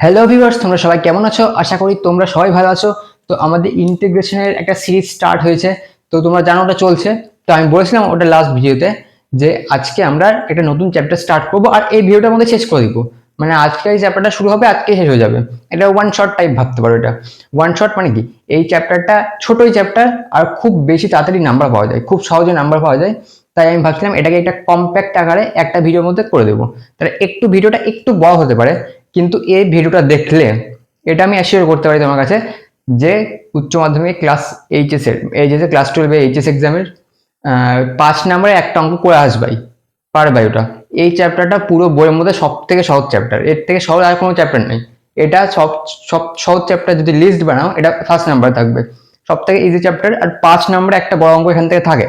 Hello viewers, তোমরা সবাই কেমন আছো? আশা করি তোমরা সবাই ভালো আছো। তো আমাদের ইন্টিগ্রেশনের একটা সিরিজ স্টার্ট হয়েছে, তো তোমরা জানো ওটা চলছে। তো আমি বলেছিলাম ওটা লাস্ট ভিডিওতে যে আজকে আমরা একটা নতুন চ্যাপ্টার স্টার্ট করবো আর এই ভিডিওটার মধ্যে শেষ করে দিব। মানে আজকে এই চ্যাপ্টারটা শুরু হবে, আজকে শেষ হয়ে যাবে। এটা ওয়ান শট টাইপ ভাবতে পারো। এটা ওয়ান শট মানে কি, এই চ্যাপ্টারটা ছোটই চ্যাপ্টার আর খুব বেশি তাড়াতাড়ি নাম্বার পাওয়া যায়, খুব সহজে নাম্বার পাওয়া যায়। তাই আমি ভাবছিলাম এটাকে একটা কম্প্যাক্ট আকারে একটা ভিডিওর মধ্যে করে দেবো। তাহলে একটু ভিডিওটা একটু বড় হতে পারে, কিন্তু এই ভিডিওটা দেখলে এটা আমি অ্যাসিওর করতে পারি তোমার কাছে যে উচ্চ মাধ্যমিক ক্লাস এইচএস ক্লাস 12 এইচএস এক্সামের 5 নম্বরে একটা অঙ্ক করে আসবাই, পারবাই ওটা। এই চ্যাপ্টারটা পুরো বইয়ের মধ্যে সব থেকে সহজ চ্যাপ্টার, এর থেকে সহজ আর কোনো চ্যাপ্টার নেই। এটা সব সব সহজ চ্যাপ্টার যদি লিস্ট বানাও এটা ফার্স্ট নাম্বার থাকবে, সব থেকে ইজি চ্যাপ্টার। আর 5 নম্বরে একটা বড় অঙ্ক এখান থেকে থাকে,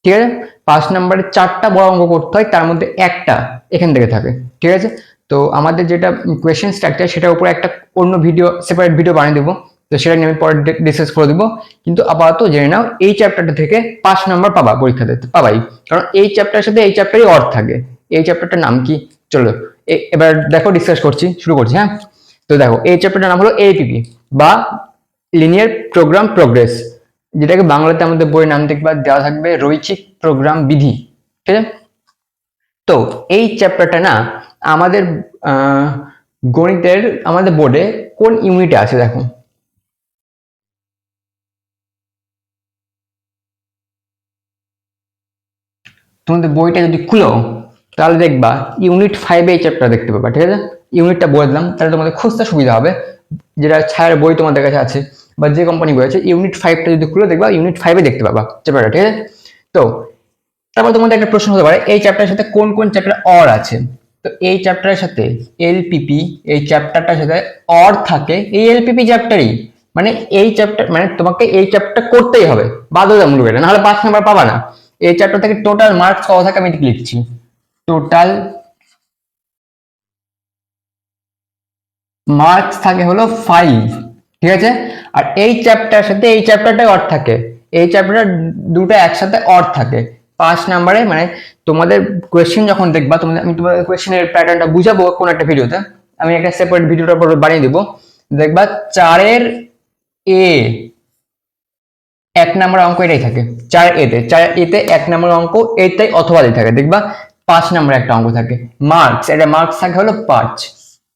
ঠিক আছে? 5 নম্বরে 4টা বড় অঙ্ক করতে হয়, তার মধ্যে একটা এখান থেকে থাকে, ঠিক আছে? তো আমাদের যেটা কোয়েশ্চেন স্ট্রাকচার সেটার উপরে একটা অন্য ভিডিও, সেপারেট ভিডিও বানিয়ে দেবো। তো সেটা নিয়ে আমি পরে ডিসকাস করে দেবো। কিন্তু আপাতত জেনে নাও এই চ্যাপ্টারটা থেকে 5 নম্বর পাবা, পরীক্ষাতে পাবাই। কারণ এই চ্যাপ্টারের সাথে এই চ্যাপ্টারই অর্থ থাকে। এই চ্যাপ্টারটার নাম কি, চলো এবার দেখো, ডিসকাস করছি, শুরু করছি। হ্যাঁ, তো দেখো এই চ্যাপ্টারটার নাম হলো এপিপি বা লিনিয়ার প্রোগ্রাম প্রোগ্রেস, যেটাকে বাংলাতে আমাদের বইয়ের নাম দেখবা দেওয়া থাকবে রৈখিক প্রোগ্রাম বিধি, ঠিক আছে? তো এই চ্যাপ্টারটা না আমাদের গণিতের আমাদের বোর্ডে কোন ইউনিটে আছে দেখো। তোমাদের বইটা যদি খুলো তাহলে দেখবা ইউনিট 5 এই চ্যাপ্টার দেখতে পাবা, ঠিক আছে? ইউনিটটা বলে দিলাম, তাহলে তোমাদের খুঁজতে সুবিধা হবে। যেটা ছায়ার বই তোমাদের কাছে আছে বা যে কোম্পানি বই আছে, ইউনিট 5টা যদি খুলে দেখবা ইউনিট 5-এ দেখতে পাবা চ্যাপ্টারটা, ঠিক আছে? তো তারপর তোমাদের একটা প্রশ্ন হতে পারে এই চ্যাপ্টারের সাথে কোন কোন চ্যাপ্টার অর আছে। তো এই চ্যাপ্টারের সাথে এলপিপি, এই চ্যাপ্টারটার সাথে অর থাকে এই এলপিপি চ্যাপ্টারই। মানে এই চ্যাপ্টার মানে তোমাকে এই চ্যাপ্টার করতেই হবে বাধ্যতামূলক, এটা নাহলে 5 নম্বর পাবা না। এই চ্যাপ্টার থেকে টোটাল মার্কস কত থাকে আমি লিখছি, টোটাল মার্কস থাকে হলো 5, ঠিক আছে? আর এই চ্যাপ্টারের সাথে এই চ্যাপ্টারটাই অর থাকে, এই চ্যাপ্টারটা দুটো একসাথে অর থাকে 5 নম্বরে। মানে তোমাদের কোয়েশ্চেন যখন দেখবা, তোমাদের আমি তোমাদের কোয়েশ্চেনের প্যাটার্নটা বুঝাবো কোন একটা ভিডিওতে, আমি একটা সেপারেট ভিডিওটা পরে বানিয়ে দিব। দেখবা 4-এর এ 1 নম্বর অঙ্ক এটাই থাকে, 4 এতে 1 নম্বর অঙ্ক এটাই অথবা দিয়ে থাকে। দেখবা 5 নম্বরে একটা অঙ্ক থাকে মার্কস, এটা মার্কস থাকে হলো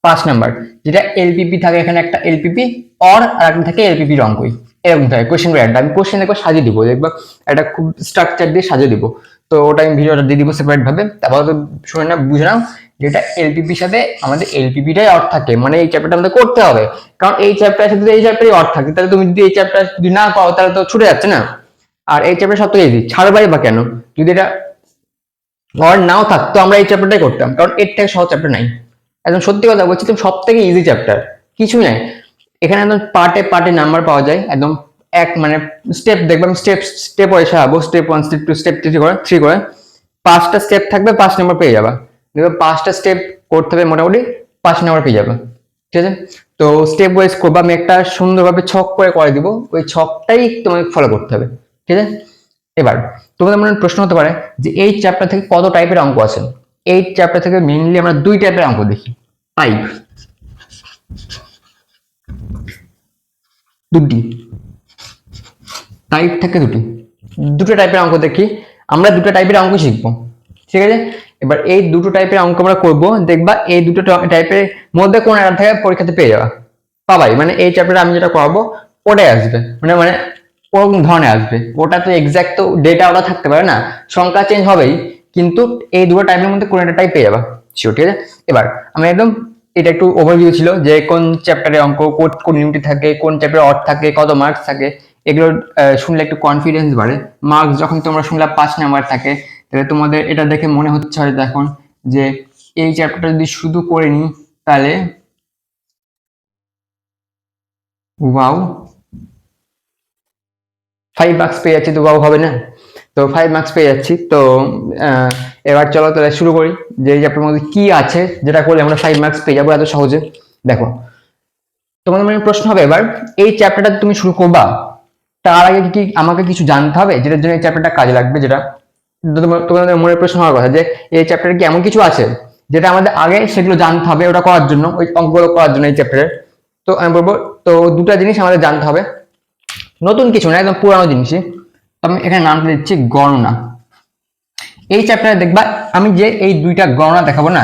5 নম্বর, যেটা এলপিপি থাকে, এখানে একটা এলপিপি আর একটা থাকে এলপিপির অঙ্কই, এরকম থাকে কোয়েশ্চেন প্যাটার্নটা। আমি কোয়েশ্চেন দেখবো সাজিয়ে দিব, দেখবা এটা খুব স্ট্রাকচার দিয়ে সাজিয়ে দিব। তো ওটা আমি ভিডিওটা দিয়ে দিব সেপারেট ভাবে, তারপর তো শুনে না বুঝে নাও যেটা এলপিপির সাথে আমাদের এলপিপিটাই অর্থ থাকে। মানে এই চ্যাপ্টারটা আমাদের করতে হবে, কারণ এই চ্যাপ্টারের সাথে এই চ্যাপ্টারই অর্থ থাকে। তাহলে তুমি যদি এই চ্যাপ্টার যদি না পাও তাহলে তো ছুটে যাচ্ছে না। আর এই চ্যাপ্টার সব থেকে ইজি, ছাড়বাই বা কেন? যদি এটা অর নাও থাকতো আমরা এই চ্যাপ্টারটাই করতাম, কারণ এর থেকে সহজ চ্যাপ্টার নাই। একদম সত্যি কথা বলছি, তুমি সব থেকে ইজি চ্যাপ্টার, কিছুই নাই এখানে। একদম পার্টে পার্টে নাম্বার পাওয়া যায় একদম। এক মানে স্টেপ দেখবে, আমি স্টেপ ওয়াইজ আবো, স্টেপ 1 স্টেপ 2 স্টেপ 3 করে 5টা স্টেপ থাকবে, 5 নম্বর পেয়ে যাবা। দেখবে 5টা স্টেপ করতে হবে, মোটামুটি 5 নম্বর পেয়ে যাবে, ঠিক আছে? তো স্টেপ ওয়াইজ করবো, আমি একটা সুন্দরভাবে ছক করে দিব, ওই ছকটাই তোমাকে ফলো করতে হবে, ঠিক আছে? এবার তোমাদের মনে প্রশ্ন হতে পারে যে এই চ্যাপ্টার থেকে কত টাইপের অঙ্ক আছে। এই চ্যাপ্টার থেকে মেইনলি আমরা 2 টাইপের অঙ্ক দেখি, টাইপ দুটি, টাইপ থাকে দুটো টাইপের অঙ্ক দেখি। আমরা দুটো টাইপের অঙ্ক শিখবো, ঠিক আছে? এবার এই দুটো টাইপের অঙ্ক আমরা করব, দেখবা এই দুটো টাইপের মধ্যে কোন একটা থেকে পরীক্ষাতে পেয়ে যাবা, পাবাই। মানে এই চ্যাপ্টারে আমি যেটা করাবো ওটাই আসবে, মানে মানে কোন ধরনের আসবে ওটা তো এক্সাক্ট তো ডেটা ওটা থাকতে পারে না, সংখ্যা চেঞ্জ হবেই, কিন্তু এই দুটো টাইপের মধ্যে কোন একটা টাইপ পেয়ে যাবা শিওর, ঠিক আছে? এবার আমি একদম, এটা একটু ওভারভিউ ছিল যে কোন চ্যাপ্টারে অঙ্ক, কোন ইউনিট থাকে, কোন চ্যাপ্টারে অর্থ থাকে, কত মার্কস থাকে। এগুলো শুনলে একটু কনফিডেন্স বাড়ে। মার্কস যখন তোমরা শুনলে 5 নম্বর থাকে, তাহলে তোমাদের এটা দেখে মনে হচ্ছে হয়তো এখন যে এই চ্যাপ্টারটা যদি শুধু করে নিই তাহলে ওয়াও 5 মার্কস পেয়ে যাচ্ছি, তো ওয়াও হবে না? তো 5 মার্কস পেয়ে যাচ্ছি। তো এবার চলো তাহলে শুরু করি যে এই চ্যাপ্টারের মধ্যে কি আছে যেটা করলে আমরা 5 মার্কস পেয়ে যাবো এত সহজে। দেখো তোমাদের মনে প্রশ্ন হবে এবার, এই চ্যাপ্টারটা তুমি শুরু করবা তার আগে কি আমাকে কিছু জানতে হবে যেটার জন্য এই চ্যাপ্টারটা কাজে লাগবে, যেটা তোমাদের মনে প্রশ্ন হওয়ার কথা যে এই চ্যাপ্টারে কি এমন কিছু আছে যেটা আমাদের আগে সেগুলো জানতে হবে ওটা করার জন্য, ওই অঙ্কগুলো করার জন্য এই চ্যাপ্টারে। তো আমি বলবো তো দুটা জিনিস আমাদের জানতে হবে, নতুন কিছু না, একদম পুরানো জিনিসই। তো আমি এখানে নামটা দিচ্ছি গণনা। এই চ্যাপ্টারে দেখবা আমি যে এই দুইটা গণনা দেখাবো না,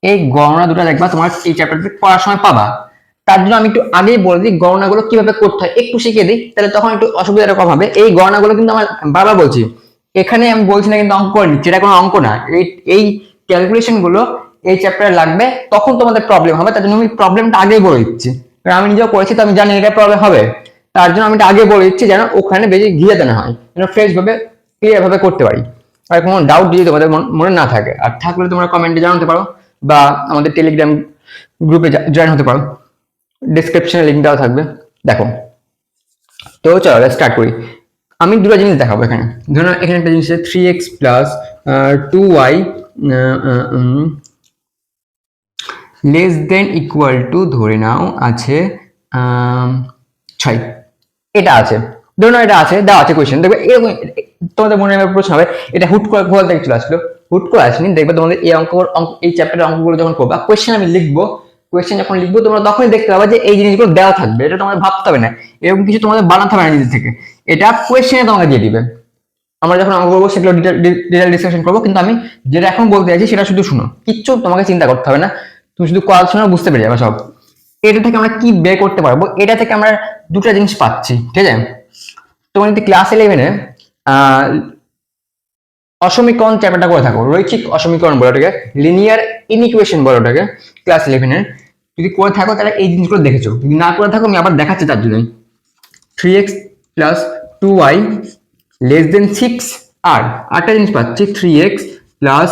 এই গণনা দুটো দেখবা তোমার এই চ্যাপ্টারতে পড়ার সময় পাবা। তার জন্য আমি একটু আগেই বলে দিই গণনাগুলো কিভাবে করতে হয়, একটু শিখিয়ে দিই, তাহলে তখন একটু অসুবিধাটা কম হবে। এই গণনাগুলো কিন্তু আমার বারবার বলছি, এখানে আমি বলছি না কিন্তু অঙ্ক করে নিচ্ছি, এটা কোনো অঙ্ক না। এই ক্যালকুলেশন গুলো এই চ্যাপ্টারে লাগবে, তখন তোমাদের প্রবলেম হবে, তার জন্য আমি প্রবলেমটা আগেই বলে দিচ্ছি। কারণ আমি নিজেও করেছি, তো আমি জানি এটা প্রবলেম হবে, তার জন্য আমি এটা আগে বলে দিচ্ছি, যেন ওখানে বেশি ঘিরে না হয়, যেন ফ্রেশ ভাবে ক্লিয়ার ভাবে করতে পারি। আর কোনো ডাউট যদি তোমাদের মনে না থাকে, আর থাকলে তোমরা কমেন্টে জানাতে পারো, বা আমাদের টেলিগ্রাম গ্রুপে জয়েন হতে পারো, ডেসক্রিপশনে লিঙ্ক দেওয়া থাকবে। দেখো, তো চলো স্টার্ট করি। আমি দুটো জিনিস দেখাবো এখানে। ধরুন এখানে একটা জিনিস আছে 3x plus 2y less than equal to, ধরে নাও আছে 6, এটা আছে, ধরুন এটা আছে, দেওয়া আছে কোয়েশ্চেন। দেখবে এরকম তোমাদের মনে প্রশ্ন হবে, এটা হুট করে কোথা থেকে চলে আসলো? হুট করে আসেনি। দেখবে তোমাদের এই এই চ্যাপ্টারের অঙ্কগুলো যখন করবা, কোয়েশ্চেন আমি লিখবো, কোয়েশ্চেন যখন লিখবো তোমরা তখনই দেখতে পাবা যে এই জিনিসগুলো দেওয়া থাকবে, এটা তোমাদের ভাবতে হবে না, এরকম কিছু তোমাদের বানাতে হবে না নিজে থেকে, এটা কোয়েশ্চেনে তোমাকে দিয়ে দিবে। আমরা যখন অঙ্ক করবো সেগুলো ডিটেইল ডিসকাশন করবো, কিন্তু আমি যেটা এখন বলতে চাইছি সেটা শুধু শুনো, কিচ্ছু তোমাকে চিন্তা করতে হবে না, তুমি শুধু কথা শোনো, বুঝতে পেরে যাবে সব। এটা থেকে আমরা কি বের করতে পারবো? এটা থেকে আমরা দুটো জিনিস পাচ্ছি, ঠিক আছে? তোমার যদি ক্লাস 11-এ অসমীকরণ চ্যাপ্টারটা করে থাকো, রৈখিক অসমীকরণ বলে ওটাকে, লিনিয়ার ইনইকুয়েশন বলে ওটাকে, ক্লাস 11-এর যদি করে থাকো তাহলে এই জিনিসগুলো দেখেছো। যদি না করে থাকো আমি আবার দেখাচ্ছি তার জন্যই। 3x প্লাস 2y লেস দেন 6, আর একটা জিনিস পাচ্ছি 3x plus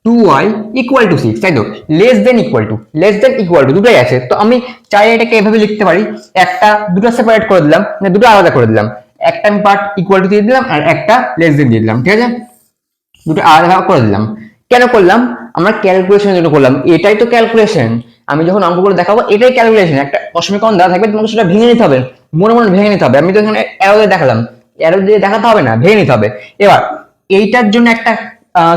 2y equal to 6, তাই তো? লেস দেন ইকুয়াল টু দুটোই আছে, তো আমি চাই এটাকে এভাবে লিখতে পারি, একটা দুটো সেপারেট করে দিলাম, মানে দুটো আলাদা করে দিলাম, একটা আমি পার্ট ইকুয়াল টু দিয়ে দিলাম আর একটা লেস দেন দিয়ে দিলাম, ঠিক আছে? দুটো আলাদা করে দিলাম। কেন করলাম? আমরা ক্যালকুলেশনের জন্য করলাম, এটাই তো ক্যালকুলেশন। আমি যখন অঙ্কগুলো দেখাবো এটাই ক্যালকুলেশন, একটা অসমীকরণ দেওয়া থাকবে, তোমাকে সেটা ভেঙে নিতে হবে, মনে মনে ভেঙে নিতে হবে। আমি তো এখানে অ্যারো দিয়ে দেখালাম, অ্যারো দিয়ে দেখাতে হবে না, ভেঙে নিতে হবে। এবার এইটার জন্য একটা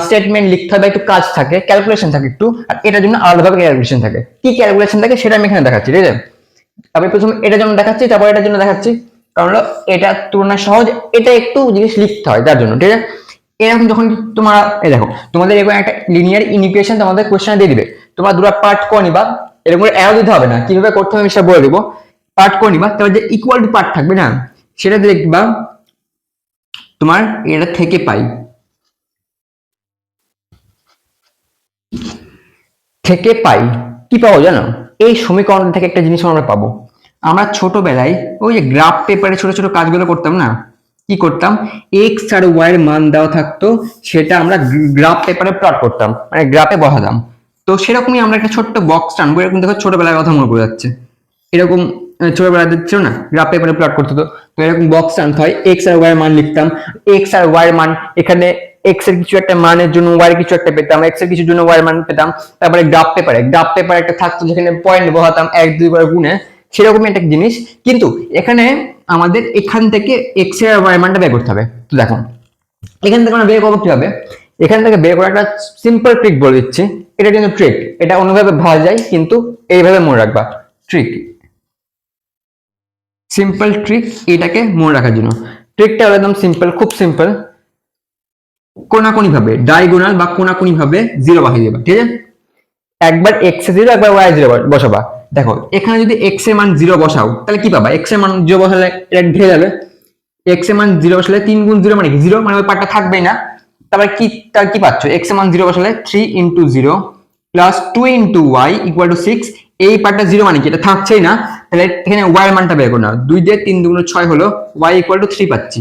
স্টেটমেন্ট লিখতে হবে, একটু কাজ থাকে, ক্যালকুলেশন থাকে একটু, আর এটার জন্য আলাদাভাবে ক্যালকুলেশন থাকে। কি ক্যালকুলেশন থাকে সেটা আমি এখানে দেখাচ্ছি, ঠিক আছে? আমি প্রথমে এটার জন্য দেখাচ্ছি, তারপর এটার জন্য দেখাচ্ছি, কারণ এটা তুলনায় সহজ, এটা একটু জিনিস লিখতে হয় তার জন্য, ঠিক আছে? এরকম যখন তোমরা এই দেখো, তোমাদের এরকম একটা লিনিয়ার ইকুয়েশন তোমাদের কোশ্চেন দিয়ে দিবে, তোমরা দুটো পার্ট করে নিবা, এরকম অ্যারো দিতে হবে না, কিভাবে করতে হবে আমি সেটা বলে দেবো। পার্ট করে নিবা, তারপর যে ইকুয়াল টু পার্ট থাকবে না, সেটা দেখবা তোমার এটা থেকে পাই, কি পাবো জানো? এই সমীকরণ থেকে একটা জিনিস আমরা পাবো। আমরা ছোটবেলায় ওই যে গ্রাফ পেপারে ছোট ছোট কাজগুলো করতাম না, কি করতাম? এক্স আর ওয়াই এর মান দেওয়া থাকতো, সেটা আমরা গ্রাফ পেপারে প্লট করতাম, মানে গ্রাফে বসাতাম। তো সেরকমই আমরা একটা ছোট্ট বক্স টানবো, এরকম দেখো ছোটবেলার কথা মনে পড়ে যাচ্ছে, এরকম ছোটবেলা ছিল না, গ্রাফ পেপারে প্লট করতে হতো, তো এরকম বক্স টানতে হয়, এক্স আর ওয়াই এর মান লিখতাম, এক্স আর ওয়াই এর মান, এখানে এক্স এর কিছু একটা মানের জন্য ওয়াই এর কিছু একটা পেতাম, এক্স এর কিছু জন্য ওয়াই এর মান পেতাম। তারপরে গ্রাফ পেপারে একটা থাকতো যেখানে পয়েন্ট বসাতাম 1 2 করে গুণে, সেরকমই একটা জিনিস। কিন্তু এখানে আমাদের এখান থেকে এক্স এর ওয়াই এর মানটা বের করতে হবে। তো দেখো এখান থেকে আমরা বের করবো কিভাবে? এখান থেকে বের করা একটা সিম্পল ট্রিক বলে দিচ্ছি, এটা কিন্তু ট্রিক, এটা অন্যভাবে ভাবা যায়, কিন্তু এইভাবে মনে রাখবা, ট্রিক, সিম্পল ট্রিক, এটাকে মনে রাখার জন্য। ট্রিকটা একদম সিম্পল, খুব সিম্পল, কোনাকুনি ভাবে ডায়াগোনাল বা কোনাকুনি ভাবে জিরো বসাই দেবা, ঠিক আছে? একবার এক্স এ জিরো, একবার ওয়াই জিরো বসাবা। দেখো এখানে যদি এক্স এর মান জিরো বসাও তাহলে কি পাবা? এক্স এর মান জিরো বসালে এটা ঢেলে যাবে, এক্স এর মান জিরো বসালে 3 গুণ 0 মানে কি? জিরো, মানে ওই পার্টটা থাকবেই না। তারপর কি পাচ্ছ? এক্স এর মান জিরো বসালে 3 into 0 plus 2 into y equal to 6, এই পার্টটা জিরো মানে কি? এটা থাকছেই না, তাহলে এখানে ওয়াই এর মানটা বের করো না, 2 দিয়ে 3 দুগুণ 6 হলো, ওয়াই ইকুয়াল টু 3 পাচ্ছি।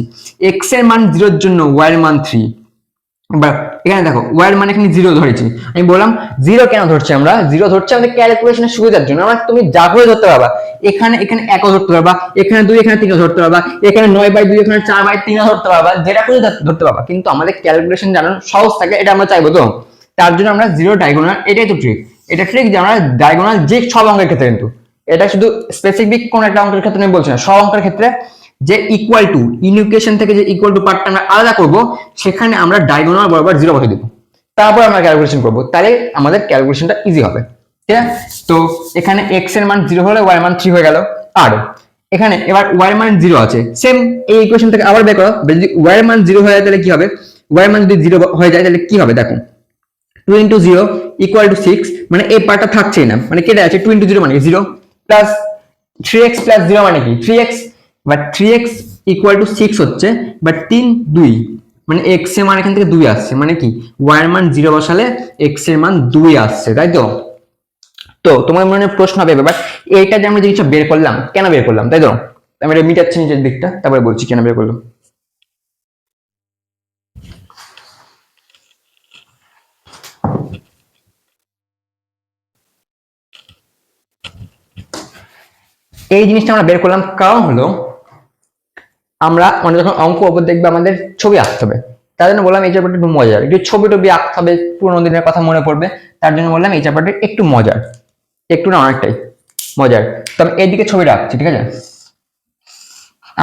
এক্স এর মান জিরোর জন্য ওয়াই এর মান 3। এবার এখানে দেখো ওয়াই এর মান এখানে জিরো ধরেছি, আমি বললাম জিরো কেন ধরছি? আমরা জিরো ধরছি আমাদের ক্যালকুলেশনের সুবিধার জন্য, আমরা তুমি যা করে ধরতে পারবা, এখানে একও ধরতে পারবা, এখানে 2 এখানে 3 ধরতে পারবা, এখানে 9/2 এখানে 4/3 ধরতে পারবা, যেটা করে ধরতে পারবা, কিন্তু আমাদের ক্যালকুলেশন জানানো সহজ থাকে, এটা আমরা চাইবো। তো তার জন্য আমরা জিরো ডায়াগোনাল, এটাই তো ট্রিক, এটা ট্রিক যে আমরা ডায়াগোনাল যে সব অঙ্কের ক্ষেত্রে, কিন্তু এটা শুধু স্পেসিফিক কোন একটা অঙ্কের ক্ষেত্রে আমি বলছি না, সব অঙ্কের ক্ষেত্রে যে ইকুয়াল টু ইনইকুয়েশন থেকে যে ইকুয়াল টু পার্টটা আমরা আলাদা করব, সেখানে আমরা ডায়াগোনাল বরাবর জিরো বসিয়ে দেব, তারপর আমরা ক্যালকুলেশন করবো, তাহলে আমাদের ক্যালকুলেশনটা ইজি হবে। ঠিক আছে, তো এখানে এক্স এর মান 0 হলে ওয়াই এর মান 3 হয়ে গেল। আর এখানে এবার ওয়াই এর মান 0 আছে, সেম এই ইকুয়েশন থেকে আবার বের করো, যদি ওয়াই এর মান 0 হয়ে যায় তাহলে কি হবে, ওয়াই এর মান যদি 0 হয়ে যায় তাহলে কি হবে দেখো, 2 into 0 equal to 6, মানে এই পার্টটা থাকছেই না, মানে কেটে যাচ্ছে। 2 into 0 মানে 0 প্লাস 3x প্লাস 0 মানে কি 3x, but 3x equal to 6 হচ্ছে, বাট 3 2 মানে x এর মান এখান থেকে 2 আসছে, মানে কি y এর মান 0 বসালে x এর মান 2 আসছে, তাই তো। তো তোমার মনে প্রশ্ন হবে ব্যাপার, এইটা যে আমরা জিনিসটা বের করলাম, কেন বের করলাম, তাই তো। আমি এটা মিটাচ্ছি নিচের দিকটা, তারপরে বলছি কেন বের করলাম। এই জিনিসটা আমরা বের করলাম কারণ হলো, আমরা মানে যখন অঙ্ক উপর দেখবে আমাদের ছবি আঁকতে হবে, তার জন্য বললাম এই চ্যাপ্টারটা একটু মজার, একটু ছবি টবি আঁকতে হবে, পুরোনো দিনের কথা মনে পড়বে, তার জন্য বললাম এই চ্যাপ্টারটা একটু মজার, একটু না অনেকটাই মজার। তবে এইদিকে ছবিটা আঁকছি, ঠিক আছে।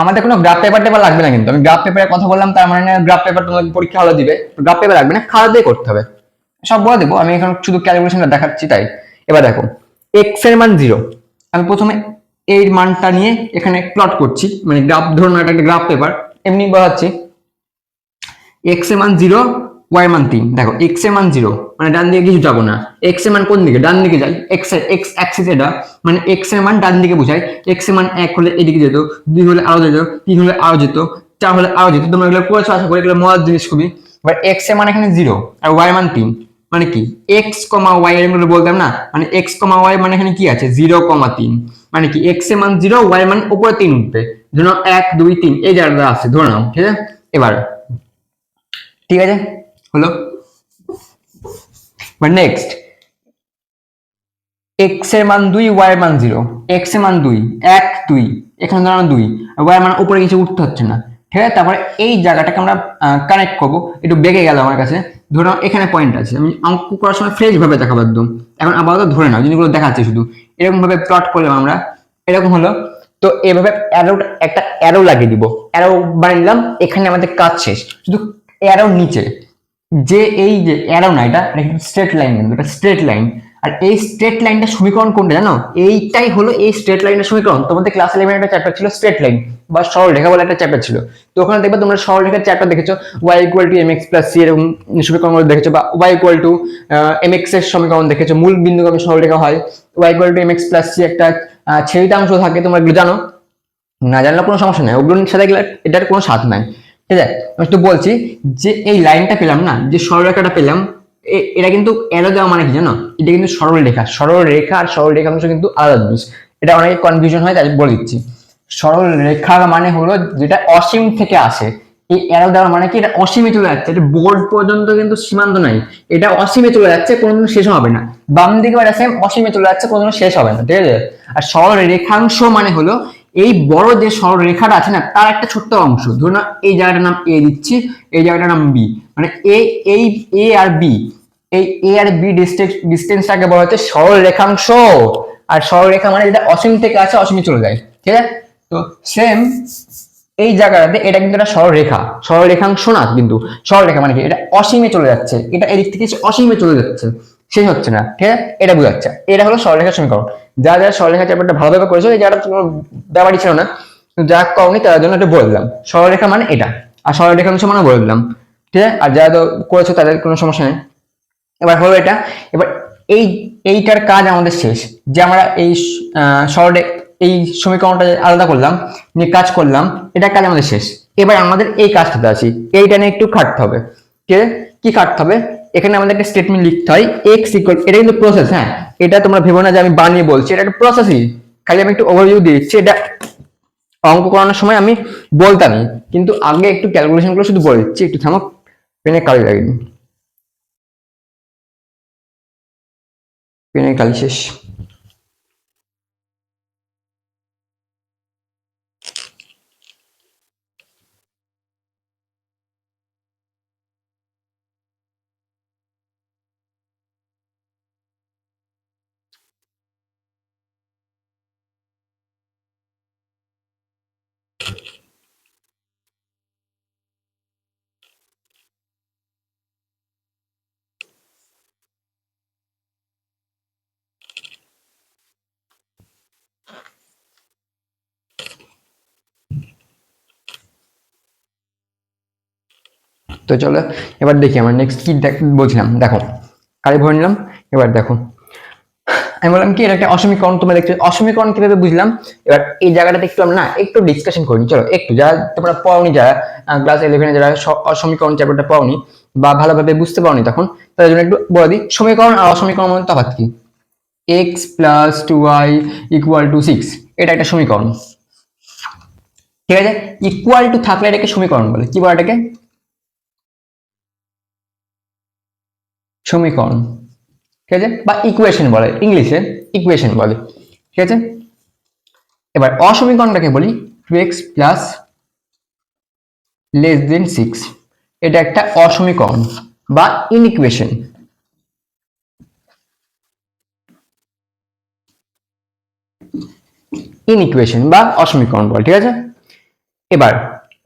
আমাদের কোনো গ্রাফ পেপার টেপার লাগবে না, কিন্তু আমি গ্রাফ পেপারের কথা বললাম তার মানে গ্রাফ পেপার তোমাদের পরীক্ষা হলে দিবে, গ্রাফ পেপার লাগবে না, খাতা দিয়ে করতে হবে, সব বলে দেবো, আমি এখন শুধু ক্যালকুলেশনটা দেখাচ্ছি তাই। এবার দেখো এক্স এর মান 0, আমি প্রথমে এই মানটা নিয়ে এখানে প্লট করছি, মানে গ্রাফ, ধরুন এটা একটা গ্রাফ পেপার, এমনি বোঝাচ্ছি। এক্স এর মান 0, ওয়াই এর মান 3, দেখো এক্স এর মান 0 মানে ডান দিকে কিছু যাবো না, এক্স এর মান কোন দিকে, ডান দিকে যাই, এক্স অ্যাক্সিস এটা, মানে এক্স এর মান ডান দিকে বোঝায়, এক্স এর মান 1 হলে এদিকে যেত, 2 হলে আরো যেত, 3 হলে আরো যেত, 4 হলে আরো যেত, তোমরা এগুলো করেছো আশা করি, এগুলো মজার জিনিস খুবই। এবার এক্স এর মান এখানে 0 আর ওয়াই এর মান 3, মানে কি এক্স কমা ওয়াই এর মধ্যে বলতাম না, মানে এক্স কমা ওয়াই মানে এখানে কি আছে 0,3, মানে কি এক্স এর মান 0, ওয়াই এর মান উপরে 3 উঠবে, ধরো 1 2 3 এই জায়গাটা আছে ধরে নাও, ঠিক আছে। এবার ঠিক আছে হলো, বা নেক্সট এক্স এর মান 2, ওয়াই এর মান 0, এক্স এর মান 2 1 2, এখানে ধরো 2 আর ওয়াই এর মান উপরে কিছু উঠতে হচ্ছে না, ঠিক আছে। তারপরে এই জায়গাটাকে আমরা কানেক্ট করবো, একটু বেগে গেল আমার কাছে, ধরো এখানে পয়েন্ট আছে, আমি অঙ্ক করার সময় ফ্রেশ ভাবে দেখাবো একদম, এখন আপাতত ধরে নাও জিনিসগুলো দেখাচ্ছি শুধু, এরকম ভাবে প্লট করলাম আমরা, এরকম হলো। তো এভাবে অ্যারো, একটা অ্যারো লাগিয়ে দিব, অ্যারো বানিয়ে নিলাম, এখানে আমাদের কাজ শেষ। শুধু অ্যারো নিচে যে এই যে অ্যারো না, এটা কিন্তু স্ট্রেট লাইন, কিন্তু এটা স্ট্রেট লাইন, আর এই স্ট্রেট লাইনটা সমীকরণ কোনটা জানো, এইটাই হলো এই স্ট্রেট লাইনের সমীকরণ। তোমাদের ক্লাস 11 একটা চ্যাপ্টার ছিল স্ট্রেট লাইন বা সরলরেখা বলে একটা চ্যাপ্টার ছিল, তো ওখানে দেখবে তোমরা সরলরেখার চ্যাপ্টার দেখেছো, y equal two mx plus c এরকম সমীকরণগুলো দেখেছো, বা y ইকুয়াল টু mx এর সমীকরণ দেখেছো, মূল বিন্দুগামী সরলরেখা হয়, y equal two mx plus c একটা ছেদিতাংশ থাকে, তোমরা এগুলো জানো, না জানলে কোনো সমস্যা নাই, ওগুলোর সাথে এটার কোনো স্বাদ নাই, ঠিক আছে। আমি তো বলছি যে এই লাইনটা পেলাম না, যে সরলরেখাটা পেলাম, এটা কিন্তু এরো দেওয়া মানে কি জানো, এটা কিন্তু সরল রেখা, সরল রেখা আর সরল রেখাংশ কিন্তু আলাদা জিনিস, এটা অনেকে কনফিউশন হয়, তাই বলে দিচ্ছি। সরল রেখা মানে হলো যেটা অসীম থেকে আসে, এই অ্যারো দেওয়ার মানে কি এটা অসীমে চলে যাচ্ছে, এটা বোর্ড পর্যন্ত কিন্তু সীমান্ত নাই, এটা অসীমে চলে যাচ্ছে, কোনোদিন শেষ হবে না, বাম দিকে এটা সেম অসীমে চলে যাচ্ছে, কোনোদিন শেষ হবে না, ঠিক আছে। আর সরল রেখাংশ মানে হলো এই বড় যে সরল রেখাটা আছে না, তার একটা ছোট্ট অংশ, ধরুন এই জায়গাটার নাম এ দিচ্ছি, এই জায়গাটার নাম বি, মানে এই এ আর বি, এই এ আর বি ডিস্টেন্সটাকে বলা হচ্ছে সরল রেখাংশ। আর সরল রেখা মানে যেটা অসীম থেকে আছে অসীমে চলে যায়, ঠিক আছে। তো সেম এই জায়গাটাতে এটা কিন্তু একটা সরল রেখা, সরল রেখাংশ না, কিন্তু সরল রেখা মানে কি এটা অসীমে চলে যাচ্ছে, এটা এদিক থেকে অসীমে চলে যাচ্ছে, শেষ হচ্ছে না, ঠিক আছে, এটা বোঝাচ্ছে। এটা হলো সরলরেখার সমীকরণ। যারা যারা সরলরেখা চ্যাপ্টারটা ভালোভাবে করেছো, এই জায়গাটা কোনো ব্যাপারই ছিল না, যা কওনি তার জন্য একটু বলে দিলাম, সরলরেখা মানে এটা, আর সরলরেখাংশ মানে বলে দিলাম, ঠিক আছে। আর যারা তো করেছো তাদের কোনো সমস্যা নেই। এবার হলো এটা, এবার এই এইটার কাজ আমাদের শেষ, যে আমরা এই সরল এই সমীকরণটা আলাদা করলাম, নিয়ে কাজ করলাম, এটার কাজ আমাদের শেষ। এবার আমাদের এই কাজটাতে আছি, এইটা নিয়ে একটু খাটতে হবে, ঠিক আছে। কি খাটতে হবে, এখানে আমাদের একটা স্টেটমেন্ট লিখতে হয়, এক্স ইকুয়াল, এটা কিন্তু প্রসেস, হ্যাঁ, এটা তোমরা ভেবো না যে আমি বানিয়ে বলছি, এটা একটা প্রসেসই, খালি আমি একটু ওভারভিউ দিচ্ছি, এটা অঙ্ক করানোর সময় আমি বলতামই, কিন্তু আগে একটু ক্যালকুলেশন গুলো শুধু বলে দিচ্ছি, একটু থামো, পেনে কালি লাগেনি, পেনে কালি শেষ। তো চলো এবার দেখি আমরা নেক্সট কি বলছিলাম। দেখো কালি ভরে নিলাম। এবার দেখো আমি বললাম কি, এটা একটা অসমীকরণ, তোমরা দেখছো অসমীকরণ কিভাবে বুঝলাম। এবার এই জায়গাটাতে একটু আমরা না একটু ডিসকাশন করি, চলো একটু, যারা তোমরা পড়োনি, যারা ক্লাস 11 যারা অসমীকরণ চ্যাপ্টারটা পড়োনি বা ভালোভাবে বুঝতে পারোনি তখন, তাদের জন্য একটু বলে দিই সমীকরণ আর অসমীকরণ মধ্যে তফাৎ কি। x + 2y = 6, এটা একটা সমীকরণ, ঠিক আছে। ইকুয়াল টু থাকলে এটাকে সমীকরণ বলে, কি বলে এটাকে? সমীকরণ, ঠিক আছে, বা ইকুয়েশন বলে, ইংলিশে ইকুয়েশন বলে, ঠিক আছে। এবার অসমীকরণটাকে বলি 2x + <6, এটা একটা অসমীকরণ বা ইনইকুয়েশন। ইনইকুয়েশন বা অসমীকরণ বলে, ঠিক আছে। এবার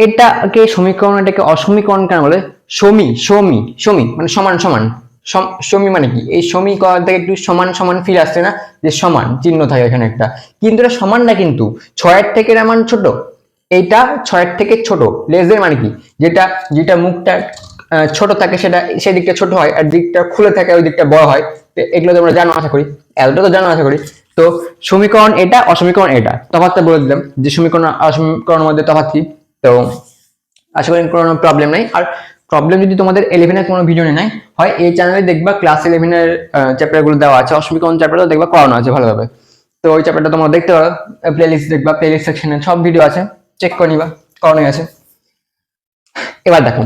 এটাকে সমীকরণ, এটাকে অসমীকরণ কেন বলে? সমী সমী সমী মানে সমান সমান, সমী মানে কি, এই সমীকরণ থেকে একটু সমান সমান ফিল আসছে না, যে সমান চিহ্ন থাকে এখানে একটা, কিন্তু এটা সমান না, কিন্তু 6 থেকে এর মান ছোট, এইটা 6 থেকে ছোট। লেস দেন মানে কি, যেটা যেটা মুখটা ছোট থাকে সেটা সেই দিকটা ছোট হয়, আর দিকটা খুলে থাকে ওই দিকটা বড় হয়। এগুলো তোমরা জানো আশা করি, এতটা তো জানো আশা করি। তো সমীকরণ এটা, অসমীকরণ এটা, তফাৎটা বলে দিলাম যে সমীকরণ অসমীকরণের মধ্যে তফাৎ কি। তো আশা করি কোনো প্রবলেম নাই। আর প্রবলেম যদি তোমাদের 11 এর কোনো ভিডিও নেই হয়, এই চ্যানেলে দেখবা ক্লাস 11 এর চ্যাপ্টার গুলো দেওয়া আছে, অসমীকরণ চ্যাপ্টারও দেখবা করানো আছে ভালোভাবে। তো ওই চ্যাপ্টারটা তোমরা দেখতে পারো, প্লেলিস্ট দেখবা, প্লেলিস্ট সেকশনে সব ভিডিও আছে, চেক করে নিবা, করানো আছে। এবার দেখো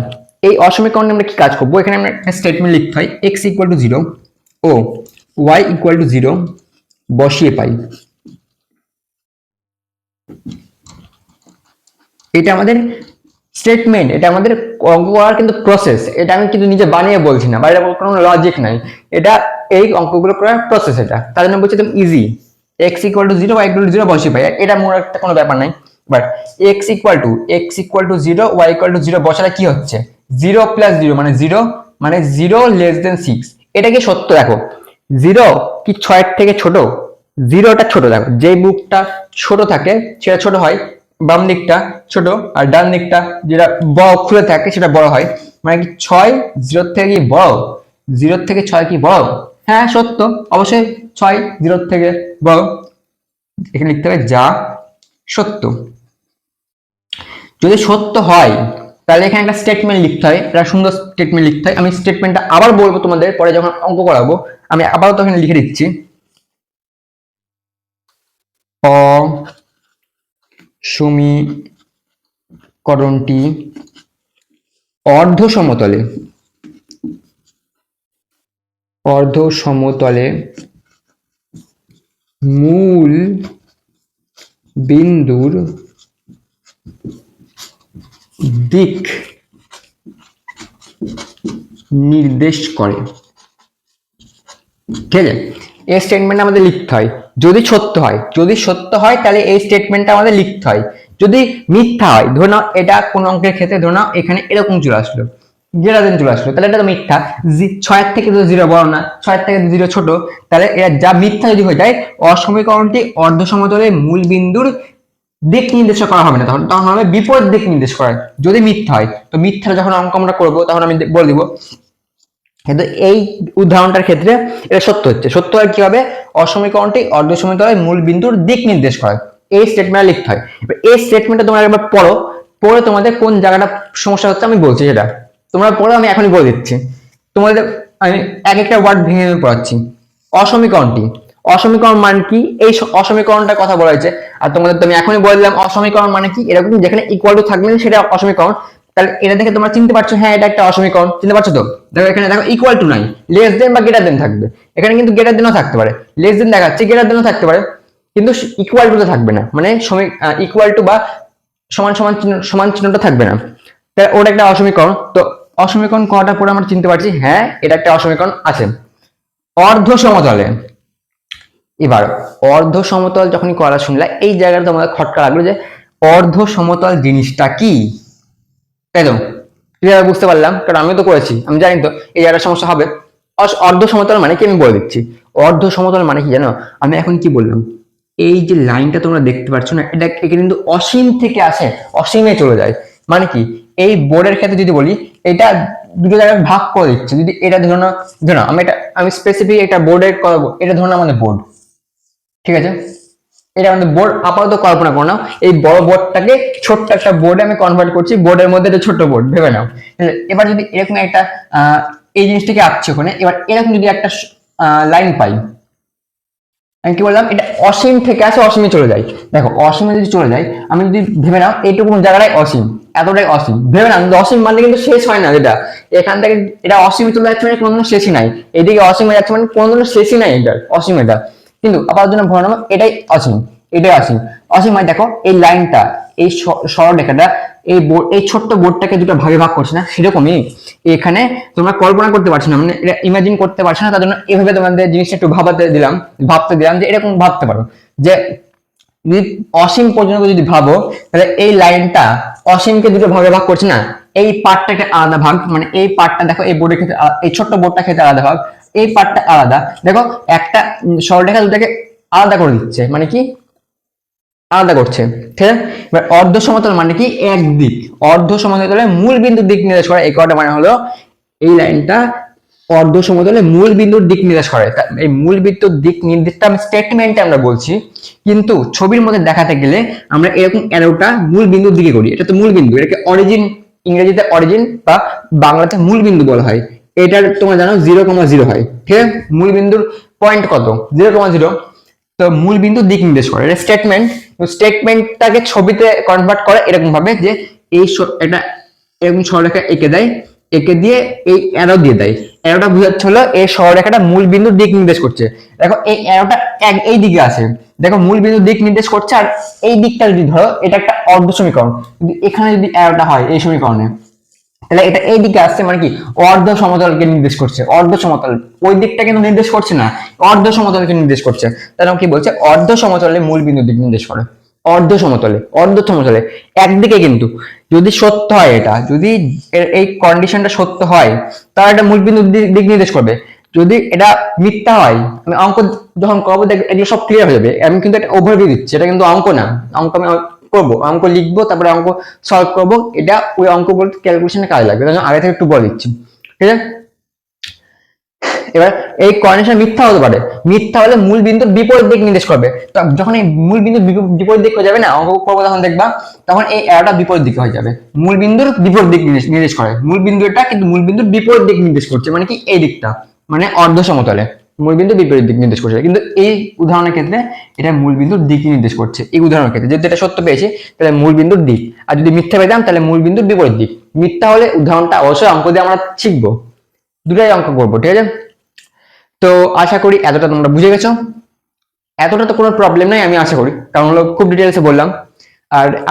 এই অসমীকরণে আমরা কি কাজ করবো, এখানে আমরা একটা স্টেটমেন্ট লিখতে হয়, x = 0 ও y = 0 বসিয়ে পাই। এটা আমাদের স্টেটমেন্ট, এটা আমাদের অঙ্ক করার কিন্তু প্রসেস, এটা আমি কিন্তু নিজে বানিয়ে বলছি না, বা এটা কোনো লজিক নাই, এটা এই অঙ্কগুলো করার প্রসেস, এটা তার জন্য বলছি একদম ইজি। x = 0 y = 0 বসিয়ে পাই, এটা মোর একটা কোনো ব্যাপার নাই। বাট x = 0 y = 0 বসালে কি হচ্ছে, 0 + 0 মানে 0, মানে 0 <6, এটা কি সত্য? দেখো 0 কি 6 থেকে ছোট, 0টা ছোট, দেখো যে মুখটা ছোট থাকে সেটা ছোট হয়, বাম দিকটা ছোট আর ডান দিকটা যেটা বড় খুলে থাকে সেটা বড় হয়, মানে কি 6 0 থেকে কি বড়, 0 থেকে 6 কি বড়? হ্যাঁ সত্য, অবশ্যই 6 0 থেকে বড়, এখানে লিখতে হবে যা সত্য। যদি সত্য হয় তাহলে এখানে একটা স্টেটমেন্ট লিখতে হয়, একটা সুন্দর স্টেটমেন্ট লিখতে হয়। আমি স্টেটমেন্টটা আবার বলবো তোমাদের পরে যখন অঙ্ক করাবো, আমি আবারও তো এখানে লিখে দিচ্ছি। সমীকরণটি অর্ধ সমতলে মূল বিন্দুর দিক নির্দেশ করে, ঠিক আছে। এই স্টেটমেন্ট আমাদের লিখতে হয় যদি সত্য হয়, যদি সত্য হয় তাহলে এই স্টেটমেন্টটা আমাদের লিখতে হয়। যদি মিথ্যা হয়, ধরো নাও এটা কোন অঙ্কের ক্ষেত্রে ধরো নাও এখানে এরকম চলে আসলো, চলে আসলো, তাহলে এটা তো মিথ্যা। 6 থেকে তো 0 বড় না, 6 থেকে 0 ছোট, তাহলে এটা যা মিথ্যা যদি হয়ে যায়, অসমীকরণটি অর্ধ সমতলে মূল বিন্দুর দিক নির্দেশ করা হবে না, তখন তখন হবে বিপরীত দিক নির্দেশ করা, যদি মিথ্যা হয়। তো মিথ্যা যখন অঙ্ক আমরা করবো তখন আমি বলে দিব, কিন্তু এই উদাহরণটার ক্ষেত্রে এটা সত্য হচ্ছে। সত্য হয় কি হবে, অসমীকরণটি অর্ধ সমতলে মূল বিন্দুর দিক নির্দেশ করে, এই স্টেটমেন্ট লিখতে হয়। এই স্টেটমেন্টটা তোমরা একবার পড়ো, পড়ে তোমাদের কোন জায়গাটা সমস্যা হচ্ছে আমি বলছি, সেটা তোমরা পড়ো, আমি এখনই বলে দিচ্ছি তোমাদের। আমি এক একটা ওয়ার্ড ভেঙে ভেঙে পড়াচ্ছি। অসমীকরণটি, অসমীকরণ মানে কি, এই অসমীকরণটার কথা বলা হয়েছে, আর তোমাদের তো আমি এখনই বলে দিলাম অসমীকরণ মানে কি, এরকম যেখানে ইকুয়াল টু থাকবে সেটা অসমীকরণ। তাহলে এটা দেখে তোমরা চিনতে পারছো, হ্যাঁ এটা একটা অসমীকরণ, চিনতে পারছো তো? দেখো এখানে দেখো ইকুয়াল টু নাই, লেস দেন বা গ্রেটার দেন থাকবে, এখানে কিন্তু গ্রেটার দেনও থাকতে পারে, লেস দেন দেখাচ্ছে, গ্রেটার দেনও থাকতে পারে, কিন্তু ইকুয়াল টু তো থাকবে না, মানে ইকুয়াল টু বা সমান সমান সমান চিহ্নটা থাকবে না, তাহলে ওটা একটা অসমীকরণ। তো অসমীকরণ কটা পরে আমরা চিনতে পারছি, হ্যাঁ এটা একটা অসমীকরণ আছে। অর্ধ সমতলে, এবার অর্ধ সমতল যখন করা শুনলা, এই জায়গাটা তোমাদের খটকা লাগলো যে অর্ধ সমতল জিনিসটা কি, তাই তো? ক্লিয়ার বুঝতে পারলাম, কারণ আমিও তো করেছি, আমি জানি তো এই জায়গাটা সমস্যা হবে। অর্ধ সমতল মানে কি আমি বলে দিচ্ছি, অর্ধ সমতল মানে কি জানো? আমি এখন কি বললাম, এই যে লাইনটা তোমরা দেখতে পাচ্ছ না, এটা কিন্তু অসীম থেকে আসে অসীমে চলে যায়, মানে কি, এই বোর্ডের ক্ষেত্রে যদি বলি, এটা দুটো জায়গায় ভাগ করে দিচ্ছে। যদি এটা ধরো আমি স্পেসিফিক একটা বোর্ডের করবো, এটা ধরুন আমাদের বোর্ড, ঠিক আছে, এটা আমাদের বোর্ড আপাতত কল্পনা করো না, এই বড় বোর্ডটাকে ছোট্ট একটা বোর্ডে আমি কনভার্ট করছি, বোর্ডের মধ্যে একটা ছোট্ট বোর্ড ভেবে নাও। এবার যদি এরকম একটা এই জিনিসটাকে আঁকছি ওখানে, এবার এরকম যদি একটা লাইন পাই, আমি কি বললাম, এটা অসীম থেকে আসে অসীমে চলে যায়। দেখো অসীমে যদি চলে যায়, আমি যদি ভেবে নাও এইটুকু জায়গাটাই অসীম, এতটাই অসীম ভেবে নাও, কিন্তু অসীম মানে কিন্তু শেষ হয় না, যেটা এখান থেকে এটা অসীমে চলে যাচ্ছে মানে কোনো শেষই নাই, এদিকে অসীমে যাচ্ছে মানে কোনো শেষই নাই এটার, অসীম এটা। কিন্তু আপাতত জন্য ধরে নাও এটাই অসীম, এটাই অসীম। অসীম মানে দেখো এই লাইনটা, এই সরলরেখাটা এই ছোট্ট বোর্ডটাকে দুটো ভাগে ভাগ করছে না, সেরকমই এখানে তোমরা কল্পনা করতে পারছো না, মানে এটা ইমাজিন করতে পারছো না, তার জন্য এভাবে তোমাদের জিনিসটা একটু ভাবতে দিলাম যে এরকম ভাবতে পারো যে যদি অসীম পর্যন্ত যদি ভাবো, তাহলে এই লাইনটা অসীমকে দুটো ভাগে ভাগ করছে না, এই পার্টটা একটা আলাদা ভাগ, মানে এই পার্টটা দেখো এই বোর্ডের ক্ষেত্রে, এই ছোট্ট বোর্ডটা ক্ষেত্রে আলাদা ভাগ, এই পার্টটা আলাদা, দেখো একটা সরলরেখা দুটাকে আলাদা করে দিচ্ছে, মানে কি আলাদা করছে, ঠিক আছে। এবার অর্ধ সমতল মানে কি, একদিক, অর্ধ সমতলে মূল বিন্দুর দিক নির্দেশ করে, এই কথাটা মানে হলো এই লাইনটা অর্ধ সমতলে মূল বিন্দুর দিক নির্দেশ করে। এই মূল বিন্দুর দিক নির্দেশটা আমি স্টেটমেন্টে আমরা বলছি, কিন্তু ছবির মধ্যে দেখাতে গেলে আমরা এরকম অ্যারোটা মূল বিন্দুর দিকে করি, এটা তো মূল বিন্দু, এটাকে অরিজিন, ইংরেজিতে অরিজিন বা বাংলাতে মূল বিন্দু বলা হয়। এটার তোমরা জানো 0,0 হয়, ঠিক আছে, মূল বিন্দুর পয়েন্ট কত, 0,0। তো মূল বিন্দু দিক নির্দেশ করে, এটা স্টেটমেন্ট। স্টেটমেন্টটাকে ছবিতে কনভার্ট করে এরকম ভাবে যে এই এটা এরকম সরলরেখা এঁকে দেয়, এঁকে দিয়ে এই অ্যারো দিয়ে দেয়, অ্যারোটা বোঝাচ্ছে হলো এই সরলরেখাটা মূল বিন্দুর দিক নির্দেশ করছে। দেখো এই অ্যারোটা এই দিকে আছে, দেখো মূল বিন্দুর দিক নির্দেশ করছে, আর এই দিকটা যদি ধরো এটা একটা অর্ধ সমীকরণ, যদি এখানে যদি অ্যারোটা হয় এই সমীকরণে, তাহলে এটা এই দিকে আসছে মানে কি অর্ধ সমতলকে নির্দেশ করছে, অর্ধ সমতল, ওই দিকটা কিন্তু নির্দেশ করছে না, অর্ধ সমতলকে নির্দেশ করছে। তাহলে কি বলছে, অর্ধ সমতলে মূল বিন্দুর দিক নির্দেশ করে, অর্ধ সমতলে, অর্ধ সমতলে একদিকে। কিন্তু যদি সত্য হয়, এটা যদি এই কন্ডিশনটা সত্য হয়, তাহলে এটা মূল বিন্দুর দিক নির্দেশ করবে। যদি এটা মিথ্যা হয়, আমি অঙ্ক যখন করবো এগুলো সব ক্লিয়ার হয়ে যাবে, আমি কিন্তু একটা ওভারভিউ দিচ্ছি, এটা কিন্তু অঙ্ক না, অঙ্ক আমি করবো, অঙ্ক লিখবো, তারপরে অঙ্ক সলভ করবো, এটা ওই অঙ্ক বলতে ক্যালকুলেশনে কাজে লাগবে, তাই আগে থেকে একটু বলে দিচ্ছি, ঠিক আছে। এবার এই কন্ডিশন মিথ্যা হতে পারে, মিথ্যা হলে মূল বিন্দুর বিপরীত দিক নির্দেশ করবে। তো যখন এই মূল বিন্দুর বিপরীত দিক হয়ে যাবে না, অঙ্ক করবো তখন দেখবা, তখন এই অ্যারোটা বিপরীত দিকে হয়ে যাবে, মূল বিন্দুর বিপরীত দিক নির্দেশ করে, মূল বিন্দু এটা, কিন্তু মূল বিন্দুর বিপরীত দিক নির্দেশ করছে, মানে কি এই দিকটা, মানে অর্ধ সমতলে মূল বিন্দু বিপরীত দিক নির্দেশ করছে। কিন্তু এই উদাহরণের ক্ষেত্রে এটা মূল বিন্দুর দিক নির্দেশ করছে, এই উদাহরণের ক্ষেত্রে যদি এটা সত্য পেয়েছি তাহলে মূল বিন্দুর দিক, আর যদি মিথ্যা পেতাম তাহলে মূল বিন্দুর বিপরীত দিক। মিথ্যা হলে উদাহরণটা অবশ্যই অঙ্ক দিয়ে আমরা শিখবো, দুটাই অঙ্ক করবো, ঠিক আছে। তো আশা করি এতটা তোমরা বুঝে গেছো, এতটা তো কোনো প্রবলেম নাই আমি আশা করি, কারণ হলো খুব ডিটেলসে বললাম।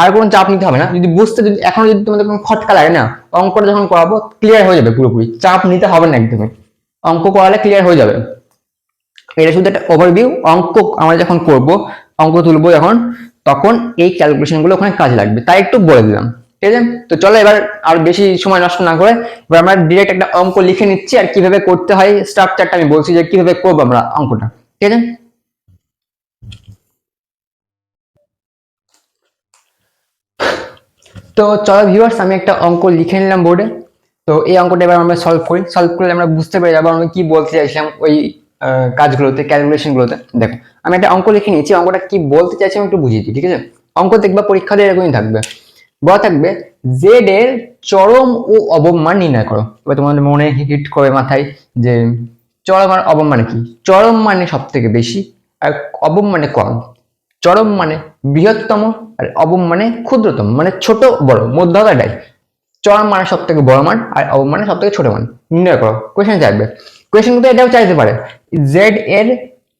আর কোনো চাপ নিতে হবে না, যদি বুঝতে যদি এখনো যদি তোমাদের কোনো খটকা লাগে না, অঙ্কটা যখন করাবো ক্লিয়ার হয়ে যাবে পুরোপুরি, চাপ নিতে হবে না একদমই, অঙ্ক করালে ক্লিয়ার হয়ে যাবে। এটা শুধু একটা ওভারভিউ, অঙ্ক আমরা যখন করব, অঙ্ক তুলবো যখন, তখন এই ক্যালকুলেশন গুলো ওখানে কাজে লাগবে, তাই একটু বলে দিলাম, ঠিক আছে। তো চলো এবার আর বেশি সময় নষ্ট না করে এবার আমরা ডিরেক্ট একটা অঙ্ক লিখে নিচ্ছি, আর কিভাবে করতে হয় স্ট্রাকচারটা আমি বলছি যে কিভাবে করবো আমরা অঙ্কটা, ঠিক আছে। তো চলো ভিউয়ার্স, আমি একটা অঙ্ক লিখে নিলাম বোর্ডে। তো এই অঙ্কটা এবার আমরা সলভ করি, সলভ করলে আমরা বুঝতে পেরে যাবো আমি কি বলতে চাইছিলাম ওই কাজগুলোতে, ক্যালকুলেশন গুলোতে। দেখো আমি একটা অঙ্ক লিখে নিয়েছি, অঙ্কটা কি বলতে চাইছি আমি একটু বুঝিয়ে দিই, ঠিক আছে। অঙ্ক দেখবা পরীক্ষাতে এরকমই থাকবে, বলা থাকবে জেড এর চরম ও অবম মান নির্ণয় করো। এবার তোমাদের মনে হিট করে মাথায় যে চরম আর অবম মানে কি, চরম মানে সব থেকে বেশি আর অবম মানে কম। চরম মানে বৃহত্তম আর অবম মানে ক্ষুদ্রতম, মানে ছোট বড় মধ্যকাটাই। চরম মানে সব থেকে বড় মান আর অবম মানে সব থেকে ছোট মান নির্ণয় করো, কোয়েশ্চেন চাইবে। কোয়েশ্চেন কিন্তু এটাও চাইতে পারে, জেড এর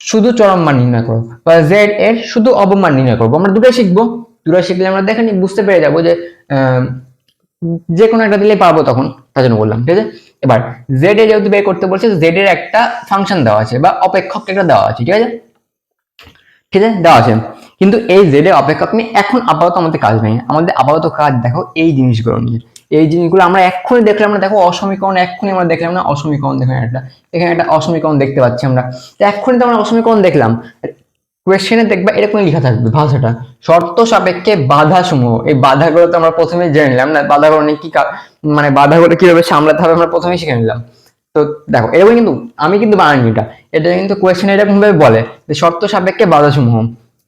শুধু চরম মান নির্ণয় করো বা জেড এর শুধু অবম মান নির্ণয় করবো, আমরা দুটোই শিখবো। দুটোই শিখলে আমরা দেখে বুঝতে পেরে যাবো যে যে কোনো একটা দিলে পারবো, তখন তার জন্য বললাম, ঠিক আছে। এবার জেড এর যেহেতু বের করতে বলছে, জেড এর একটা ফাংশন দেওয়া আছে বা অপেক্ষক একটা দেওয়া আছে, ঠিক আছে, ঠিক আছে, দেওয়া আছে। কিন্তু এই জেড এর অপেক্ষক নিয়ে এখন আপাতত আমাদের কাজ নেই, আমাদের আপাতত কাজ দেখো এই জিনিসগুলো নিয়ে। এই জিনিসগুলো আমরা এক্ষুনি দেখলাম না, দেখো অসমীকরণ, এক্ষুনি আমরা দেখলাম না অসমীকরণ, দেখো এখানে একটা অসমীকরণ দেখতে পাচ্ছি আমরা, তো এক্ষুনি তো আমরা অসমীকরণ দেখলাম। কোয়েশ্চেনে দেখবা এরকম লেখা থাকবে ভাষাটা, শর্ত সাপেক্ষে বাধা সমূহ। এই বাধাগুলো তো আমরা প্রথমে জেনে নিলাম না, বাধাগুলো নিয়ে কি মানে বাধাগুলো কিভাবে সামলাতে হবে আমরা প্রথমেই শিখে নিলাম। তো দেখো এরকম কিন্তু আমি কিন্তু বানাইনি এটা, এটা কিন্তু কোয়েশ্চেন এরকম ভাবে বলে যে শর্ত সাপেক্ষে বাধা সমূহ,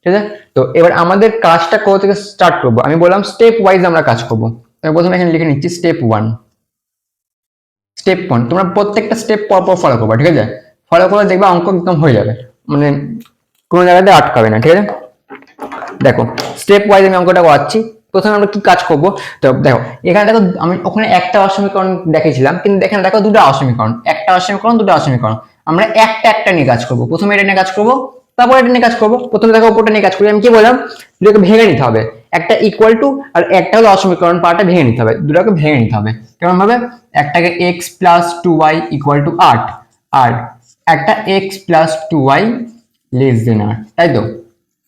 ঠিক আছে। তো এবার আমাদের কাজটা কোথা থেকে স্টার্ট করবো, আমি বললাম স্টেপ ওয়াইজ আমরা কাজ করবো। প্রথমে এখানে লিখে নিচ্ছি স্টেপ 1। স্টেপ 1 তোমরা প্রত্যেকটা স্টেপ পর ফলো করবা, ঠিক আছে। ফলো করে দেখবা অঙ্ক একদম হয়ে যাবে, মানে কোনো জায়গাতে আটকাবে না, ঠিক আছে। দেখো স্টেপ ওয়াইজ আমি অঙ্কটা করাচ্ছি। প্রথমে আমরা কি কাজ করব, তো দেখো এখানে দেখো আমি ওখানে একটা অসমীকরণ দেখিয়েছিলাম, কিন্তু এখানে দেখো দুটো অসমীকরণ, একটা অসমীকরণ দুটো অসমীকরণ। আমরা একটা একটা নিয়ে কাজ করব, প্রথমে এটা নিয়ে কাজ করব, তারপর এটা নিয়ে কাজ করব। প্রথমে দেখো উপরটা নিয়ে কাজ করি, আমি কি বললাম দুটোকে ভেঙে নিতে হবে, একটা ইকুয়াল টু আর একটা হলো অসমীকরণ, পার্টটা ভেঙে নিতে হবে, দুটোকে ভেঙে নিতে হবে। কেমন ভাবে, একটাকে x + 2y = 8 আর একটা x + 2y <= 8, তাই তো।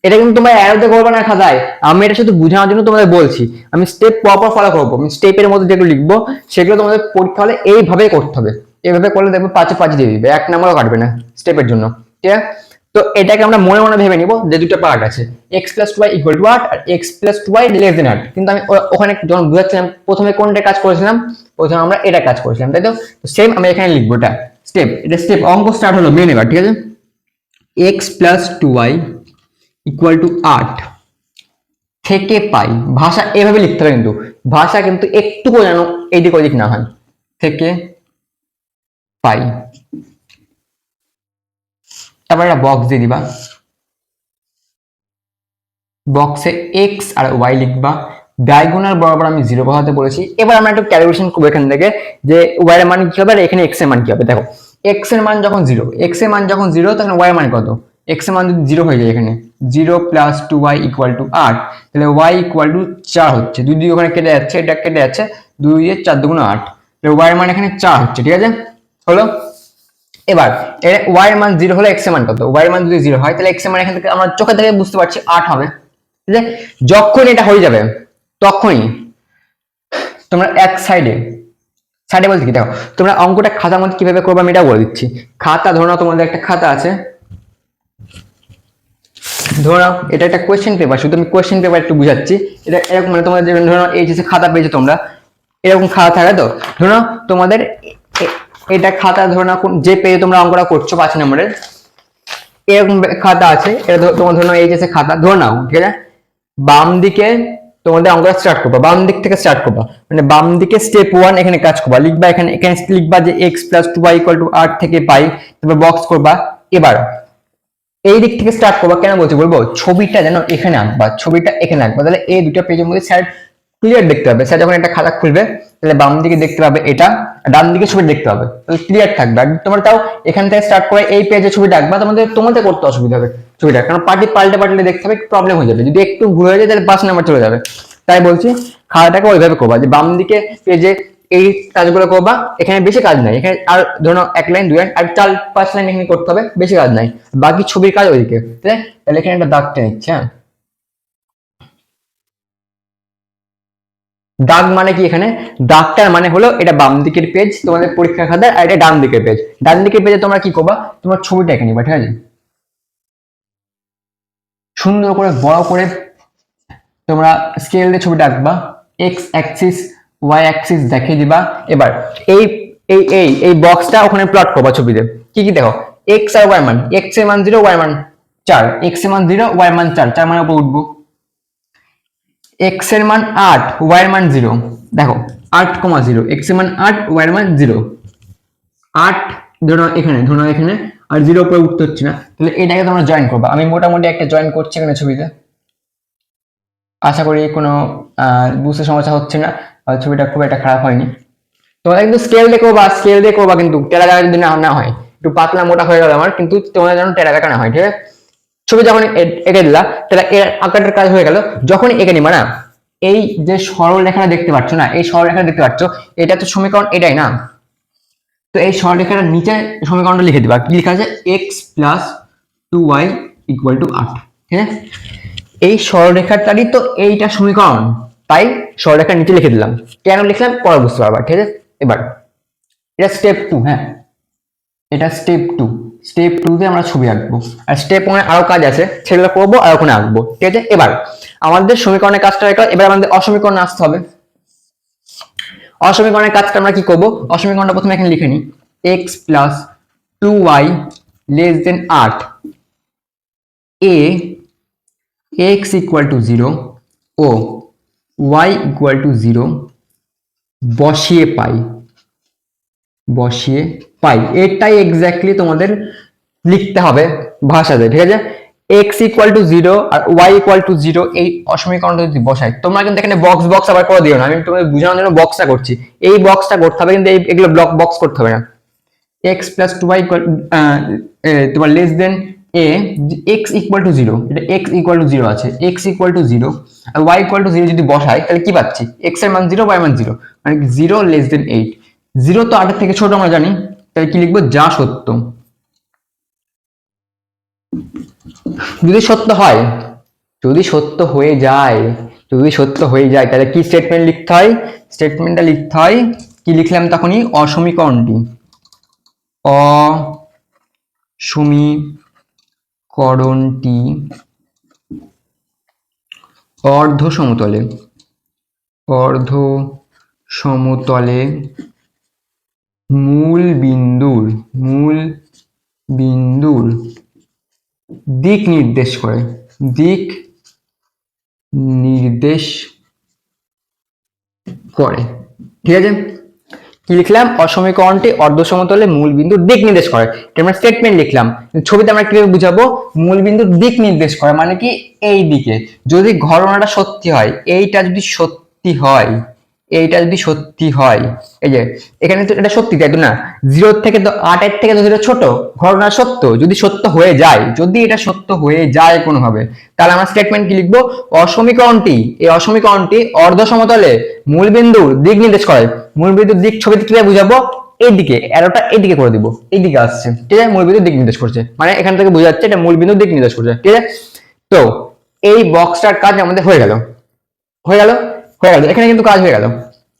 এটা কিন্তু তোমরা অ্যারোতে করবে না খাতায়, আমি এটা শুধু বোঝানোর জন্য তোমাদের বলছি। আমি স্টেপ প্রপার ফলো করবো, আমি স্টেপের মধ্যে যেগুলো লিখবো সেগুলো তোমাদের পরীক্ষা হলে এইভাবে করতে হবে। এইভাবে করলে দেখবে 5 দিয়ে দিবে, 1 নাম্বারও কাটবে না স্টেপের জন্য, ঠিক আছে। তো এটাকে আমরা মনে মনে ভেবে নিব যে দুটো পার্ট আছে, x + 2y = 8 আর x + 2y <= 8। কিন্তু আমি ওখানে যখন বুঝাচ্ছিলাম প্রথমে কোনটা কাজ করেছিলাম, প্রথমে আমরা এটা কাজ করেছিলাম, তাই তো। সেম আমি এখানে লিখবো এটা স্টেপ, এটা স্টেপ অঙ্ক স্টার্ট হলো মেন এবার, ঠিক আছে। x + 2y = 8 থেকে পাই, ভাষা এভাবে লিখতে হবে, কিন্তু ভাষা কিন্তু একটুকু যেন এইদিক ওইদিক না হয়, থেকে পাই। তারপর একটা বক্স দিয়ে দিবা, বক্সে x আর y লিখবা, ডায়াগোনাল বরাবর আমি 0 বসাতে বলেছি। এবার আমরা একটু ক্যালকুলেশন করবো এখান থেকে যে y এর মান কি হবে আর এখানে x এর মান কি হবে। দেখো x এর মান যখন 0, x এর মান যখন 0 তখন y এর মান কত, x এর মান যদি 0 হয়ে যায়, এখানে 0 + 2y = 8, তাহলে y = 4 হচ্ছে। 2 2 ওখানে কেটে যাচ্ছে, এটা কেটে যাচ্ছে, 2 দিয়ে 4 2 8, তাহলে y এর মান এখানে 4 হচ্ছে, ঠিক আছে হলো। এবার y এর মান 0 হলে x এর মান কত, y এর মান যদি 0 হয় তাহলে x এর মান এখান থেকে আমরা চোখে দেখে বুঝতে পারছি 8 হবে, ঠিক আছে। যখন এটা হয়ে যাবে তখনই তোমরা এক সাইডে বলতে কি, দেখো তোমরা অঙ্কটা খাতার মধ্যে কিভাবে করবে আমি এটা বলে দিচ্ছি। খাতা ধরো তোমাদের একটা খাতা আছে, ধরো এটা একটা কোয়েশ্চেন পেপার, শুধু আমি কোয়েশ্চেন পেপার একটু বুঝাচ্ছি। এটা এরকম মানে তোমাদের ধরো এই যে খাতা পেয়েছো তোমরা, এরকম খাতা থাকে তো, ধরো তোমাদের এটা খাতা ধরো না যে পেজে তোমরা অঙ্কটা করছো 5 নম্বরের, এরকম খাতা আছে, এটা তোমার ধরো এই যে খাতা ধরো নাও, ঠিক আছে। বাম দিকে তোমাদের অঙ্কটা স্টার্ট করবা, বাম দিক থেকে স্টার্ট করবা, মানে বাম দিকে স্টেপ 1 এখানে কাজ করবা, লিখবা এখানে লিখবা যে x + 2y = 8 থেকে পাই, তারপর বক্স করবা। এবার এই দিক থেকে স্টার্ট করবা, কেন বলছি বলবো, ছবিটা যেন এখানে আঁকবা, ছবিটা এখানে আঁকবা, তাহলে এই দুটো পেজের মধ্যে স্যার ক্লিয়ার দেখতে পাবে। স্যার যখন একটা খাতা খুলবে তাহলে বাম দিকে দেখতে পাবে এটা, ডান দিকে ছবি দেখতে পাবে, তাহলে ক্লিয়ার থাকবে। আর তোমরা তাও এখান থেকে স্টার্ট করে এই পেজে ছবিটা আঁকবা, তোমাদের করতে অসুবিধা হবে ছবিটা, কারণ পাল্টে দেখতে হবে, প্রবলেম হয়ে যাবে। যদি একটু ভুল হয়ে যায় তাহলে 5 নাম্বার চলে যাবে। তাই বলছি খাতাটাকে ওইভাবে করবা যে বাম দিকে পেজে এই কাজগুলো করবা, এখানে বেশি কাজ নাই, এখানে আর ধরো 1 লাইন 2 লাইন আর 4 5 লাইন এখানে করতে হবে, বেশি কাজ নাই, বাকি ছবির কাজ ওইদিকে, ঠিক আছে। তাহলে এখানে একটা দাগ টেনে নিচ্ছে, হ্যাঁ। দাগ মানে কি, এখানে দাগটার মানে হলো এটা বাম দিকের পেজ তোমাদের পরীক্ষা খাতার, আর এটা ডান দিকের পেজ। ডান দিকের পেজে তোমরা কি করবা, তোমার ছবিটা এখানে নিবা, ঠিক আছে। সুন্দর করে বড় করে তোমরা স্কেল দিয়ে ছবিটা আঁকবা, এক্স অ্যাক্সিস ওয়াই অ্যাক্সিস দেখিয়ে দিবা। এবার এই এই এই এই বক্সটা ওখানে প্লট করবা ছবিতে। কি কি দেখো, এক্স আর ওয়াই মান, এক্স এর মান 0, ওয়াই মান 4, এক্স এর মান 0, ওয়াই মান 4, 4 মানে উপর উঠবো। এক্স এর মান 8, ওয়াই এর মান 0, দেখো 8,0, এক্স এর মান 8, ওয়াই এর মান 0, 8 ধরো এখানে আর 0 উপরে উঠতে হচ্ছে না, তাহলে এটাকে তোমরা জয়েন করবা। আমি মোটামুটি একটা জয়েন করছি এখানে ছবিতে, আশা করি কোনো বুঝতে সমস্যা হচ্ছে না, ছবিটা খুব একটা খারাপ হয়নি। তোমরা কিন্তু স্কেল দিয়ে করবা, কিন্তু টেরা বেঁকা যদি না হয়, একটু পাতলা মোটা হয়ে গেল আমার, কিন্তু তোমাদের যেন টেরা বেঁকা না হয়, ঠিক আছে। ছবি যখন এঁকে দিলা তাহলে এর আকারটার কাজ হয়ে গেল। যখন এঁকে নিবা না, এই যে সরল রেখাটা দেখতে পাচ্ছ না, এই সরল রেখাটা দেখতে পাচ্ছ, এটা তো সমীকরণ এটাই না, তো এই সরলরেখাটার নিচে সমীকরণটা লিখে দিবা। কি লেখা আছে, x + 2y = 8, ঠিক আছে। এই সরলরেখাটারই তো এইটা সমীকরণ, তাই সরলরেখার নিচে লিখে দিলাম। কেন লিখলাম পরে বুঝতে পারবা, ঠিক আছে। এবার এটা স্টেপ 2, হ্যাঁ এটা স্টেপ 2। স্টেপ 2 তে আমরা ছবি আঁকবো, আর স্টেপ 1 আরো কাজ আছে, সেগুলো করবো আর ওখানে আঁকবো, ঠিক আছে। এবার আমাদের সমীকরণের কাজটা রেখে এবার আমাদের অসমীকরণে আসতে হবে। অসমীকরণের কাজটা আমরা কি করব, অসমীকরণটা প্রথমে এখানে লিখে নিই। x plus 2y less than 8 a x equal to 0 ও y ইকুয়াল টু 0 বসিয়ে পাই এটাই এক্স্যাক্টলি তোমাদের লিখতে হবে ভাষাতে, ঠিক আছে। x ইকুয়াল টু 0 আর y ইকুয়াল টু 0 এই অসমীকরণটা যদি বসাই, তোমরা কিন্তু এখানে বক্স আবার করে দিও না, আমি তোমাদের বোঝানোর জন্য বক্সটা করছি। এই বক্সটা করতে হবে, কিন্তু এগুলো বক্স করতে হবে না। x প্লাস 2y ইকুয়াল তোমার less than a x equal to 0, এটা x ইকুয়াল টু 0 আছে, x ইকুয়াল টু 0 আর y ইকুয়াল টু 0 যদি বসাই তাহলে কি পাচ্ছি, x এর মান 0 y এর মান 0, মানে 0 লেস দেন 8। 0 তো 8 এর থেকে ছোট আমরা জানি, তাহলে কি লিখবো, যা সত্য। যদি সত্য হয়, যদি সত্য হয়ে যায় তাহলে কি স্টেটমেন্ট লিখতে হয়, স্টেটমেন্টটা লিখতে হয় কি লিখলাম তখনই, অসমীকরণটি অর্ধ সমতলে মূল বিন্দুর দিক নির্দেশ করে, ঠিক আছে। কি লিখলাম, অসমীকরণটি অর্ধ সমতলে মূল বিন্দুর দিক নির্দেশ করে, আমরা স্টেটমেন্ট লিখলাম। ছবিতে আমরা কিভাবে বুঝাবো, মূল বিন্দুর দিক নির্দেশ করে মানে কি, এই দিকে। যদি ঘটনাটা সত্যি হয়, এইটা যদি সত্যি হয়, এই যে এখানে তো এটা সত্যি, তাই তো না, 0 থেকে তো 8 এর থেকে তো 0 ছোট, ঘটনা সত্য। যদি সত্য হয়ে যায়, যদি এটা সত্য হয়ে যায় কোনোভাবে, তাহলে আমরা স্টেটমেন্ট কি লিখবো, এই অসমীকরণটি অর্ধ সমতলে মূল বিন্দুর দিক নির্দেশ করে। মূল বিন্দুর দিক ছবিতে কিভাবে বুঝাবো, এইদিকে, অ্যারোটা এইদিকে করে দিব, এইদিকে আসছে, ঠিক আছে। মূল বিন্দুর দিক নির্দেশ করছে, মানে এখান থেকে বোঝা যাচ্ছে এটা মূল বিন্দুর দিক নির্দেশ করছে, ঠিক আছে। তো এই বক্সটার কাজ আমাদের হয়ে গেল। এখানে কিন্তু কাজ হয়ে গেল।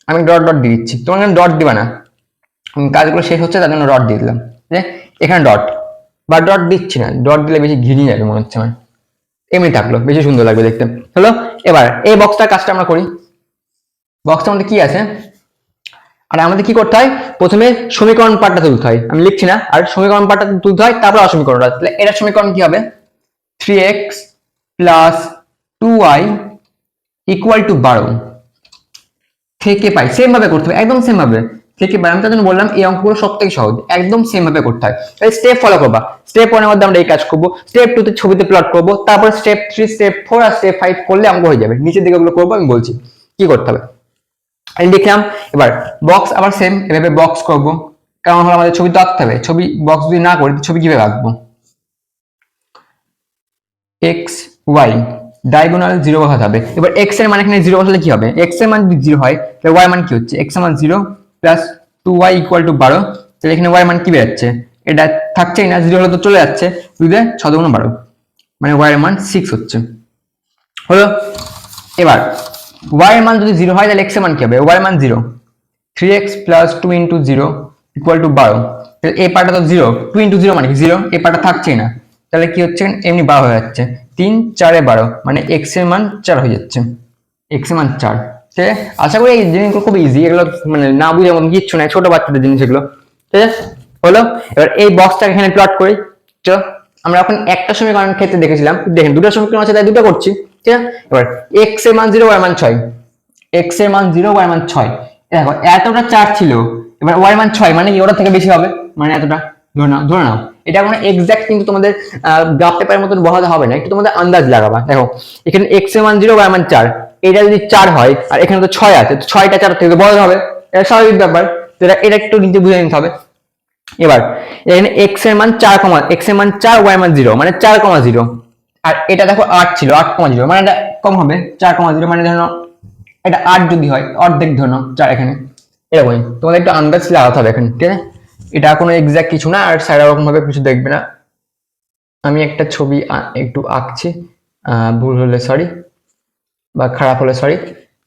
আমি ডট দিয়ে দিচ্ছি, তোমার ডট দিবা না, কাজগুলো শেষ হচ্ছে তার জন্য ডট দিয়ে দিলাম, এখানে ডট দিচ্ছি না, ডট দিলে বেশি ঘিরিয়ে যাবে মনে হচ্ছে আমার, এমনি থাকলো বেশি সুন্দর লাগবে দেখতে। হলো, এবার এই বক্সটার কাজটা আমরা করি। বক্সটার মধ্যে কি আছে, আর আমাদের কি করতে হয়, প্রথমে সমীকরণ পার্টটা তুলতে হয়, আমি লিখছি না, আর সমীকরণ পার্টটা তুলতে হয়, তারপর অসমীকরণটা। তাহলে এটা সমীকরণ কি হবে, 3x plus 2y equal to 12 থেকে পাই, সেম ভাবে করতে হবে, একদম সেম ভাবে থেকে পাই। আমি তার জন্য বললাম এই অঙ্কগুলো সব থেকে সহজ, একদম সেম ভাবে করতে হয়। তাহলে স্টেপ ফলো করবা, স্টেপ 1 এর মধ্যে আমরা এই কাজ করবো, স্টেপ 2 তে ছবিতে প্লট করবো, তারপর স্টেপ 3 স্টেপ 4 আর স্টেপ 5 করলে অঙ্ক হয়ে যাবে। নিচের দিকে ওগুলো করবো, আমি বলছি কি করতে হবে। আমি লিখলাম, এবার বক্স আবার সেম এভাবে বক্স করবো, কারণ হলো আমাদের ছবি তো আঁকতে হবে, ছবি বক্স যদি না করি ছবি কিভাবে আঁকবো। এক্স ওয়াই ডায়াগোনাল 0 বসাতে হবে। এবার x এর মান এখানে 0 বসালে কি হবে, x এর মান যদি 0 হয় তাহলে y এর মান কি হচ্ছে, x এর মান 0 প্লাস 2y ইকুয়াল টু 12, তাহলে এখানে y এর মান কি বেরোচ্ছে, এটা থাকছেই না, 0 হলে তো চলে যাচ্ছে, 2 দিয়ে 6 দুগুণ 12, মানে y এর মান 6 হচ্ছে। হলো, এবার y এর মান যদি 0 হয় তাহলে x এর মান কি হবে, y এর মান 0, 3x plus 2 into 0 equal to 12, তাহলে এই পার্টটা তো 0, 2 ইন্টু 0 মানে কি 0, এই পার্টটা থাকছেই না, তাহলে কি হচ্ছে, এমনি 12 হয়ে যাচ্ছে, 3 4 12, মানে x এর মান 4 হয়ে যাচ্ছে, x এর মান 4। ঠিক আছে, আশা করি এই জিনিসগুলো খুব ইজি, এগুলো মানে না বুঝে এমন কিচ্ছু নাই, ছোট বাচ্চাদের জিনিস এগুলো, ঠিক আছে। হলো, এবার এই বক্সটা এখানে প্লট করি। চলো, আমরা এখন একটা সমীকরণের ক্ষেত্রে দেখেছিলাম, দেখেন দুটো সমীকরণ আছে তাই দুটো করছি, ঠিক আছে। এবার x এর মান 0 y এর মান 6, x এর মান 0 y এর মান 6, দেখো এতটা 4 ছিল, এবার y এর মান 6 মানে কি ওটা থেকে বেশি হবে, মানে এতটা ধরে নাও। এটা কোনো এক্সাক্ট কিন্তু তোমাদের গ্রাফ পেপারের মতন বসাতে হবে না, একটু তোমাদের আন্দাজ লাগাবা। দেখো এখানে x এর মান 0 y এর মান 4, এটা যদি 4 হয় আর এখানে তো 6 আছে, তো 6টা 4 থেকে বড় হবে, এটা স্বাভাবিক ব্যাপার, এটা একটু নিচে বুঝে নিতে হবে। এবার এখানে x এর মান 4, x এর মান 4 y এর মান 0, মানে 4,0, আর এটা দেখো 8 ছিল, 8,0, মানে এটা কম হবে, 4,0, মানে ধরো এটা 8 যদি হয় অর্ধেক ধরো 4, এখানে এরকমই তোমাদের একটু আন্দাজ লাগাতে হবে এখানে, ঠিক আছে। এটা কোনো এক্সাক্ট কিছু না, আর স্যার এরকম ভাবে কিছু দেখবে না। আমি একটা ছবি একটু আঁকছি, ভুল হলে সরি বা খারাপ হলে সরি।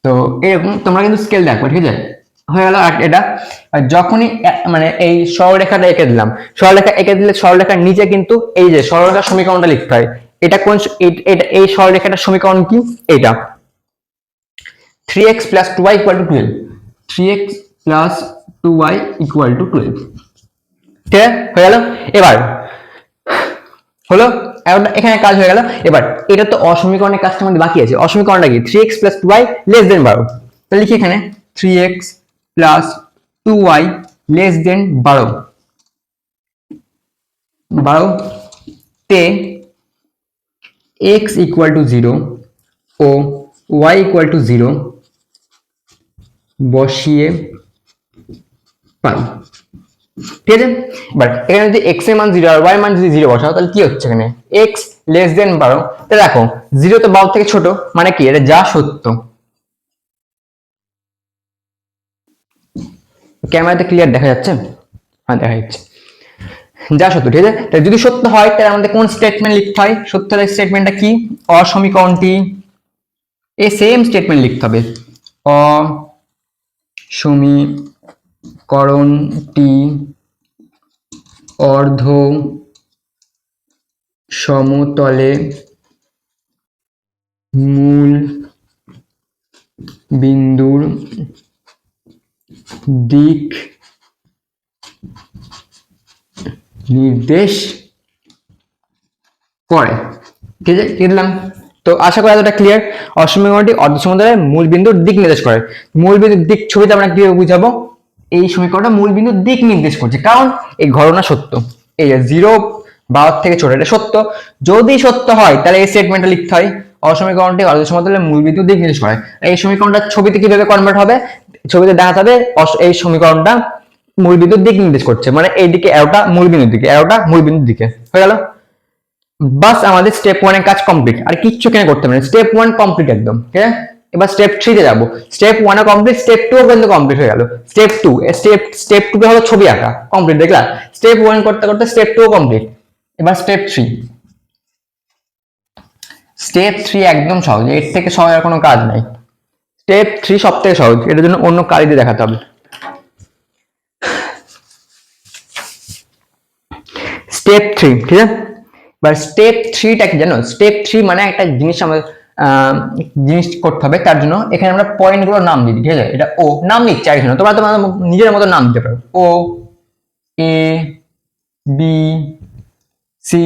তো এরকম তোমরা কিন্তু স্কেল দেখো, ঠিক আছে, হয়ে গেল। আর এটা আর যখনই মানে এই সরলরেখাটা এঁকে দিলাম, সরলরেখা এঁকে দিলে সরলরেখার নিচে কিন্তু এই যে সরলরেখার সমীকরণটা লিখতে হয়। এটা কোন এটা এই সরলরেখাটার সমীকরণ কি? এটা 3x plus 2y equal to 12, 3x plus 2y equal to 12। ঠিক আছে, হয়ে গেল। এবার হলো, এখানে কাজ হয়ে গেল। এবার এটা তো অসমীকরণের কাজটা আমাদের বাকি আছে। অসমীকরণটা কি? 3x plus 2y less than 12। তাহলে লিখি এখানে 3x plus 2y less than 12, 12 তে x equal to 0 ও y equal to 0 বসিয়ে পাই। ঠিক আছে, এবার এখানে যদি x এর মান 0 আর y এর মান যদি 0 বসাও তাহলে কি হচ্ছে এখানে? x less than 12। তাহলে দেখো 0 তো 12 থেকে ছোট, মানে কি এটা যা সত্য। ক্যামেরাতে ক্লিয়ার দেখা যাচ্ছে? হ্যাঁ দেখা যাচ্ছে, যা সত্য। ঠিক আছে, তাহলে যদি সত্য হয় তাহলে আমাদের কোন স্টেটমেন্ট লিখতে হয়? সত্যের স্টেটমেন্টটা কি? অসমীকরণটি, এই সেম স্টেটমেন্ট লিখতে হবে। অসমীকরণটি অর্ধ সমতলে মূল বিন্দুর দিক নির্দেশ করে। ঠিক আছে, লিখলাম। তো আশা করি এতটা ক্লিয়ার। অসমীকরণটি অর্ধ সমতলের মূল বিন্দুর দিক নির্দেশ করে। মূল বিন্দুর দিক ছবিতে আমরা কিভাবে বুঝাবো? এই সমীকরণটা মূল বিন্দুর দিক নির্দেশ করছে, কারণ এই ঘটনা সত্য। এই যে 0 12 থেকে ছোট, এটা সত্য। যদি সত্য হয় তাহলে এই স্টেটমেন্টটা লিখতে হয়, অসমীকরণটি অর্ধ সমতলের মূল বিন্দুর দিক নির্দেশ করে। এই সমীকরণটা ছবিতে কিভাবে কনভার্ট হবে? ছবিতে দেখাতে হবে এই সমীকরণটা মূল বিন্দুর দিক নির্দেশ করছে, মানে এইদিকে এরোটা মূল বিন্দুর দিকে, এরোটা মূল বিন্দুর দিকে। হয়ে গেল, বাস আমাদের স্টেপ 1 এর কাজ কমপ্লিট। আর কিচ্ছু কেন করতে হবে না, স্টেপ 1 কমপ্লিট একদম। ঠিক আছে, এবার স্টেপ 3 তে যাবো। স্টেপ 1 ও কমপ্লিট, স্টেপ 2 ও কিন্তু কমপ্লিট হয়ে গেল। স্টেপ 2, স্টেপ 2 তে হলো ছবি আঁকা কমপ্লিট, দেখলা? স্টেপ 1 করতে করতে স্টেপ 2 ও কমপ্লিট। এবার স্টেপ 3। স্টেপ 3 একদম সহজ, এর থেকে সহজ আর কোনো কাজ নাই। স্টেপ 3 সবথেকে সহজ, এটার জন্য অন্য কালি দিয়ে দেখাতে হবে। স্টেপ 3, ঠিক আছে। এবার স্টেপ 3টা কি জানো? স্টেপ 3 মানে একটা জিনিস আমাদের জিনিস করতে হবে। তার জন্য এখানে আমরা পয়েন্ট গুলোর নাম দিই। ঠিক আছে, এটা ও নাম দিচ্ছি আর কিছু না, তোমরা তোমাদের নিজের মতো নাম দিতে পারো। ও, এ, বি, সি,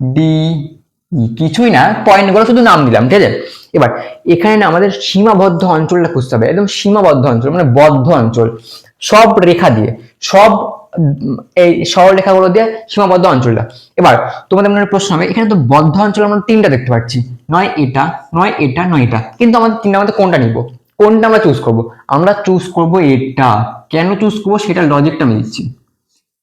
ডি, কিছুই না, পয়েন্ট গুলো শুধু নাম দিলাম। ঠিক আছে, এবার এখানে না আমাদের সীমাবদ্ধ অঞ্চলটা খুঁজতে হবে, একদম সীমাবদ্ধ অঞ্চল, মানে বদ্ধ অঞ্চল, সব রেখা দিয়ে, সব এই সরল রেখাগুলো দিয়ে সীমাবদ্ধ অঞ্চলটা। এবার তোমাদের মনে প্রশ্ন হবে, এখানে তো বদ্ধ অঞ্চল আমরা তিনটা দেখতে পাচ্ছি, নয় এটা, নয় এটা, নয় এটা, কিন্তু আমাদের তিনটা মধ্যে কোনটা নিব? কোনটা আমরা চুজ করব? আমরা চুজ করব এটা। কেন চুজ করবো সেটা লজিকটা আমি দিচ্ছি,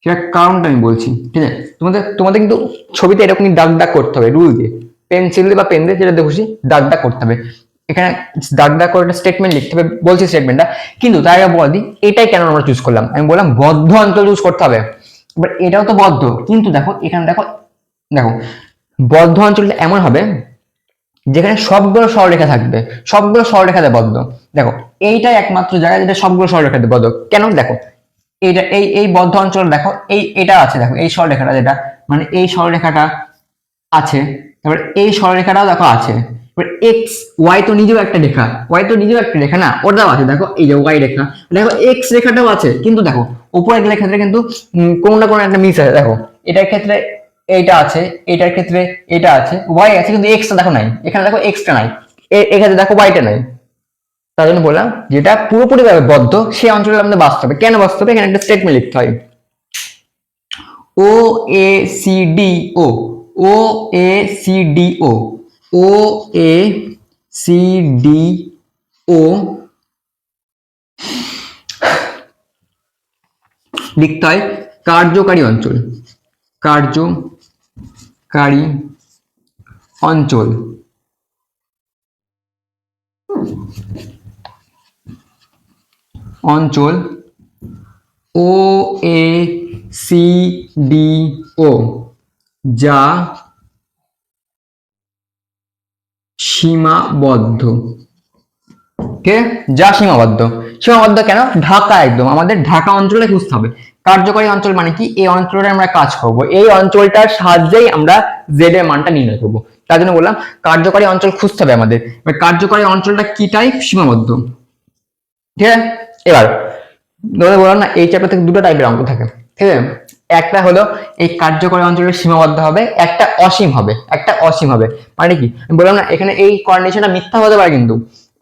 সেটা কারণটা আমি বলছি। ঠিক আছে, তোমাদের তোমাদের কিন্তু ছবিতে এরকমই দাগ দাগ করতে হবে, রুল দিয়ে, পেন্সিল দিয়ে বা পেন দিয়ে, যেটা খুশি দাগ দাগ করতে হবে। এখানে দাগ দাগ করে একটা স্টেটমেন্ট লিখতে হবে, বলছি স্টেটমেন্টটা। কিন্তু তার আগে বল দিই এটাই কেন আমরা চুজ করলাম। আমি বললাম বদ্ধ অঞ্চল চুজ করতে হবে। এবার এটাও তো বদ্ধ, কিন্তু দেখো এখানে দেখো, দেখো বদ্ধ অঞ্চলটা এমন হবে যেখানে সবগুলো সরলরেখা থাকবে, সবগুলো সরলরেখাতে বদ্ধ। দেখো এইটাই একমাত্র জায়গা যেটা সবগুলো সরলরেখাতে বদ্ধ। কেন? দেখো এইটা, এই বদ্ধ অঞ্চল দেখো, এটা আছে, দেখো এই সরলরেখাটা যেটা, মানে এই সরলরেখাটা আছে, তারপর এই সরলরেখাটাও দেখো আছে। এবার এক্স ওয়াই তো নিজেও একটা রেখা, ওয়াই তো নিজেও একটা রেখা না, ওটাও আছে, দেখো এই যে ওয়াই রেখা, দেখো এক্স রেখাটাও আছে। কিন্তু দেখো উপরের ক্ষেত্রে কিন্তু কোনো না কোনো একটা মিস আছে। দেখো এটার ক্ষেত্রে এইটা আছে, এটার ক্ষেত্রে এটা আছে, ওয়াই আছে, কিন্তু এক্সটা দেখো নাই। এখানে দেখো এক্সটা নাই, এখানে দেখো ওয়াইটা নাই। তার জন্য বললাম যেটা পুরোপুরি বদ্ধ সেই অঞ্চলে আমাদের বাঁচতে হবে। কেন বাঁচতে হবে? এখানে একটা স্টেটমেন্ট লিখতে হয়, O A C D O, O A C D O, O A C D O লিখতে হয় কার্যকারী অঞ্চল, কার্যকারী অঞ্চল। অঞ্চল ও এ সি ডি ও যা সীমাবদ্ধ। ঠিক ঠিক আছে, যা সীমাবদ্ধ। সীমাবদ্ধ কেন? ঢাকা, একদম আমাদের ঢাকা অঞ্চলে খুঁজতে হবে। কার্যকরী অঞ্চল মানে কি? এই অঞ্চলে আমরা কাজ করব, এই অঞ্চলটার সাহায্যেই আমরা জেড এর মানটা নির্ণয় করব। তার জন্য বললাম কার্যকরী অঞ্চল খুঁজতে হবে আমাদের। কার্যকরী অঞ্চলটা কি টাইপ? সীমাবদ্ধ। ঠিক আছে, এবার বললাম না এই চ্যাপ্টার থেকে দুটো টাইপের অঙ্ক থাকে। ঠিক আছে, একটা হলো এই কার্যকরী অঞ্চলের সীমাবদ্ধ হবে, একটা অসীম হবে। একটা অসীম হবে মানে কি? আমি বললাম না এখানে এই কন্ডিশনটা মিথ্যা হতে পারে, কিন্তু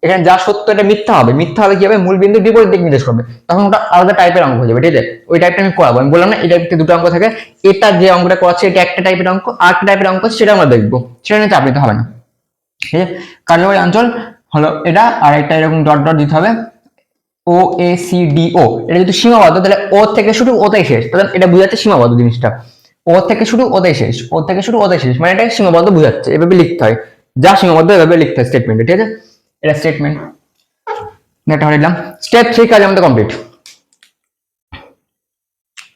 এখানে যা সত্য এটা মিথ্যা হবে। মিথ্যা হবে কি হবে? মূল বিন্দু বিপরীত দিক নির্দেশ করবে, তখন ওটা আলাদা টাইপের অঙ্ক হয়ে যাবে। ঠিক আছে, ওই টাইপটা আমি করাবো। আমি বললাম না এই টাইপের দুটো অঙ্ক থাকে, এটা যে অঙ্কটা করাচ্ছে এটা একটা টাইপের অঙ্ক, আর একটা টাইপের অঙ্ক সেটা আমরা দেখবো, সেটা নিয়ে চাপ নিতে হবে না। ঠিক আছে, কার্যকরী অঞ্চল হলো এটা, আর একটা এরকম ডট ডট দিতে হবে, ও এ সি ডি ও। এটা যদি সীমাবদ্ধ তাহলে ও থেকে শুরু ওতেই শেষ, তাহলে এটা বুঝাচ্ছে সীমাবদ্ধ জিনিসটা। ও থেকে শুরু ওতেই শেষ, ও থেকে শুরু ওতেই শেষ, মানে এটা সীমাবদ্ধ বুঝাচ্ছে। এভাবে লিখতে হয়, যা সীমাবদ্ধ এভাবে লিখতে হয় স্টেটমেন্টে। ঠিক আছে, এটা স্টেটমেন্ট। এটা হয়ে দিলাম। স্টেপ 3 কাজ আমাদের কমপ্লিট।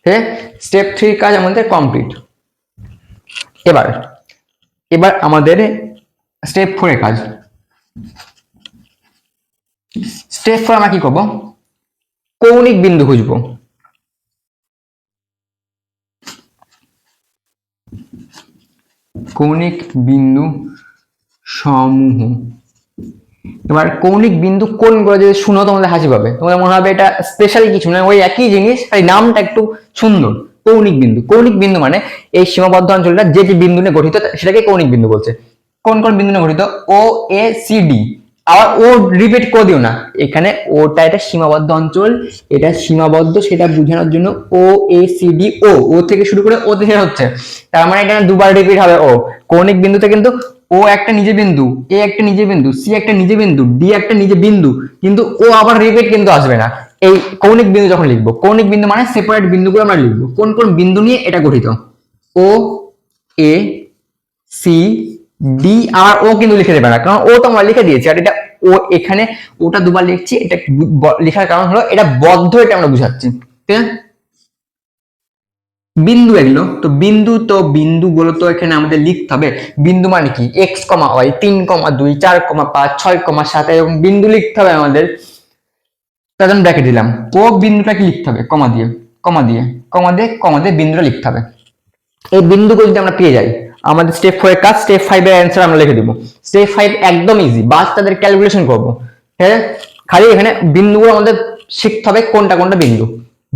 ঠিক আছে, স্টেপ 3 কাজ আমাদের কমপ্লিট। এবার এবার আমাদের স্টেপ 4 এর কাজ। স্টেপ 4 আমরা কি করব? কৌণিক বিন্দু খুঁজবো। কৌণিক বিন্দু সমূহ। এবার কৌণিক বিন্দু কোনগুলো যদি শুনো তোমাদের হাসি পাবে, তোমাদের মনে হবে এটা স্পেশাল কিছু না, ওই একই জিনিস, তাই নামটা একটু সুন্দর। কৌণিক বিন্দু, কৌণিক বিন্দু মানে এই সীমাবদ্ধ অঞ্চলটা যে যে বিন্দু নিয়ে গঠিত সেটাকে কৌণিক বিন্দু বলছে। কোন কোন বিন্দু নিয়ে গঠিত? ও এ সি ডি। আবার ও রিপিট করে দিও না, এখানে ওটা এটা সীমাবদ্ধ অঞ্চল, এটা সীমাবদ্ধ সেটা বোঝানোর জন্য ও এ সি ডি। ও ও থেকে শুরু করে ও থেকে হচ্ছে, তার মানে এখানে দুবার রিপিট হবে ও। কৌণিক বিন্দুতে কিন্তু ও একটা নিজে বিন্দু, এ একটা নিজে বিন্দু, সি একটা নিজে বিন্দু, ডি একটা নিজে বিন্দু, কিন্তু ও আবার রিপিট কিন্তু আসবে না। এই কৌণিক বিন্দু যখন লিখবো, কৌণিক বিন্দু মানে সেপারেট বিন্দুগুলো আমরা লিখবো, কোন কোন বিন্দু নিয়ে এটা গঠিত। ও এ সি ডি, আর ও কিন্তু লিখে দেবে না, কারণ ও তো আমরা লিখে দিয়েছি। আর এটা ও এখানে ওটা দুবার লিখছি, এটা লেখার কারণ হলো এটা বদ্ধ, এটা আমরা বুঝাচ্ছি। ঠিক আছে, বিন্দু এগুলো তো বিন্দু, তো বিন্দুগুলো তো এখানে আমাদের লিখতে হবে। বিন্দু মানে কি? এক্স কমা ওয়াই, 3,2, 4,5, 6,7 এরকম বিন্দু লিখতে হবে আমাদের। তার জন্য ব্র্যাকেট দিলাম। ও বিন্দুটাকে লিখতে হবে কমা দিয়ে, কমা দিয়ে, কমা দিয়ে, কমা দিয়ে বিন্দুটা লিখতে হবে। এই বিন্দুগুলো যদি আমরা পেয়ে যাই, আমাদের স্টেপ 4 এর কাজ, স্টেপ 5 এর অ্যান্সার আমরা লিখে দিব। স্টেপ 5 একদম ইজি, বাস তাদের ক্যালকুলেশন করব। ঠিক আছে, খালি এখানে বিন্দুগুলো আমাদের শিখতে হবে কোনটা কোনটা বিন্দু।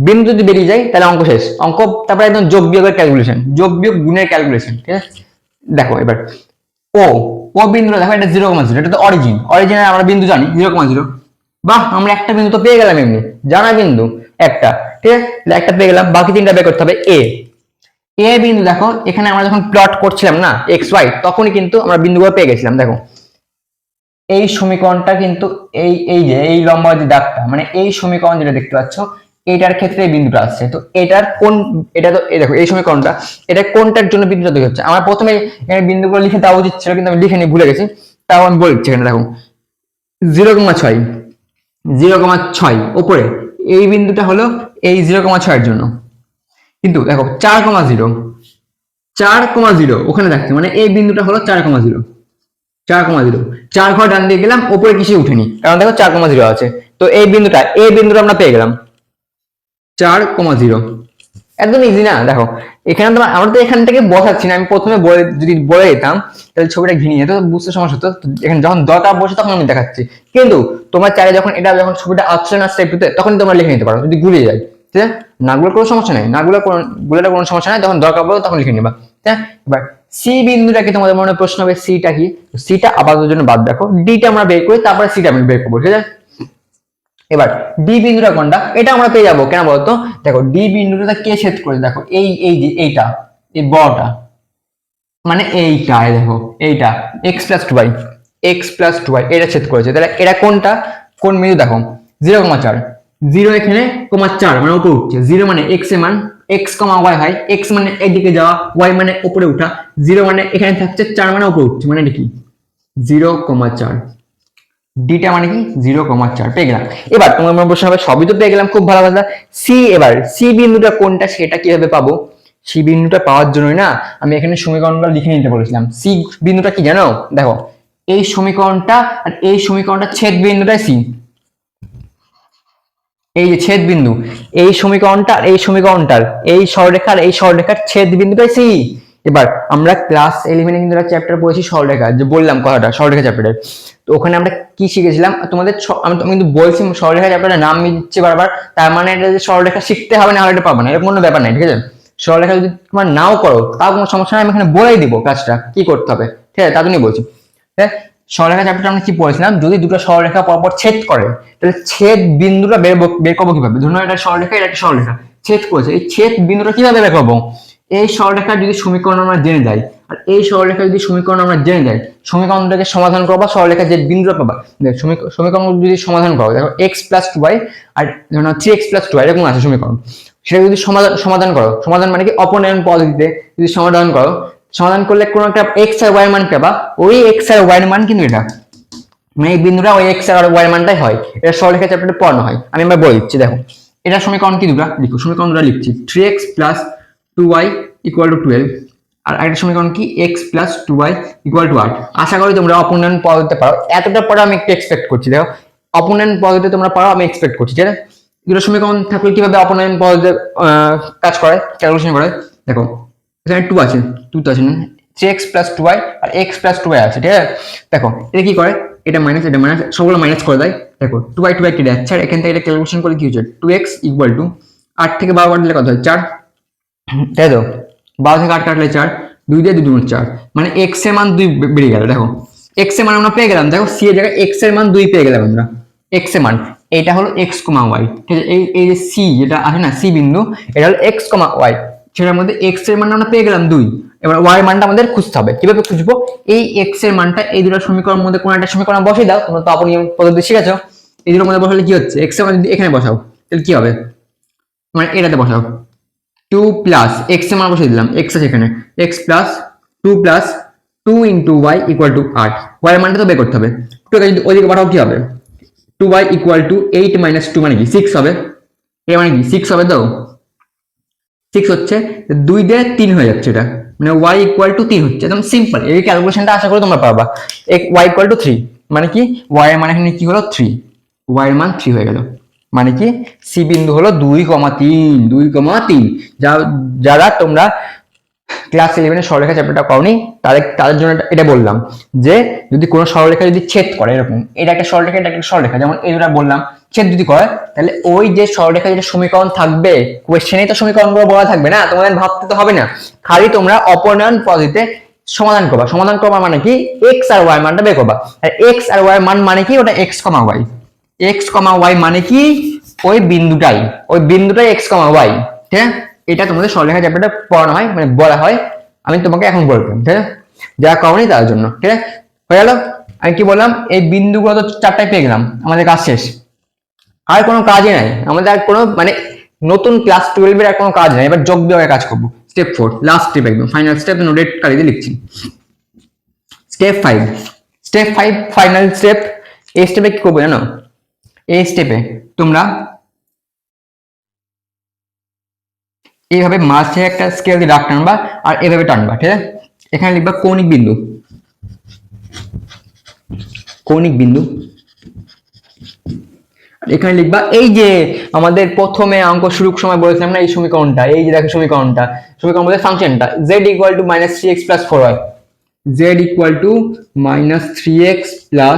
বিন্দু যদি বেরিয়ে যায় তাহলে অঙ্ক শেষ। অঙ্ক তারপরে একদম যোগ বিয়োগের ক্যালকুলেশন, যোগ বিয়োগ গুণের ক্যালকুলেশন। ঠিক আছে, দেখো এবার ও ও বিন্দুটা দেখো, এটা 0,0, এটা তো অরিজিন। অরিজিনে আমরা বিন্দু জানি 0,0। বাহ, আমরা একটা বিন্দু তো পেয়ে গেলাম, এমনি জানা বিন্দু একটা। ঠিক আছে, একটা পেয়ে গেলাম, বাকি তিনটা বের করতে হবে। এ এ বিন্দু দেখো, এখানে আমরা যখন প্লট করছিলাম না এক্স ওয়াই, তখনই কিন্তু আমরা বিন্দুগুলো পেয়ে গেছিলাম। দেখো এই সমীকরণটা কিন্তু এই এই যে এই লম্বা যে দাগটা, মানে এই সমীকরণ যেটা দেখতে পাচ্ছ, এটার ক্ষেত্রে এই বিন্দুটা আসছে। তো এটার কোন, এটা তো এই দেখো এই সমীকরণটা, এটা কোনটার জন্য বিন্দুটা তৈরি হচ্ছে। আমার প্রথমে এখানে বিন্দুগুলো লিখে দেওয়া উচিত ছিল, কিন্তু আমি লিখে নিয়ে ভুলে গেছি, তাও আমি বলছি। এখানে দেখো 0,6, 0,6 ওপরে এই বিন্দুটা হলো এই 0,6 এর জন্য। কিন্তু দেখো 4,0, 4,0 ওখানে থাকছে, মানে এই বিন্দুটা হলো 4,0, 4,0। 4 ঘর ডান দিয়ে গেলাম, উপরে কিছু উঠেনি, কারণ দেখো 4,0 আছে। তো এই বিন্দুটা আমরা পেয়ে গেলাম 4,0। একদম ইজি না? দেখো এখানে তোমার, আমরা তো এখান থেকে বসাচ্ছি না, আমি প্রথমে যদি বলে দিতাম তাহলে ছবিটা ঘিরিয়ে যেত, বুঝতে সমস্যা হতো। এখানে যখন দরকার বসে তখন আমি দেখাচ্ছি, কিন্তু তোমরা চাইলে যখন এটা যখন ছবিটা আসছে না স্টেপে, তখন তোমরা লিখে নিতে পারো যদি গুলিয়ে যায়। ঠিক আছে, নাগুলোর কোনো সমস্যা নেই, গুলোটা কোনো সমস্যা নেই, যখন দরকার পড়বে তখন লিখে নিবা। ঠিক আছে, এবার সি বিন্দুটা কি তোমাদের মনে প্রশ্ন হবে, সিটা কি? সিটা আপাতত জন্য বাদ দেখো, ডিটা আমরা বের করি, তারপরে সিটা আমি বের করবো। ঠিক আছে, এবার ডি বিন্দুটা কোনটা, এটা আমরা পেয়ে যাবো। কেন বলতো? দেখো ডি বিন্দুটা কে ছেদ করে, দেখো এই এই যে এইটা, এই বড়টা, মানে এইটা, দেখো এইটা x+2y, x+2y এটা ছেদ করেছে। তাহলে এটা কোনটা, কোন বিন্দু? দেখো 0,4, 0 এখানে, 4 মানে উপরে উঠছে। 0 মানে x এর মান, x, y হয়, x মানে এদিকে যাওয়া, y মানে উপরে উঠা, 0 মানে এখানে থাকছে, 4 মানে উপরে উঠছে, মানে এটা কি 0,4। ডিটা মানে কি 0,4 পেয়ে গেলাম। এবার তোমার মনে প্রশ্ন হবে, সবই তো পেয়ে গেলাম, খুব ভালো কথা। সি, এবার সি বিন্দুটা কোনটা সেটা কিভাবে পাবো? সি বিন্দুটা পাওয়ার জন্যই না আমি এখানে সমীকরণটা লিখে নিতে বলেছিলাম। সি বিন্দুটা কি জানো? দেখো এই সমীকরণটা আর এই সমীকরণটা ছেদ বিন্দুটাই সি। এই যে ছেদ বিন্দু, এই সমীকরণটা আর এই সমীকরণটার, এই সরলরেখার এই সরলরেখার ছেদ বিন্দুটাই সি। এবার আমরা ক্লাস 11 কিন্তু একটা চ্যাপ্টার পড়েছি সরলরেখা, যে বললাম কথাটা সরলরেখা চ্যাপ্টারে। তো ওখানে আমরা কি শিখেছিলাম তোমাদের, আমি কিন্তু বলছি সরলরেখা চ্যাপ্টারের নাম দিচ্ছি বারবার, তার মানে এটা যে সরলরেখা শিখতে হবে না হলে এটা পাবে না, এরকম কোনো ব্যাপার নাই, ঠিক আছে? সরলরেখা যদি তোমার নাও করো তাও কোনো সমস্যা নেই, আমি এখানে বলেই দিব কাজটা কি করতে হবে, ঠিক আছে? তার জন্যই বলছি। হ্যাঁ, সরলরেখা চ্যাপ্টারে আমরা কি পড়েছিলাম, যদি দুটো সরলরেখা পরপর ছেদ করে তাহলে ছেদ বিন্দুটা বের করবো কিভাবে? ধরুন এটা সরলরেখা, এটা একটা সরলরেখা ছেদ করেছে, এই ছেদ বিন্দুটা কিভাবে বের করবো? এই সরলরেখার যদি সমীকরণ আমরা জেনে যাই আর এই সরলরেখার যদি সমীকরণ আমরা জেনে যাই, সমীকরণটাকে সমাধান করবা, সরলরেখার যে বিন্দুটা পাবা, সমীকরণ যদি সমাধান করো, দেখো x + 2y আর ধরো 3x + 2y এরকম আছে সমীকরণ, সেটা যদি সমাধান করো, সমাধান মানে কি অপনয়ন পদ্ধতিতে যদি সমাধান করো, সমাধান করলে কোন একটা x আর y এর মান পাবা, ওই x আর y এর মান কিন্তু এটা, মানে এই বিন্দুটা ওই x আর y এর মানটাই হয়। এটা সরলরেখা চ্যাপ্টারে পড়ানো হয়, আমি এবার বলে দিচ্ছি। দেখো এটা সমীকরণ কি দুটো লিখো, সমীকরণ দুটো লিখছি 3x + 2y = 12, আর একটা সমীকরণ কি x + 2y = 8। আশা করি তোমরা অপনয়ন পদ্ধতিতে পারো, এতটা পড়া আমি একটু এক্সপেক্ট করছি। দেখো অপনয়ন পদ্ধতিতে তোমরা পারো, আমি এক্সপেক্ট করছি। ঠিক আছে, দুটো সমীকরণ থাকলে কিভাবে অপনয়ন পদ্ধতিতে কাজ করে, ক্যালকুলেশন করে। দেখো এখানে 2 আছে, 2 তো আছে না, 3x + 2y আর x + 2y আছে, ঠিক আছে? দেখো এটা কি করে, এটা মাইনাস এটা মাইনাস সবগুলো মাইনাস করে দেয়। দেখো 2y কেটে যাচ্ছে, আর এখান থেকে এটা ক্যালকুলেশন করে কি হচ্ছে, 2x = 8 থেকে 12 কাটলে কত হয়, 4, তাই তো? 12 থেকে 8 কাটলে 4, 2 দিয়ে 2 × 4, মানে x এর মান 2 বেরিয়ে গেল। দেখো x এর মান আমরা পেয়ে গেলাম, দেখো c এর জায়গায় x এর মান 2 পেয়ে গেলাম আমরা, x এর মান এটা হলো x, y, ঠিক আছে? এই যে c যেটা আছে না, c বিন্দু, এটা হলো x, y, সেটার মধ্যে x এর মান আমরা পেয়ে গেলাম 2। এবার y এর মানটা আমাদের খুঁজতে হবে, কিভাবে খুঁজবো? এই x এর মানটা এই দুটো সমীকরণের মধ্যে কোন একটা সমীকরণ বসিয়ে দাও, তোমরা তো অপনয়ন পদ্ধতি শিখেছো। এই দুটোর মধ্যে বসালে কি হচ্ছে, x এর মান যদি এখানে বসাও তাহলে কি হবে, মানে এটাতে বসাও 2 + x এর মান বসিয়ে দিলাম, x আছে এখানে, x + 2 + 2 × y = 8, y এর মানটা তো বের করতে হবে। 2 কে যদি ওইদিকে পাঠাও কি হবে, 2y = 8 - 2 মানে কি 6 হবে, এর মানে কি 6 হবে, তো 6 হচ্ছে, 2 দিয়ে 3 হয়ে যাচ্ছে, এটা মানে y = 3 হচ্ছে, একদম সিম্পল। এই ক্যালকুলেশনটা আশা করি তোমরা পারবা। y = 3 মানে কি, y এর মান এখানে কি হলো 3, y এর মান 3 হয়ে গেল, মানে কি c বিন্দু হলো 2,3, যারা তোমরা ক্লাস 11 এর সরলরেখা চ্যাপ্টারটা করনি তাদের জন্য এটা বললাম, যে যদি কোনো সরলরেখা যদি ছেদ করে, এরকম এটা একটা সরলরেখা, এটা একটা সরলরেখা, যেমন এই দুটো বললাম, ছেদ যদি করে তাহলে ওই যে সরলরেখা যেটা সমীকরণ থাকবে, কোশ্চেনেই তো সমীকরণগুলো বলা থাকবে না, তোমাদের ভাবতে তো হবে না, খালি তোমরা অপনয়ন পদ্ধতিতে সমাধান করবা মানে কি x আর y মানটা বের করবা। আর x আর y মান মানে কি, ওটা x, y, x, y মানে কি ওই বিন্দুটাই x, y, ঠিক আছে? এটা তোমাদের সরলরেখা চ্যাপ্টারটা পড়ানো হয়, মানে বলা হয়, আমি তোমাকে এখন বললাম, ঠিক আছে? যা করনি তার জন্য, ঠিক আছে? হয়ে গেল। আমি কি বললাম, এই বিন্দুগুলো তো চারটায় পেয়ে গেলাম, আমাদের কাজ শেষ, আর কোনো কাজই নাই আমাদের, আর কোনো মানে নতুন ক্লাস 12 এর আর কোনো কাজ নাই। এবার যোগ বিয়োগের কাজ করবো, স্টেপ 4, লাস্ট স্টেপ, একদম ফাইনাল স্টেপ, নোটেড কালিতে লিখছি। Step 5 final step. এই স্টেপে কি করবো জানো, এই স্টেপে তোমরা এইভাবে মাঝে একটা স্কেল দিয়ে দাগ টানবা আর এভাবে টানবা, ঠিক আছে? এখানে লিখবা কৌণিক বিন্দু, এখানে লিখবা এই যে আমাদের প্রথমে অঙ্ক শুরুর সময় বলেছিলাম না, এই সমীকরণটা, এই যে দেখো সমীকরণ বলতে ফাংশনটা z = -3x + 4y, z = -3x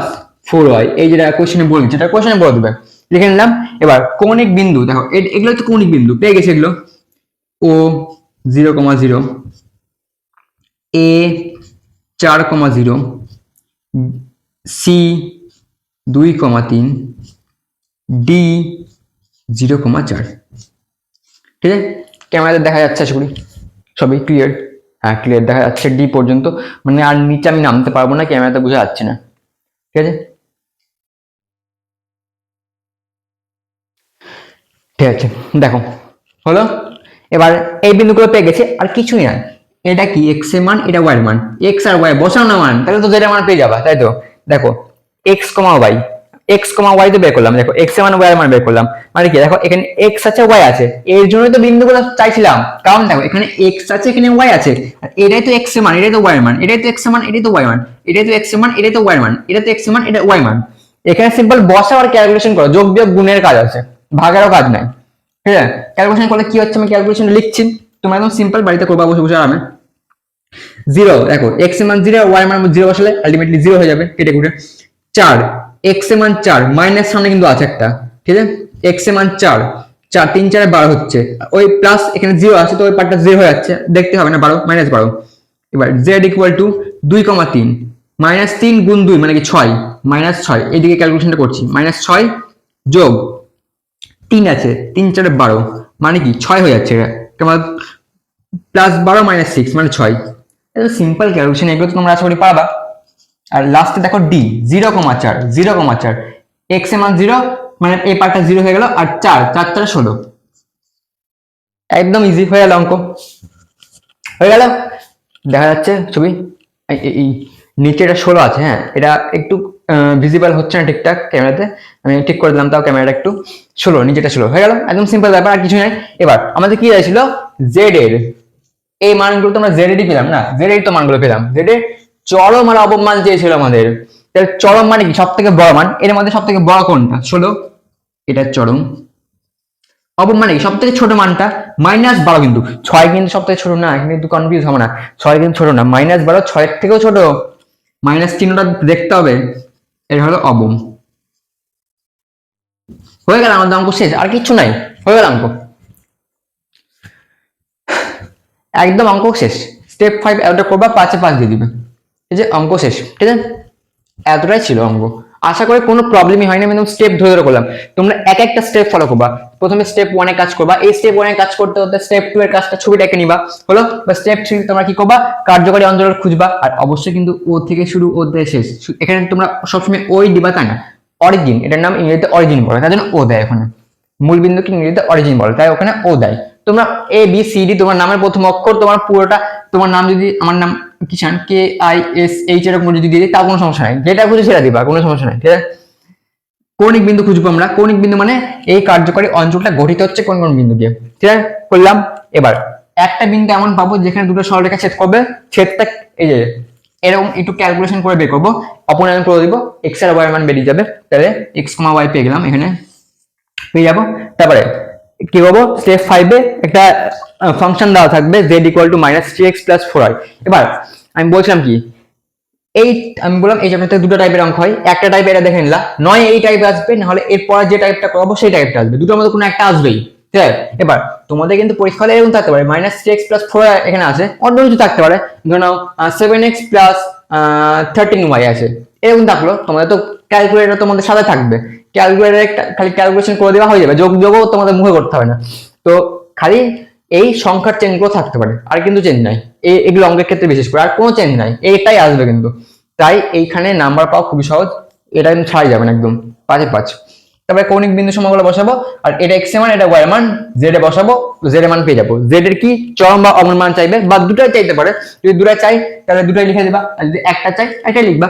+ 4y, এই যেটা কোশ্চেনে বলেছে, এটা কোশ্চেনে বলে দেবে, লিখে নিলাম। এবার কৌণিক বিন্দু, দেখো এগুলো তো কৌণিক বিন্দু পেয়ে গেছে, এগুলো O 0,0, A 4,0, C 2,3, D 0,4, ঠিক আছে? ক্যামেরাতে দেখা যাচ্ছে আশা করি সবই ক্লিয়ার, হ্যাঁ ক্লিয়ার দেখা যাচ্ছে ডি পর্যন্ত, মানে আর নিচে আমি নামতে পারবো না, ক্যামেরাতে বোঝা যাচ্ছে না, ঠিক আছে? ঠিক আছে, দেখো হলো। এবার এই বিন্দুগুলো পেয়ে গেছে, আর কিছুই না, এটা কি x এর মান, এটা y এর মান, x আর y বসাও না মান, তাহলে তো যেটা মান পেয়ে যাবা, তাই তো? দেখো x, y তো বের করলাম, দেখো x এর মান y এর মান বের করলাম, মানে কি দেখো এখানে x আছে y আছে, এর জন্যই তো বিন্দুগুলো চাইছিলাম, কারণ দেখো এখানে x আছে এখানে y আছে, আর এটাই তো x এর মান, এটাই তো y এর মান, এটাই তো x এর মান, এটাই তো y এর মান, এটাই তো x এর মান, এটাই তো y এর মান, এটা তো x এর মান, এটা y এর মান। এখানে সিম্পল বসাও আর ক্যালকুলেশন করো, যোগ বিয়োগ গুণের কাজ আছে, ভাগেরও কাজ নাই, ঠিক আছে। ক্যালকুলেশন করলে কি হচ্ছে, আমি ক্যালকুলেশন লিখছি, তোমরা একদম সিম্পল বাড়িতে করবা বসে বসে আরামে। জিরো, দেখো এক্স এর মান জিরো, ওয়াই এর মান জিরো বসালে আলটিমেটলি জিরো হয়ে যাবে কেটে কুটে। 4, এক্স এর মান 4, মাইনাস সামনে কিন্তু আছে একটা, ঠিক আছে। এক্স এর মান 4, 4 3 4 12 হচ্ছে, ওই প্লাস এখানে জিরো আছে তো ওই পার্টটা জিরো হয়ে যাচ্ছে, দেখতে হবে না, 12 মাইনাস 12। এবার জেড ইকুয়াল টু 2,3, মাইনাস 3 গুণ 2 মানে কি 6, মাইনাস 6, এইদিকে ক্যালকুলেশনটা করছি, মাইনাস 6 যোগ 3 আছে, 3 4 12 মানে কি 6 হয়ে যাচ্ছে, তোমার প্লাস 12 মাইনাস 6 মানে 6। এটা সিম্পল ক্যালকুলেশন, এগুলো তো তোমরা আশা করি পারবা। আর লাস্টে দেখো ডি 0,4, 0,4, এক্স এর মান 0 মানে এই পার্টটা 0 হয়ে গেল, আর 4 4 4 16, একদম ইজি হয়ে গেল অঙ্ক, হয়ে গেল। দেখা যাচ্ছে ছবি, এই নিচে এটা 16 আছে, হ্যাঁ এটা একটু ভিজিবল হচ্ছে না ঠিকঠাক ক্যামেরাতে, আমি ঠিক করে দিলাম, তাও ক্যামেরাটা একটু 16, নিচেটা 16 হয়ে গেল, একদম সিম্পল ব্যাপার, আর কিছু নাই। এবার আমাদের কি চাইছিল, জেড এর এই মানগুলো তো আমরা জেড এরই পেলাম না, জেড এর তো মানগুলো পেলাম, জেড এর চরম আর অবমান চেয়েছিল আমাদের। তাহলে চরম মানে কি, সব থেকে বড় মান, এর মধ্যে সব থেকে বড় কোনটা, 16, এটা চরম। অবমান মানে কি, সব থেকে ছোট মানটা, -12 কিন্তু 6 কিন্তু সব থেকে ছোট না, এখানে কিন্তু কনফিউজ হবে না, 6 কিন্তু ছোট না, -12 6 এর থেকেও ছোট, মাইনাস চিহ্নটা দেখতে হবে, এটা হলো অবম। হয়ে গেল আমাদের অঙ্ক শেষ, আর কিছু নাই, হয়ে গেল অঙ্ক, একদম অঙ্ক শেষ। স্টেপ 5 এতটা করবা, 5 এ 5 দিয়ে দিবে, এই যে অঙ্ক শেষ, ঠিক আছে। এতটাই ছিল অঙ্ক, আশা করি কোনো প্রবলেমই হয়নি, আমি স্টেপ ধরে ধরে করলাম, তোমরা এক একটা স্টেপ ফলো করবা। প্রথমে স্টেপ 1 এ কাজ করবা, এই স্টেপ 1 এ কাজ করতে করতে স্টেপ 2 এর কাজটা ছবিটাকে নিবা, হলো। বা স্টেপ 3 তোমরা কি করবা, কার্যকরী অঞ্চল খুঁজবা, আর অবশ্যই কিন্তু ও থেকে শুরু ও থেকে শেষ, এখানে তোমরা সবসময় ওই দিবা তাই না, অরিজিন, এটার নাম ইংরেজিতে অরিজিন বলে, তার জন্য ও দেয় ওখানে, মূল বিন্দুকে ইংরেজিতে অরিজিন বলে, তাই ওখানে ও দেয়। তোমরা এ বি সি ডি, তোমার নামের প্রথম অক্ষর তোমার পুরোটা, তোমার নাম যদি আমার নাম কিষান KISH এরকম যদি দিয়ে দিই তাও কোনো সমস্যা নাই, যেটা খুঁজে সেটা দিবা, কোনো সমস্যা নাই, ঠিক আছে। কৌণিক বিন্দু খুঁজবো আমরা, কৌণিক বিন্দু মানে এই কার্যকরী অঞ্চলটা গঠিত হচ্ছে কোন কোন বিন্দু দিয়ে, ঠিক আছে, করলাম। এবার একটা বিন্দু এমন পাবো যেখানে দুটো সরলরেখা ছেদ করবে, ছেদটা এই যে এরকম একটু ক্যালকুলেশন করে বের করবো, অপনয়ন করে দিব, এক্স আর ওয়াই মান বেরিয়ে যাবে, তাহলে এক্স কমা ওয়াই পেয়ে গেলাম, এখানে পেয়ে যাবো। তারপরে কি করবো, স্টেপ 5 এ একটা ফাংশন দেওয়া থাকবে z equal to -3x + 4y। এবার আমি বলছিলাম কি, এই আমি বললাম এই চ্যাপ্টারতে দুটো টাইপের অঙ্ক হয়, একটা টাইপ এটা দেখে নিলা, নয় এই টাইপে আসবে, না হলে এরপর যে টাইপটা করবো সেই টাইপটা আসবে, দুটোর মধ্যে কোনো একটা আসবেই, ঠিক আছে। এবার তোমাদের কিন্তু পরীক্ষা হলে এরকম থাকতে পারে, -3x + 4y এখানে আছে, অন্য কিছু থাকতে পারে, ধরে নাও 7x + 13y আছে, এরকম থাকলো, তোমাদের তো ক্যালকুলেটর তোমাদের সাথে থাকবে, ক্যালকুলেটরে খালি ক্যালকুলেশন করে দেওয়া হয়ে যাবে, যোগও তোমাদের মুখে করতে হবে না, তো খালি এই সংখ্যার চেঞ্জ গুলো থাকতে পারে, আর কিন্তু চেঞ্জ নাই, এগুলো অঙ্কের ক্ষেত্রে বিশেষ করে আর কোনো চেঞ্জ নাই, এটাই আসবে কিন্তু, তাই এইখানে নাম্বার পাওয়া খুবই সহজ, এটা কিন্তু ছাড়াই যাবেন একদম 5 এ 5। তারপরে কৌণিক বিন্দু সময়গুলো বসাবো, আর এটা x এর মান, এটা y এর মান, z এ বসাবো, z এর মান পেয়ে যাবো, z এর কি চরম বা অমন মান চাইবে, বা দুটাই চাইতে পারে, যদি দুটাই চাই তাহলে দুটাই লিখে দিবা, আর যদি একটা চাই এটাই লিখবা।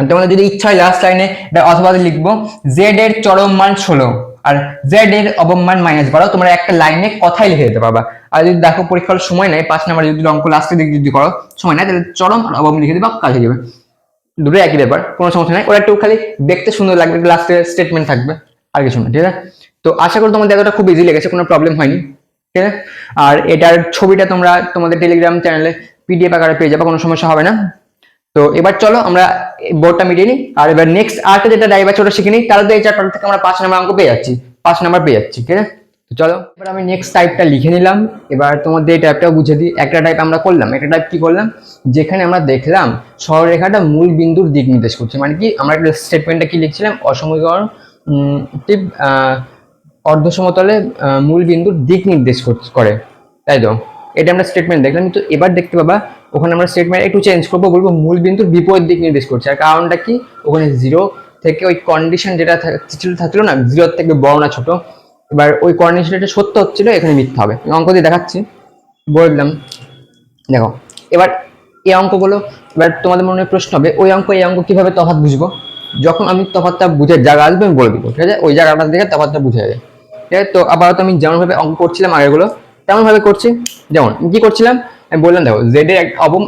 তোমাদের যদি ইচ্ছা হয় লাস্ট লাইনে অথবা লিখবো z এর চরম মান 16 আর z এর অবম মান -12, তোমরা একটা লাইনে কথাই লিখে দিতে পারবা। আর যদি দেখো পরীক্ষার সময় নাই, 5 নাম্বার যদি অঙ্ক লাস্টের দিকে যদি করো সময় নাই, তাহলে চরম আর অবম লিখে দিবা, কাজ হয়ে যাবে, দুটোই একই ব্যাপার, কোনো সমস্যা নাই, ওরা একটু খালি দেখতে সুন্দর লাগবে, লাস্টে স্টেটমেন্ট থাকবে, আর কিছু না, ঠিক আছে। তো আশা করি তোমাদের এতটা খুব ইজি লেগেছে, কোনো প্রবলেম হয়নি, ঠিক আছে। আর এটার ছবিটা তোমরা তোমাদের টেলিগ্রাম চ্যানেলে PDF আকারে পেয়ে যাবে, কোনো সমস্যা হবে না। তো এবার চলো আমরা বোর্ডটা মিটিয়ে নিই, আর এবার নেক্সট আর্টে যেটা ডাইভ আছে ওটা শিখে নিই, তাহলে তো এই চ্যাপ্টার থেকে আমরা 5 নাম্বার অঙ্ক পেয়ে যাচ্ছি, 5 নাম্বার পেয়ে যাচ্ছি, ঠিক আছে। তো চলো এবার আমি নেক্সট টাইপটা লিখে নিলাম, এবার তোমাদের এই টাইপটাও বুঝে দিই। একটা টাইপ আমরা করলাম, একটা টাইপ কি করলাম, যেখানে আমরা দেখলাম সরলরেখাটা মূল বিন্দুর দিক নির্দেশ করছে, মানে কি আমরা একটা স্টেটমেন্টটা কি লিখছিলাম, অসমীকরণ অর্ধ সমতলে মূল বিন্দুর দিক নির্দেশ করে, তাই তো, এটা আমরা স্টেটমেন্ট দেখলাম। কিন্তু এবার দেখতে পাবা ওখানে আমরা স্টেটমেন্ট একটু চেঞ্জ করবো, বলবো মূল বিন্দুর বিপরীত দিক নির্দেশ করছে, আর কারণটা কি, ওখানে 0 থেকে ওই কন্ডিশন যেটা থাকলো না, 0 থেকে বড় না ছোট, এবার ওই কন্ডিশনটা সত্য হচ্ছিল, এখানে মিথ্যা হবে, অঙ্ক দিয়ে দেখাচ্ছি, বললাম দেখো। এবার এই অঙ্কগুলো, এবার তোমাদের মনে প্রশ্ন হবে ওই অঙ্ক এই অঙ্ক কিভাবে তফাৎ বুঝবো, যখন আমি তফাৎটা বুঝে জায়গা আসবে আমি বলে দিবো, ঠিক আছে, ওই জায়গাটা দেখে তফাৎটা বুঝে যাবে, ঠিক আছে। তো আপাতত আমি যেমন ভাবে অঙ্ক করছিলাম আগেরগুলো তেমন ভাবে করছি, যেমন কি করছিলাম আমি বললাম, দেখো জেড এর অবম,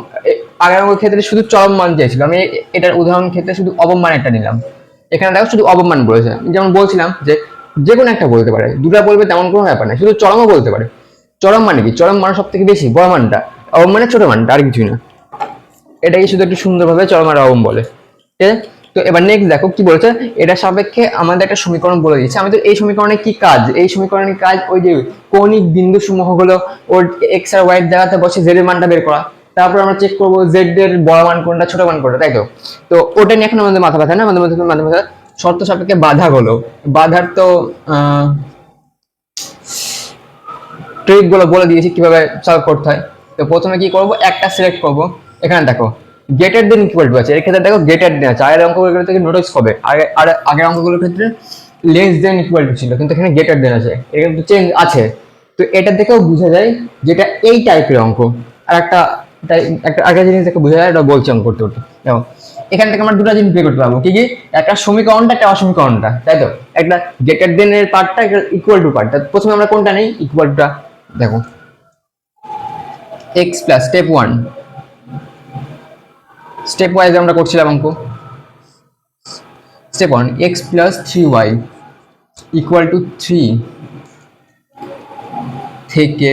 আগের অঙ্কের ক্ষেত্রে শুধু চরম মান চাইছিল, আমি এটার উদাহরণ ক্ষেত্রে শুধু অবম মান একটা নিলাম, এখানে দেখো শুধু অবম মান বলেছে, যেমন বলছিলাম যে যে কোনো একটা বলতে পারে, দুটা বলবে তেমন কোনো ব্যাপার না, শুধু চরমও বলতে পারে। চরম মানে কি? চরম মানে সব থেকে বেশি, বড় মানটা, অবম মানে ছোট মানটা, আর কিছুই না। এটাকে শুধু একটু সুন্দরভাবে চরম আর অবম বলে, ঠিক আছে? তো এবার নেক্সট দেখো কি বলেছে, এটা সাপেক্ষে আমাদের একটা সমীকরণ বলে দিচ্ছে। আমাদের এই সমীকরণে কি কাজ? এই সমীকরণের কাজ ওই যে কৌণিক বিন্দু সমূহ গুলো ওর এক্স আর ওয়াই জায়গাতে বসে জেড এর মানটা বের করা, তারপর আমরা চেক করবো জেড এর বড় মান কোনটা ছোট মান কোনটা, তাই তো? তো ওটা নিয়ে এখন আমাদের মাথা ব্যথা না, আমাদের মধ্যে মাথা ব্যথা শর্ত সাপেক্ষে বাধা গুলো, বাধার তো ট্রিক গুলো বলে দিয়েছি কিভাবে সলভ করতে হয়। তো প্রথমে কি করব, একটা সিলেক্ট করব। এখানে দেখো গ্রেটার দেন ইকুয়াল টু আছে, এর ক্ষেত্রে দেখো গ্রেটার দেন আছে। আগের অঙ্কগুলো থেকে নোটিস হবে, আগের অঙ্কগুলোর ক্ষেত্রে লেস দেন ইকুয়াল টু ছিল, কিন্তু এখানে গ্রেটার দেন আছে, এর কিন্তু চেঞ্জ আছে। তো এটা দেখেও বোঝা যায় যেটা এই টাইপের অঙ্ক। আর একটা জিনিস দেখে বোঝা যায়, এটা বলছি অঙ্ক করতে করতে। দেখো এখান থেকে আমরা দুটো জিনিস বের করতে পারবো, কি কি? একটা সমীকরণটা, একটা অসমীকরণটা, তাই তো? একটা গ্রেটার দেন এর পার্টটা, একটা ইকুয়াল টু পার্টটা। প্রথমে আমরা কোনটা নেই? ইকুয়াল টুটা। দেখো এক্স প্লাস স্টেপ ওয়াইজ আমরা করছিলাম অঙ্ক। Step 1, x plus 3y equal to 3 থেকে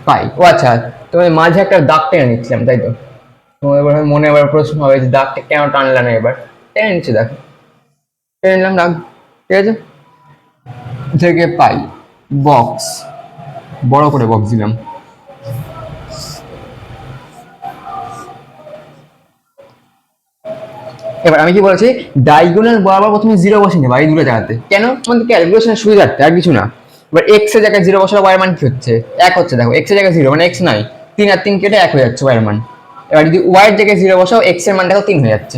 পাই। ও আচ্ছা, তোমার মাঝে একটা দাগ টেনে নিচ্ছিলাম, তাই তো? তোমার এবার মনে এবার প্রশ্ন হবে যে দাগটা কেন টানলা না, এবার টেনে নিচ্ছি, দেখো টেনে নিলাম দাগ, ঠিক আছে? থেকে পাই, বক্স বড় করে বক্স দিলাম। এবার আমি কি বলেছি, ডায়াগোনাল বরাবর প্রথমে 0 বসিয়ে নেবা এই দুটো জায়গাতে। কেন? আমাদের ক্যালকুলেশনের সুবিধার্থে, আর কিছু না। এবার এক্স এর জায়গায় 0 বসালে ওয়াই মান কি হচ্ছে? 1 হচ্ছে। দেখো এক্স এর জায়গায় 0 মানে এক্স নাই, 3 আর 3 কেটে 1 হয়ে যাচ্ছে ওয়াই এর মান। এবার যদি ওয়াই এর জায়গায় 0 বসাও, এক্স এর মান দেখো 3 হয়ে যাচ্ছে।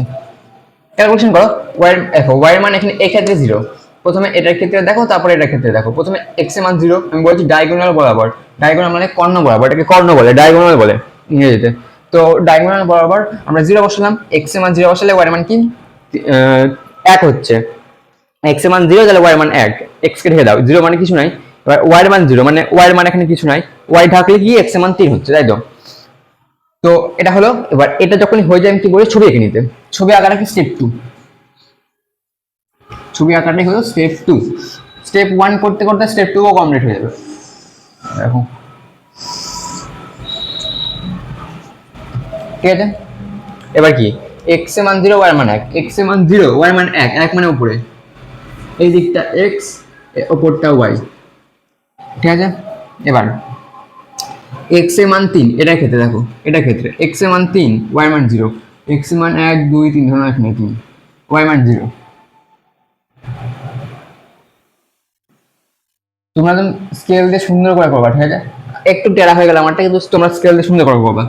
ক্যালকুলেশন করো, ওয়াই দেখো ওয়াই এর মান এখানে এই ক্ষেত্রে 0। প্রথমে এটার ক্ষেত্রে দেখো, তারপরে এটার ক্ষেত্রে দেখো। প্রথমে এক্স এর মান 0, আমি বলছি ডায়াগোনাল বরাবর। ডায়াগোনাল মানে কর্ণ বরাবর, এটাকে কর্ণ বলে, ডায়াগোনাল বলে ইংরেজিতে। তো ডায়াগোনাল বরাবর আমরা 0 বসালাম, এক্স এর মান 0 বসালে ওয়াই এর মান কি 1 হচ্ছে। এক্স এর মান 0, তাহলে ওয়াই এর মান 1, এক্স কে ঢেকে দাও, 0 মানে কিছু নাই। এবার ওয়াই এর মান 0 মানে ওয়াই এর মান এখানে কিছু নাই, ওয়াই ঢাকলে কি এক্স এর মান 3 হচ্ছে, তাই তো? তো এটা হলো। এবার এটা যখনই হয়ে যায় আমি কি বলি, ছবি এঁকে নিতে। ছবি আঁকাটা কি স্টেপ 2, ছবি আঁকাটাই হলো স্টেপ 2। স্টেপ 1 করতে করতে স্টেপ 2 ও কমপ্লিট হয়ে যাবে। দেখো ঠিক আছে? এবার কি, এক্স এর মান 0, ওয়াই এর মান 1, এক্স এর মান 0, ওয়াই এর মান 1, 1 মানে উপরে, এই দিকটা এক্স, ওপরটা ওয়াই, ঠিক আছে? এবার এক্স এর মান 3, এটার ক্ষেত্রে দেখো, এটার ক্ষেত্রে এক্স এর মান 3, ওয়াই এর মান 0, এক্স এর মান 1 2 3 ধরো এখানে 3, ওয়াই এর মান 0। তোমরা একদম স্কেল দিয়ে সুন্দর করে করবা, ঠিক আছে? একটু টেরা হয়ে গেল আমারটা, কিন্তু তোমরা স্কেল দিয়ে সুন্দর করে করবা।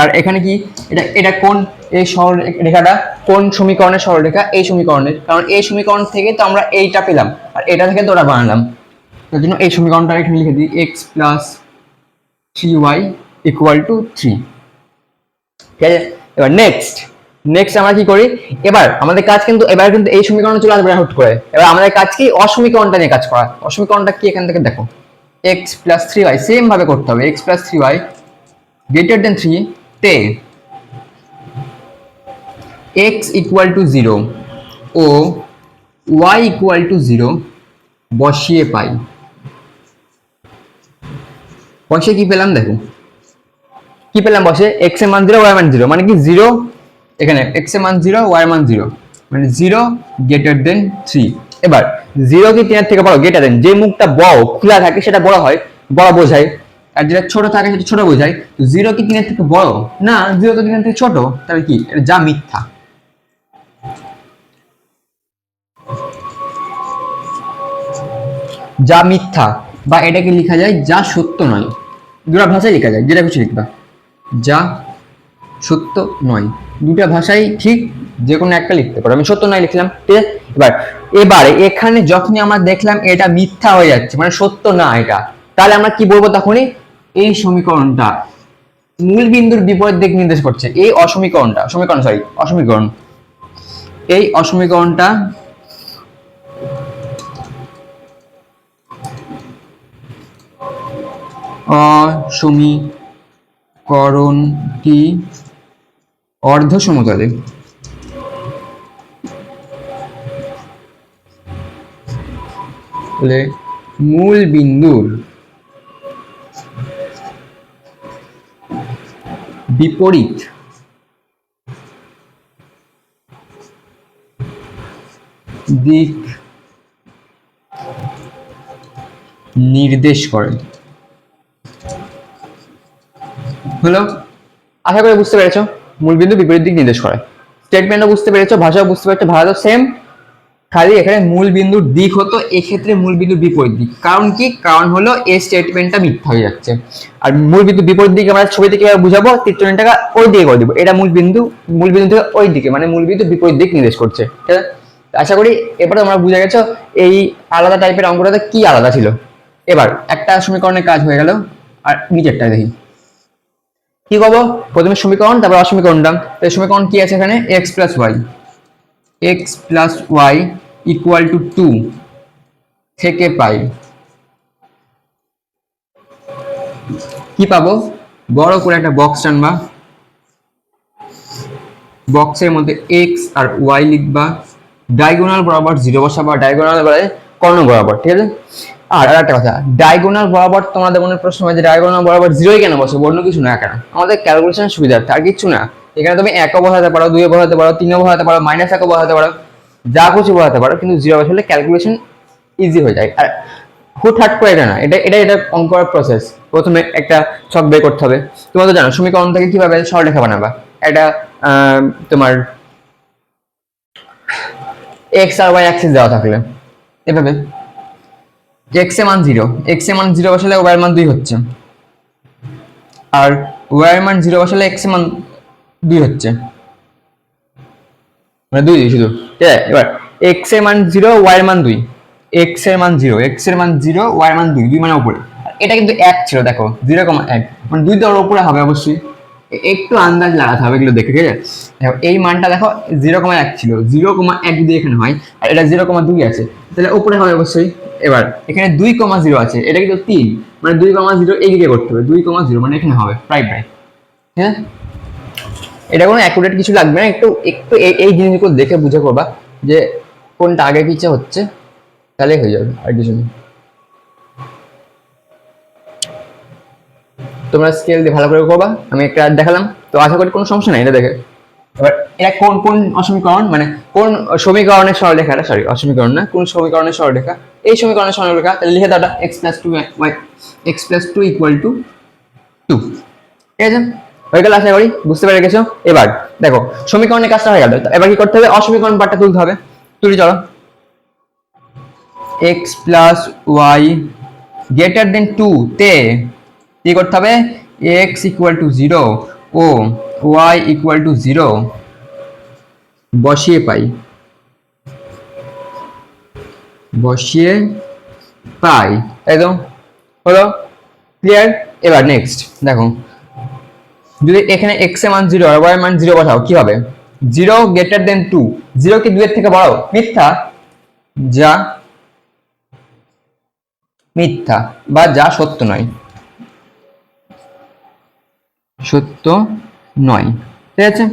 আর এখানে কি, এটা এটা কোন, এই সরল রেখাটা কোন সমীকরণের সরলরেখা? এই সমীকরণের, কারণ এই সমীকরণ থেকে তো আমরা এইটা পেলাম, আর এটা থেকে তো ওটা বানালাম। তার জন্য এই সমীকরণটা এখানে লিখে দিই, x plus 3y equal to 3, ঠিক আছে? এবার নেক্সট আমরা কি করি, এবার আমাদের কাজ কিন্তু এই সমীকরণ চলে আসবে হুট করে। এবার আমাদের কাজ কি, অসমীকরণটা নিয়ে কাজ করা। অসমীকরণটা কি, এখান থেকে দেখো, এক্স প্লাস 3y সেম ভাবে করতে হবে। X plus 3y greater than 3 তে x ইকুয়াল টু 0 ও y ইকুয়াল টু 0 বসিয়ে পাই। বসে কি পেলাম, দেখো কি পেলাম বসে, x এর মান 0, y এর মান 0, মানে কি 0, এখানে x এর মান 0, y এর মান 0, মানে 0 গ্রেটার দেন 3। এবার 0 কি 3 এর থেকে বড়? গ্রেটার দেন, যে মুখটা বড় খোলা থাকে সেটা বড় হয়, বড় বোঝায়, আর যেটা ছোট থাকে সেটা ছোট বোঝায়। তো 0 কি 3 এর থেকে বড়? না, 0 তো 3 এর থেকে ছোট, তাহলে কি এটা যা মিথ্যা, যা মিথ্যা, বা এটাকে লেখা যায় যা সত্য নয়। দুটা ভাষায় লেখা যায়, যেটা কিছু লিখবা, যা সত্য নয়। দুটা ভাষাই ঠিক, যে কোনো একটা লিখতে পারো। আমি সত্য নয় লিখলাম, ঠিক আছে? এবার এখানে যখনই আমরা দেখলাম এটা মিথ্যা হয়ে যাচ্ছে, মানে সত্য না এটা, তাহলে আমরা কি বলবো তখনই, এই সমীকরণটা মূল বিন্দুর বিপরীত দিক নির্দেশ করছে। এই অসমীকরণ, এই অসমীকরণটা অসমীকরণটি অর্ধ সমতলে, তাহলে মূল বিন্দুর বিপরীত দিক নির্দেশ করে। হলো, আশা করি বুঝতে পেরেছো মূলবিন্দু বিপরীত দিক নির্দেশ করে। স্টেটমেন্টও বুঝতে পেরেছো, ভাষাও বুঝতে পেরেছো, ভাষা তো সেম, খালি এখানে মূল বিন্দুর দিক হতো, এক্ষেত্রে মূল বিন্দুর বিপরীত দিক। কারণ কি? কারণ হলো এই স্টেটমেন্টটা মিথ্যা হয়ে যাচ্ছে। আর মূল বিন্দু বিপরীত দিকে আমরা ছবি থেকে বুঝাবো, 43 ওই দিকে করে দিব, এটা মূল বিন্দু, মূল বিন্দু থেকে ওই দিকে, মানে মূল বিন্দু বিপরীত দিক নির্দেশ করছে। ঠিক আছে, আশা করি এবারে তোমরা বুঝে গেছো এই আলাদা টাইপের অঙ্কটাতে কি আলাদা ছিল। এবার একটা সমীকরণের কাজ হয়ে গেল, আর নিচেরটা দেখি কি করবো। প্রথমে সমীকরণ, তারপর অসমীকরণটা। তো সমীকরণ কি আছে এখানে? x plus y equal to 2 থেকে পাই কি পাবো? বড় করে একটা বক্স টানবা, বক্সের মধ্যে x আর y লিখবা, ডায়াগোনাল বরাবর 0 বসাবা, ডায়াগোনাল বলে কর্ণ বরাবর। ঠিক আছে, আর একটা কথা, ডায়াগোনাল বরাবর তোমাদের মনে প্রশ্ন হয় যে ডায়াগোনাল বরাবর 0ই কেন বসে, অন্য কিছু না কেন? আমাদের ক্যালকুলেশন সুবিধার্থে, আর কিছু না। এখানে তুমি 1ও বসাতে পারো, 2ও বসাতে পারো, 3ও বসাতে পারো, -1ও বসাতে পারো, যা কিছু বসাতে পারো, কিন্তু 0 বসালে ক্যালকুলেশন ইজি হয়ে যায়। আর হুটহাট করে এটা না, এটা অঙ্ক করার প্রসেস। প্রথমে একটা ছক বের করতে হবে। তোমরা তো জানো সমীকরণ থেকে কিভাবে সরলরেখা বানাবা। এটা তোমার এক্স আর ওয়াই অ্যাক্সিস দেওয়া থাকলে এভাবে এক্স এর মান 0, এক্স এর মান 0 বসালে ওয়াই এর মান 2 হচ্ছে, আর ওয়াই এর মান 0 বসালে এক্স এর মান 2 হচ্ছে, মানে 2 শুধু। ঠিক আছে, এবার এক্স এর মান 0, ওয়াই এর মান 2, এক্স এর মান 0, এক্স এর মান 0, ওয়াই এর মান 2, 2 মানে উপরে। এটা কিন্তু 1 ছিল, দেখো 0,1, মানে 2 দেওয়ার উপরে হবে অবশ্যই। একটু আন্দাজ লাগাতে হবে এগুলো দেখে। ঠিক আছে, দেখো এই মানটা দেখো 0,1 ছিল, 0,1 যদি এখানে হয় আর এটা 0,2 আছে, তাহলে উপরে হবে অবশ্যই। এবার এখানে 2,0 আছে, এটা কিন্তু 3, মানে 2,0 এই দিকে করতে হবে, 2,0 মানে এখানে হবে প্রায়। হ্যাঁ, এটা কোনো অ্যাকুরেট কিছু লাগবে না, একটু একটু এই জিনিসগুলো দেখে বুঝে করবা যে কোনটা আগে পিছে হচ্ছে, তাহলে হয়ে যাবে, আর কিছু নেই। তোমরা স্কেল দিয়ে ভালো করে করবা, আমি একটা দেখালাম, তো আশা করি কোনো সমস্যা নাই এটা দেখে। এবার এটা কোন কোন অসমীকরণ, মানে কোন সমীকরণের সরলরেখা, সরি অসমীকরণ না, কোন সমীকরণের সরলরেখা? এই সমীকরণের সরলরেখা, তাহলে লিখে দাও x + 2y, x + 2 = 2। ঠিক আছে, হয়ে গেল, আশা করি বুঝতে পেরে গেছো। এবার দেখো সমীকরণের কাজটা হয়ে গেল, এবার কি করতে হবে? অসমীকরণ পার্টটা তুলতে হবে। তুলি চলো। x + y > 2 তে কি করতে হবে? x = 0 ও y = 0 বসিয়ে পাই, একদম হলো, ক্লিয়ার? এবার নেক্সট দেখো, যদি এখানে x এর মান 0 আর y এর মান 0 বসাও কি হবে? 0 > 2, 0 কি 2 এর থেকে বড়? মিথ্যা, যা মিথ্যা বা যা সত্য নয়, সত্য নয়। ঠিক আছে,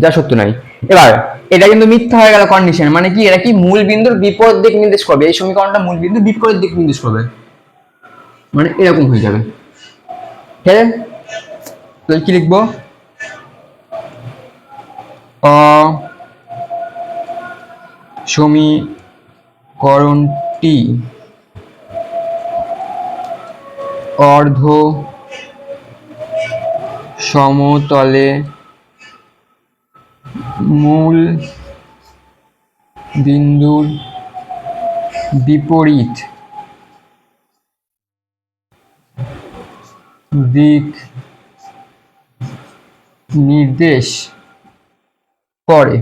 যা সত্য নয়। এবার এটা কিন্তু মিথ্যা হয়ে গেল কন্ডিশন, মানে কি? এটা কি মূল বিন্দুর বিপরীত দিক নির্দেশ করবে, এই সমীকরণটা মূল বিন্দুর বিপরীত দিক নির্দেশ করবে, মানে এরকম হয়ে যাবে। ঠিক আছে, তো কি লিখবো? সমীকরণটি অর্ধ সমতলে মূল বিন্দুর বিপরীত দিক নির্দেশ করে।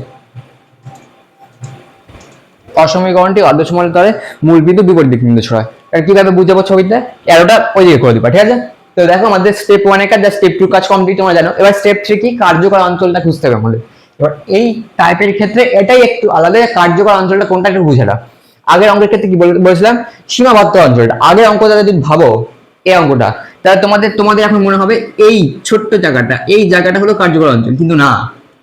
অসমীকরণটি অর্ধ সমতলে মূল বিন্দু বিপরীত দিক নির্দেশ করে। এটা কিভাবে বুঝাবো? ছবিতে অ্যারোটা ওই দিকে করে দিবা। ঠিক আছে, তো দেখো আমাদের স্টেপ 1 এর কাজ, স্টেপ 2 কাজ কমপ্লিট, তোমরা জানো। এবার স্টেপ 3 কি? কার্যকর অঞ্চলটা খুঁজতে হবে আমাদের। এবার এই টাইপের ক্ষেত্রে এটাই একটু আলাদা, কার্যকর অঞ্চলটা কোনটা একটু বুঝে নাও। আগের অঙ্কের ক্ষেত্রে কি বলেছিলাম? সীমাবদ্ধ অঞ্চলটা। আগের অঙ্কটা যদি ভাবো, এই অঙ্কটা, তাহলে তোমাদের এখন মনে হবে এই ছোট্ট জায়গাটা, এই জায়গাটা হলো কার্যকর অঞ্চল, কিন্তু না।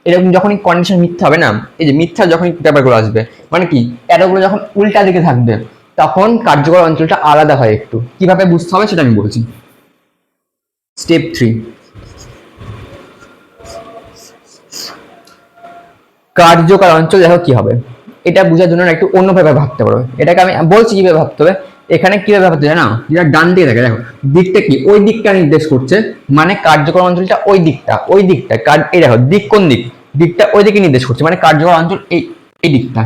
এরকম যখনই কন্ডিশন মিথ্যা হবে না, এই যে মিথ্যা যখনই ব্যাপারগুলো আসবে, মানে কি অ্যারোগুলো যখন উল্টা দিকে থাকবে, তখন কার্যকর অঞ্চলটা আলাদা হয় একটু। কিভাবে বুঝতে হবে সেটা আমি বলছি। স্টেপ 3, কার্যকর অঞ্চল দেখো কি হবে। এটা বোঝার জন্য একটু অন্যভাবে ভাবতে পারো। এটাকে আমি বলছি কিভাবে ভাবতে হবে। এখানে কিভাবে ভাবতে হয় না, যেটা ডান দিকে থাকে দেখো, দিকটা কি ওই দিকটা নির্দেশ করছে, মানে কার্যকর অঞ্চলটা ওই দিকটা এই দেখো দিক কোন দিক, দিকটা ওই দিকে নির্দেশ করছে, মানে কার্যকর অঞ্চল এই এই দিকটা,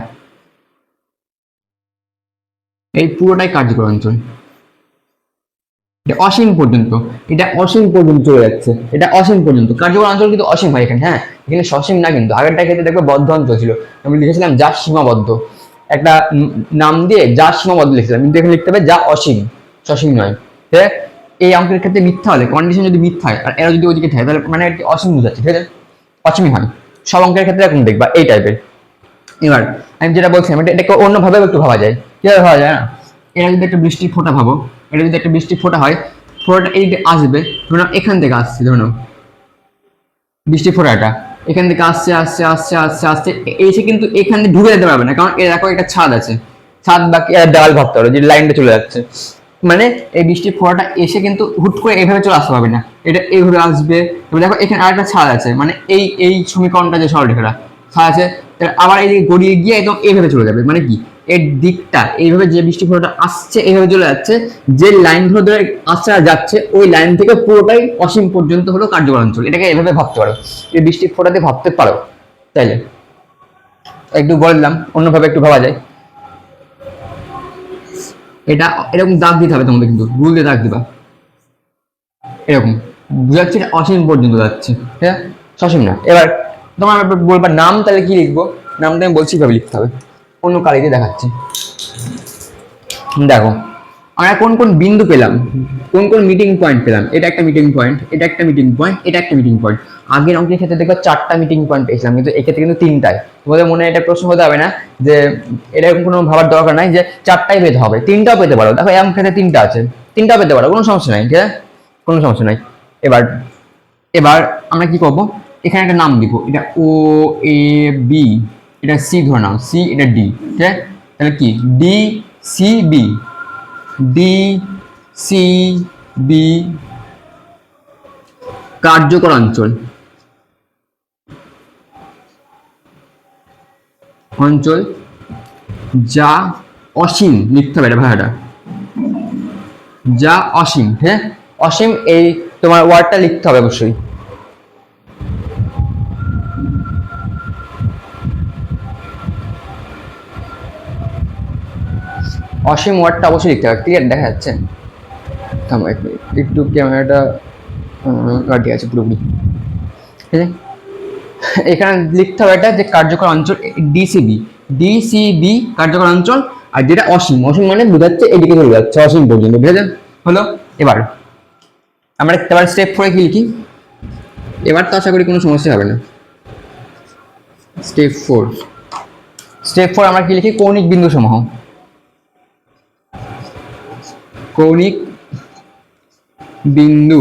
এই পুরোটাই কার্যকর অঞ্চল। এটা অসীম পর্যন্ত, এটা অসীম পর্যন্ত চলে যাচ্ছে, এটা অসীম পর্যন্ত। কার্যকর অঞ্চল কিন্তু অসীম হয় এখানে, হ্যাঁ এখানে সসীম না, কিন্তু আগেরটা ক্ষেত্রে দেখবে বদ্ধ অঞ্চল ছিল, আমি লিখেছিলাম যা সীমাবদ্ধ, একটা নাম দিয়ে যা সীমাবদ্ধ লিখেছিলাম, কিন্তু এখানে লিখতে হবে যা অসীম, সসীম নয়। ঠিক আছে, এই অঙ্কের ক্ষেত্রে মিথ্যা হলে, কন্ডিশন যদি মিথ্যা হয় আর এরা যদি ওইদিকে থাকে, তাহলে মানে অসীম বোঝাচ্ছে, ঠিক আছে, অসীমই হয়। সব অঙ্কের ক্ষেত্রে এরকম দেখবা এই টাইপের। এবার আমি যেটা বলছিলাম, এটাকে অন্যভাবে একটু ভাবা যায়। কিভাবে ভাবা যায় না, এটা যদি একটা বৃষ্টির ফোঁটা ভাবো, এটা যদি একটা বৃষ্টির ফোঁটা হয়, ফোঁটাটা এই দিকে আসবে, ধরুন এখান থেকে আসছে, ধরুন বৃষ্টির ফোঁটাটা এখান থেকে আসছে আসছে আসছে আসছে আসছে এসে কিন্তু এখান থেকে ঢুকে যেতে পারবে না, কারণ এর দেখো একটা ছাদ আছে, ছাদ বাকি দেওয়াল ভাবতে পারো যে লাইনটা চলে যাচ্ছে, মানে এই বৃষ্টির ফোঁটাটা এসে কিন্তু হুট করে এইভাবে চলে আসতে পারবে না, এটা এইভাবে আসবে। এবার দেখো এখানে আরেকটা ছাদ আছে, মানে এই এই সমীকরণটা যে সরলরেখাটা ছাদ আছে, আবার এই গড়িয়ে গিয়ে একদম এইভাবে চলে যাবে, মানে কি এর দিকটা এইভাবে যে বৃষ্টি ফোঁটাটা আসছে এইভাবে চলে যাচ্ছে, যে লাইন ধরে আসছে আর যাচ্ছে ওই লাইন থেকে পুরোটাই অসীম পর্যন্ত হলো কার্যকর অঞ্চল। এটাকে এভাবে ভাবতে পারো, এই বৃষ্টির ফোঁটাতে ভাবতে পারো। তাইলে একটু বলে দিলাম, অন্যভাবে একটু ভাবা যায়। এটা এরকম দাগ দিতে হবে তোমাদের, কিন্তু ভুল দিয়ে দাগ দিবা, এরকম বুঝাচ্ছে এটা অসীম পর্যন্ত যাচ্ছে, ঠিক আছে, সসীম না। এবার তোমার বলবা নাম, তাহলে কি লিখবো, নামটা আমি বলছি কিভাবে লিখতে হবে, অন্য কালিতে দেখাচ্ছে। দেখো আমরা কোন কোন বিন্দু পেলাম, কোন কোন মিটিং পয়েন্ট পেলাম, এটা একটা মিটিং পয়েন্ট, এটা একটা মিটিং পয়েন্ট, এটা একটা মিটিং পয়েন্ট। আগের অঙ্কের ক্ষেত্রে দেখো 4টা মিটিং পয়েন্ট পেয়েছিলাম, কিন্তু এক্ষেত্রে কিন্তু 3টাই। তোমাদের মনে এটা প্রশ্ন হতে হবে না যে এরকম কোনো ভাবার দরকার নাই যে 4টাই পেতে হবে, 3টাও পেতে পারো। দেখো এম ক্ষেত্রে 3টা আছে, 3টাও পেতে পারো, কোনো সমস্যা নাই, ঠিক আছে, কোনো সমস্যা নাই। এবার এবার আমরা কি করবো, এখানে একটা নাম দিব, এটা ও এ বি, এটা সি ধরে নাও, সি এটা ডি, ঠিক আছে, তাহলে কি D C B, D C B কার্যকর অঞ্চল, অঞ্চল যা অসীম লিখতে হবে, এটা ভাষাটা যা অসীম, হ্যাঁ অসীম, এই তোমার ওয়ার্ডটা লিখতে হবে অবশ্যই। অসীম ওয়ার্ডটা অবশ্যই লিখতে হবে, ক্লিয়ার দেখা যাচ্ছে, থামো একটু ক্যামেরাটা ঠিক আছে পুরোপুরি, ঠিক আছে। এখানে লিখতে হবে এটা যে কার্যকর অঞ্চল ডিসিবি, ডিসিবি কার্যকর অঞ্চল, আর যেটা অসীম, অসীম মানে বোঝাচ্ছে এদিকে চলে যাচ্ছে অসীম পর্যন্ত, বুঝেছেন হলো। এবার আমরা এবার স্টেপ 4 কি লিখি, এবার তো আশা করি কোনো সমস্যা হবে না। স্টেপ 4, স্টেপ 4 আমরা কি লিখি, কৌণিক বিন্দু সমূহ, কৌণিক বিন্দু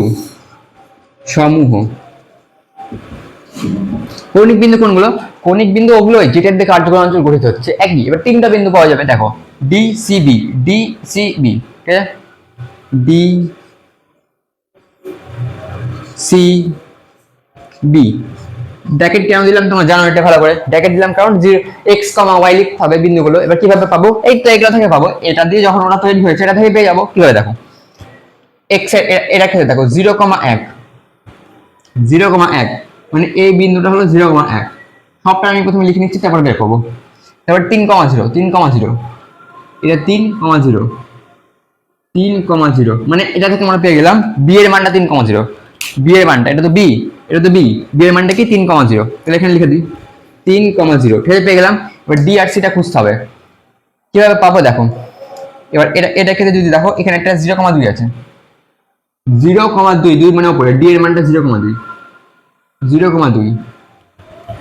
সমূহ। কৌণিক বিন্দু কোনগুলো, কৌণিক বিন্দু ওগুলোই যেটার দিকে কার্যকর অঞ্চল গঠিত হচ্ছে, একই। এবার 3টা বিন্দু পাওয়া যাবে, দেখো ডিসিবি, ডিসিবি, ঠিক আছে, ডি সি বি। ব্র্যাকেট কেন দিলাম তোমরা জানো এটা ভালো করে, ব্র্যাকেট দিলাম কারণ যে এক্স কমা ওয়াই লিখতে হবে বিন্দুগুলো। এবার কিভাবে পাবো, এই তো এগুলো থেকে পাবো, এটা দিয়ে যখন ওরা তৈরি হয়েছে এটা থেকে পেয়ে যাবো। কিভাবে দেখো, এক্স এটা ক্ষেত্রে দেখো 0,1, 0,1 মানে এই বিন্দুটা হলো 0,1, সবটা আমি প্রথমে লিখে নিচ্ছি, তারপর বের করবো। তারপর 3,0, 3,0, এটা 3,0, 3,0 মানে এটা থেকে আমরা পেয়ে গেলাম বি এর মানটা 3,0, বি এর মানটা, এটা তো বি, এটা তো বি, বি এর মানটা কি 3,0, তাহলে এখানে লিখে দিই 3,0, ঠিক আছে পেয়ে গেলাম। এবার ডি আর সিটা খুঁজতে হবে, কিভাবে পাবো দেখো। এবার এটা ক্ষেত্রে যদি দেখো এখানে একটা 0,2 আছে, 0,2, 2 মানে উপরে, ডি এর মানটা 0,2, 0,2,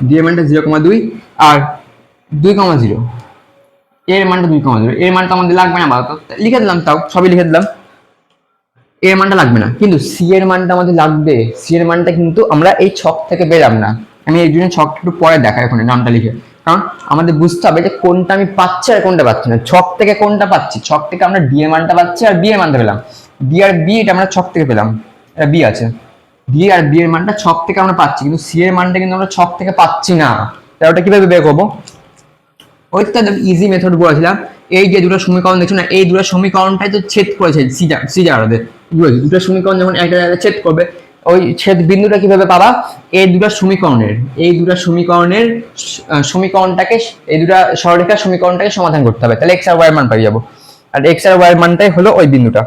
ডি এর মানটা 0,2 আর 2,0, এর মানটা 2,0, এর মানটা আমাদের লাগবে না আপাতত, লিখে দিলাম, তাও সবই লিখে দিলাম, এর মানটা লাগবে না, কিন্তু সি এর মানটা আমাদের লাগবে। সি এর মানটা কিন্তু আমরা এই ছক থেকে পেলাম না, আমি এই জন্য ছকটা একটু পরে দেখাই, এখন নামটা লিখে কারণ আমাদের বুঝতে হবে যে কোনটা আমি পাচ্ছি আর কোনটা পাচ্ছি না। ছক থেকে কোনটা পাচ্ছি, ছক থেকে আমরা ডি এর মানটা পাচ্ছি আর বি এর মানটা পেলাম। ডি আর বি এটা আমরা ছক থেকে পেলাম, এটা বি আছে, ডি আর বি এর মানটা ছক থেকে আমরা পাচ্ছি, কিন্তু সি এর মানটা কিন্তু আমরা ছক থেকে পাচ্ছি না। তাহলে ওটা কিভাবে বের করবো? ওইটা ইজি মেথড বলেছিলাম, এই যে দুটো সমীকরণ দেখছো না, এই দুটো সমীকরণটাই তো ছেদ করেছে সি জায়গাতে। দুটো সমীকরণ যখন একটা জায়গায় ছেদ করবে, ওই ছেদ বিন্দুটা কিভাবে পাবা? এই দুটো সমীকরণের সমীকরণটাকে, এই দুটো সরলরেখার সমীকরণটাকে সমাধান করতে হবে, তাহলে এক্স আর ওয়াই এর মান পাই যাবো। আর এক্স আর ওয়াই এর মানটাই হলো ওই বিন্দুটা,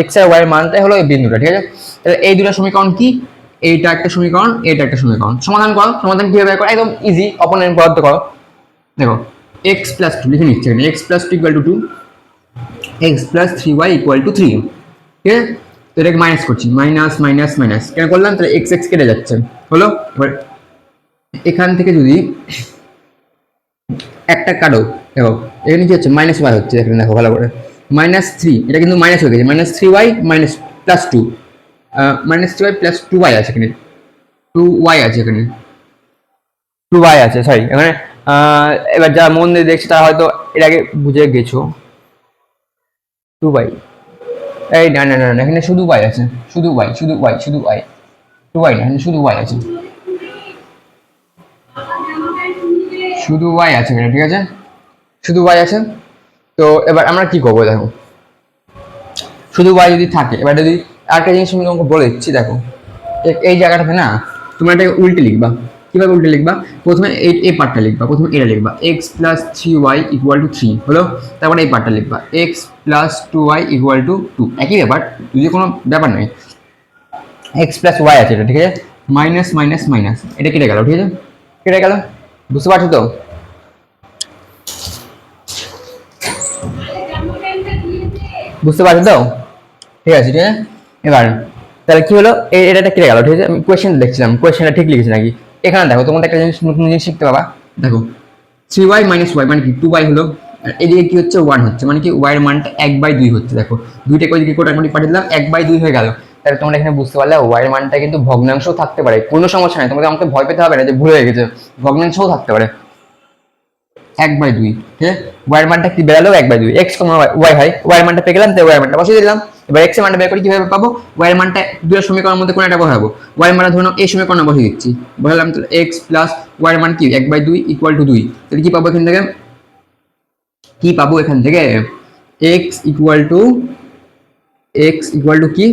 এক্স আর ওয়াই এর মানটাই হলো ওই বিন্দুটা, ঠিক আছে? তাহলে এই দুটো সমীকরণ কি? এইটা একটা সমীকরণ, এইটা একটা সমীকরণ। সমাধান করো, সমাধান কিভাবে করো? একদম ইজি, অপোনেন্ট বরাদ্দ করো। দেখো x plus 2 লিখে নিচ্ছি এখানে, x plus 2 equal to 2, x plus 3y equal to 3, ঠিক আছে? তো এটাকে মাইনাস করছি, মাইনাস মাইনাস মাইনাস কেন করলাম? তাহলে x x কেটে যাচ্ছে, হলো? এবার এখান থেকে যদি একটা কাটো, দেখো এখানে কি হচ্ছে? মাইনাস y হচ্ছে, এখানে দেখো ভালো করে, মাইনাস 3, এটা কিন্তু মাইনাস হয়ে গেছে, minus 3y minus plus 2, minus 3y plus 2y আছে এখানে, 2y আছে এখানে, 2y আছে, সরি এখানে। এবার যারা মন দিয়ে দেখছে তারা হয়তো এর আগে বুঝে গেছো। 2y, এই না না না না, এখানে শুধু y আছে, শুধু y, শুধু y, শুধু y, 2y না, এখানে শুধু y আছে, শুধু y আছে এখানে, ঠিক আছে? শুধু y আছে। তো এবার আমরা কি করবো? দেখো শুধু y যদি থাকে, এবার যদি আরেকটা জিনিস আমি তোমাকে বলে দিচ্ছি, দেখো এই জায়গাটাতে না তোমরা এটাকে উল্টে লিখবা। কিভাবে উল্টে লিখবা? প্রথমে এই পার্টটা লিখবা, প্রথমে এটা লিখবা x plus 3y equal to 3, হলো? তারপরে এই পার্টটা লিখবা x plus 2y equal to 2, একই ব্যাপার, যদি কোনো ব্যাপার নয়। x প্লাস y আছে এটা, ঠিক আছে? মাইনাস মাইনাস মাইনাস, এটা কেটে গেল, ঠিক আছে? কেটে গেল, বুঝতে পারছো তো? বুঝতে পারছো তো? ঠিক আছে, ঠিক আছে। এবার তাহলে কি হলো? এটা কেটে গেল, ঠিক আছে? আমি কোয়েশ্চেন দেখছিলাম, কোয়েশ্চেনটা ঠিক লিখেছি নাকি। এখানে দেখো তোমাদের একটা জিনিস, নতুন জিনিস শিখতে পাবা। দেখো 3y মাইনাস y মানে কি? 2y হলো, আর এদিকে কি হচ্ছে? 1 হচ্ছে, মানে কি y এর মানটা 1/2 হচ্ছে। দেখো দুইটাকে ওইদিকে কোটাকুটি পাঠিয়ে দিলাম, 1/2 হয়ে গেল। তাহলে তোমরা এখানে বুঝতে পারলে y এর মানটা কিন্তু ভগ্নাংশও থাকতে পারে, কোনো সমস্যা নেই, তোমাদের আমাকে ভয় পেতে হবে না যে ভুলে গেছে, ভগ্নাংশও থাকতে পারে। 1/2, ঠিক আছে? y এর মানটা কি বেরালো? 1/2, x y হয়, y এর মানটা পেয়ে গেলাম, তাই y এর মানটা বসিয়ে দিলাম। এবার x এর মানটা বের করে কিভাবে পাবো? y এর মানটা দুটো সমীকরণের মধ্যে কোন একটা বসাবো, y এর মানটা ধরুন এই সমীকরণে বসিয়ে দিচ্ছি, বসালাম। তাহলে x প্লাস y এর মান কি? 1/2 ইকুয়াল টু 2, তাহলে কি পাবো এখান থেকে? কি পাবো এখান থেকে? x ইকুয়াল টু কি?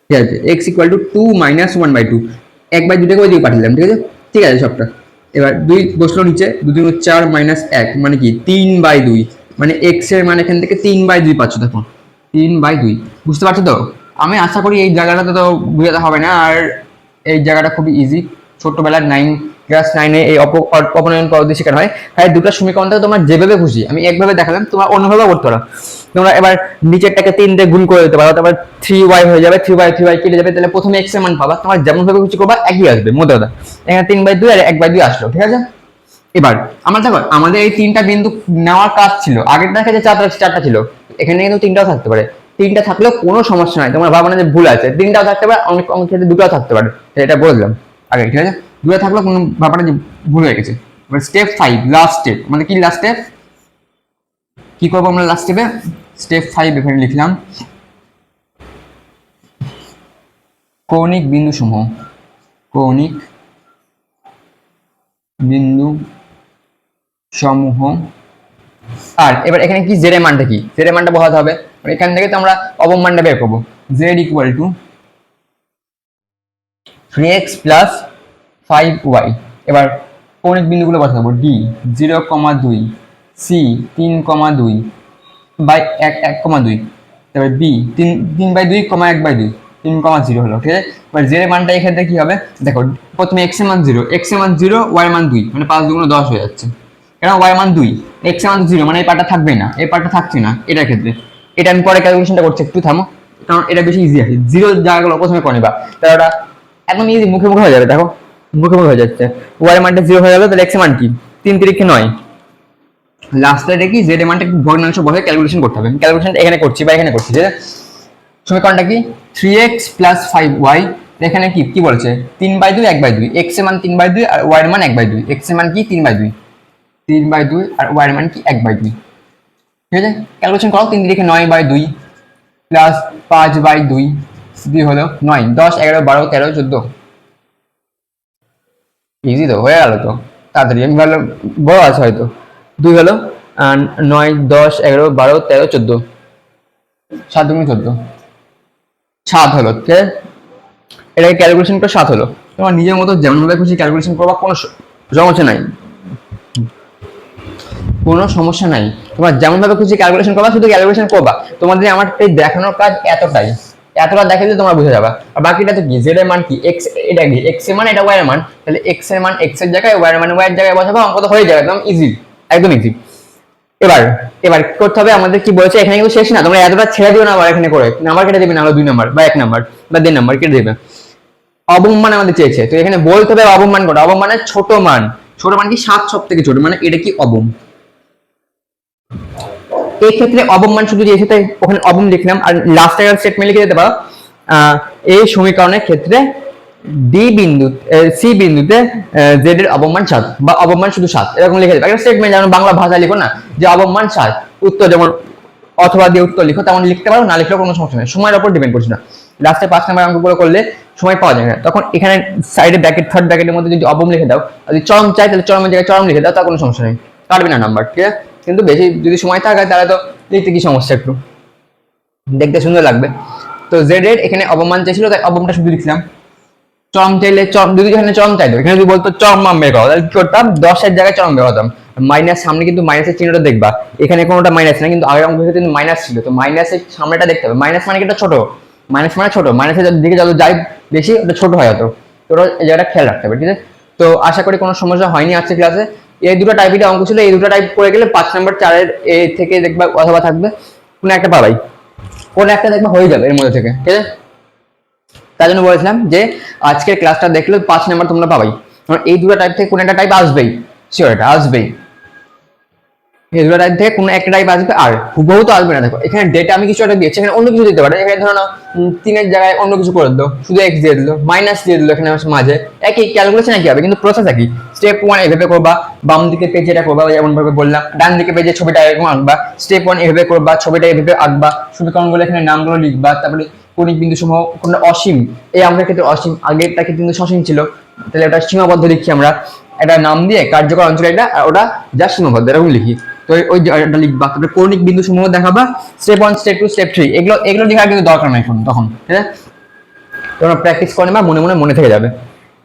ঠিক আছে, x ইকুয়াল টু 2 মাইনাস 1/2, 1/2 টাকে ওইদিকে পাঠিয়ে দিলাম, ঠিক আছে? ঠিক আছে সবটা। এবার 2 বসলো নিচে, 2 2 4 মাইনাস 1 মানে কি? 3/2, মানে x এর মান এখান থেকে 3/2 পাচ্ছ। দেখো 3/2, বুঝতে পারছো তো? আমি আশা করি এই জায়গাটাতে তো বুঝাতে হবে না, আর এই জায়গাটা খুবই ইজি। ছোটবেলার ক্লাস 9-এ এই অপনয়ন পদ্ধতি শেখানো হয়। হ্যাঁ, দুটো সমীকরণ থেকে তোমার যেভাবে খুশি, আমি একভাবে দেখালাম, তোমরা অন্যভাবে করতে পারো। তোমরা এবার নিচেরটাকে 3 দিয়ে গুণ করে দিতে পারো, তারপর 3y হয়ে যাবে, 3y কেটে যাবে, তাহলে প্রথমে x এর মান পাবা। তোমার যেমন ভাবে খুশি করবা একই আসবে, মধ্যে কথা। এখানে 3/2 আর 1/2 আসলো, ঠিক আছে? এবার আমরা দেখো আমাদের এই 3টা বিন্দু নেওয়ার কাজ ছিল, আগের দেখা যে 4টা ছিল, এখানে কিন্তু 3টাও থাকতে পারে। 3টা থাকলেও কোনো সমস্যা নাই, তোমরা ভাবো না যে ভুল আছে, 3টাও থাকতে পারে, অনেক ক্ষেত্রে 2টাও থাকতে পারে, এটা বললাম আগে, ঠিক আছে? 2টা থাকলেও কোনো ব্যাপার না যে ভুল হয়ে গেছে। এবার স্টেপ 5, লাস্ট স্টেপ, মানে কি লাস্ট স্টেপ? কি করবো আমরা লাস্ট স্টেপে? স্টেপ 5 এখানে লিখলাম কৌণিক বিন্দু সমূহ, কৌণিক বিন্দু সমূহ। আর এবার এখানে কি জেড এর মানটা কি? জেড এর মানটা বসাতে হবে, এখান থেকে তো আমরা অবমানটা বের করবো। Z equal to 3x plus 5y। এবার কৌণিক বিন্দুগুলো বসাতে হবে, ডি 0,2, সি 3,2 বাই 1,2, তারপরে বি 3/2, 1/2, 3,0 হলো, ঠিক আছে? এবার জেড এর মানটা এখান থেকে কি হবে? দেখো প্রথমে x এর মান 0, y এর মান 2, মানে 5 2 10 হয়ে যাচ্ছে। কারণ y এর মান 2, x এর মান 0, মানে এই পার্টটা থাকবে না, এই পার্টটা থাকছে না এটার ক্ষেত্রে। এটা আমি পরে ক্যালকুলেশনটা করছি, একটু থামো, কারণ এটা বেশি ইজি আছে। 0 জায়গাগুলো প্রথমে করে নিবা, তাহলে ওটা একদম ইজি, মুখে মুখে হয়ে যাবে। দেখো মুখে মুখে হয়ে যাচ্ছে, y এর মানটা 0 হয়ে গেল, তাহলে x এর মান কি? 3 3 9। লাস্টে দেখি জেড এর মানটা ভগ্নাংশ বসে ক্যালকুলেশন করতে হবে। ক্যালকুলেশনটা এখানে করছি বা এখানে করছি, যে সমীকরণটা কি? 3x প্লাস 5y এখানে কি কি বলছে 3/2 1/2, এক্স এর মান 3/2 আর ওয়াই এর মান 1/2। এক্স এর মান কি 3/2, 3/2 আর ওয়াই এর মান কি 1/2। ঠিক আছে, ক্যালকুলেশন করো। 3 লিখে 9/2 প্লাস 5/2 দিয়ে হলো 9, 10, 11, 12, 13, 14। ইজি তো, হয়ে গেল তো তাড়াতাড়ি। আমি ভাবলাম বড় আছে হয়তো। 2 হলো, 9, 10, 11, 12, 13, 14, 7 দুগুণে 14, 7 হলো। ঠিক আছে, এটাকে ক্যালকুলেশন করে 7 হলো। তোমার নিজের মতো যেমন ভাবে খুশি ক্যালকুলেশন করবা, কোনো সমস্যা নাই, কোনো সমস্যা নাই। তোমার যেমন ভাবে খুশি ক্যালকুলেশন করবা, শুধু ক্যালকুলেশন করবা। তোমাদের আমার এই দেখানোর কাজ এতটাই, এতটা দেখালে তোমরা বুঝে যাবা। আর বাকিটা তো কি, জেড এর মান কি, এক্স, এটা কি এক্স এর মান, এটা ওয়াই এর মান, তাহলে এক্স এর মান এক্স এর জায়গায়, ওয়াই এর মান ওয়াই এর জায়গায় বসাবো, অঙ্ক তো হয়ে যাবে, একদম ইজি, একদম ইজি। এবার এবার করতে হবে আমাদের, কি বলেছে এখানে কিন্তু শেষ না, তোমরা এতটা ছেড়ে দিও না আবার এখানে করে নাম্বার কেটে দেবে, না হলো 2 নাম্বার বা 1 নাম্বার বা 1.5 নাম্বার কেটে দেবে। অবমান আমাদের চেয়েছে, তো এখানে বলতে হবে অবমান কোনটা। অবমানের ছোট মান, ছোট মান কি 7 সব থেকে ছোট, মানে এটা কি অবম। এই ক্ষেত্রে অবমান শুধু দিয়েছে তাই ওখানে অবম লিখলাম। আর লাস্ট একটা স্টেটমেন্ট লিখে দিতে পারো, এই সমীকরণের ক্ষেত্রে ডি বিন্দু সি বিন্দুতে জেড এর অবমান 7 বা অবমান শুধু 7, এরকম লিখে দেবে একটা স্টেটমেন্ট। যেমন বাংলা ভাষা লিখো না যে অবমান 7, উত্তর যেমন অথবা দিয়ে উত্তর লিখো, তেমন লিখতে পারো, না লিখলেও কোনো সমস্যা নেই, সময়ের উপর ডিপেন্ড করছে না। লাস্টে 5 নাম্বার অঙ্কগুলো করলে সময় পাওয়া যায় না, তখন এখানে সাইডে ব্র্যাকেট, থার্ড ব্র্যাকেটের মধ্যে যদি অবম লিখে দাও, যদি চরম চাই তাহলে চরমের জায়গায় চরম লিখে দাও, তা কোনো সমস্যা নেই, কাটবে না নাম্বার। ঠিক আছে, কিন্তু বেশি যদি সময় থাকে তাহলে তো লিখতে কি সমস্যা, একটু দেখতে সুন্দর লাগবে। তো জেড এর এখানে অবমান চাইছিল তাই অবমটা শুধু লিখলাম। চরম চাইলে চরম, যদি এখানে চরম চাইতো, এখানে যদি বলতো চরম মান বের করো, তাহলে কি করতাম, 10 এর জায়গায় চরম বের করতাম। মাইনাস সামনে কিন্তু মাইনাসের চিহ্নটা দেখবা, এখানে কোনোটা মাইনাস না, কিন্তু আগের অঙ্কে কিন্তু মাইনাস ছিল, তো মাইনাসের সামনেটা দেখতে হবে। মাইনাস মানে কি এটা ছোট, মাইনাস মানে ছোট, মাইনাসের দিকে যত যাই বেশি ওটা ছোট হয় হতো, তো এই জায়গাটা খেয়াল রাখতে হবে। ঠিক আছে, তো আশা করি কোনো সমস্যা হয়নি আজকে ক্লাসে। এই দুটো টাইপের অঙ্ক ছিল, এই দুটো টাইপ করে গেলে 5 নাম্বার 4-এর এ থেকে দেখবা অথবা থাকবে কোনো একটা পাবাই, কোনো একটা দেখবা হয়ে যাবে এর মধ্যে থেকে। ঠিক আছে, তার জন্য বলেছিলাম যে আজকের ক্লাসটা দেখলে 5 নাম্বার তোমরা পাবাই, কারণ এই দুটো টাইপ থেকে কোনো একটা টাইপ আসবেই, শিওর এটা আসবেই, এই দুটো টাইপ থেকে কোনো একটা টাইপ আসবে, আর হুবহু তো আসবে না। দেখো এখানে ডেটা আমি কিছু একটা দিয়েছি, এখানে অন্য কিছু দিতে পারে। এখানে ধরো না 3-এর জায়গায় অন্য কিছু করে দিলো, শুধু এক্স দিয়ে দিলো, মাইনাস দিয়ে দিলো, এখানে মাঝে একই ক্যালকুলেশন একই হবে, কিন্তু প্রসেস একই। স্টেপ 1 এভাবে করবা, বাম দিকে পেজে এটা করবা যেমন ভাবে বললাম, ডান দিকে পেজে ছবিটা এরকম আঁকবা। স্টেপ 1 এভাবে করবা, ছবিটা এভাবে আঁকবা, সমীকরণগুলো এখানে নামগুলো লিখবা, তারপরে কৌণিক বিন্দু সমূহ কোনটা অসীম, এই আমাদের ক্ষেত্রে অসীম, আগেরটা কিন্তু সসীম ছিল, তাহলে ওটা সীমাবদ্ধ লিখছি আমরা, একটা নাম দিয়ে কার্যকর অঞ্চল এটা, আর ওটা যা সীমাবদ্ধ এরকম লিখি। তো ওই জায়গাটা লিখবা, তারপরে কৌণিক বিন্দু সমূহ দেখাবা, স্টেপ 1, স্টেপ 2, স্টেপ 3, এগুলো এগুলো লেখার কিন্তু দরকার নাই এখন, তখন ঠিক আছে, তোমরা প্র্যাকটিস করে নেবা, মনে মনে মনে থেকে যাবে।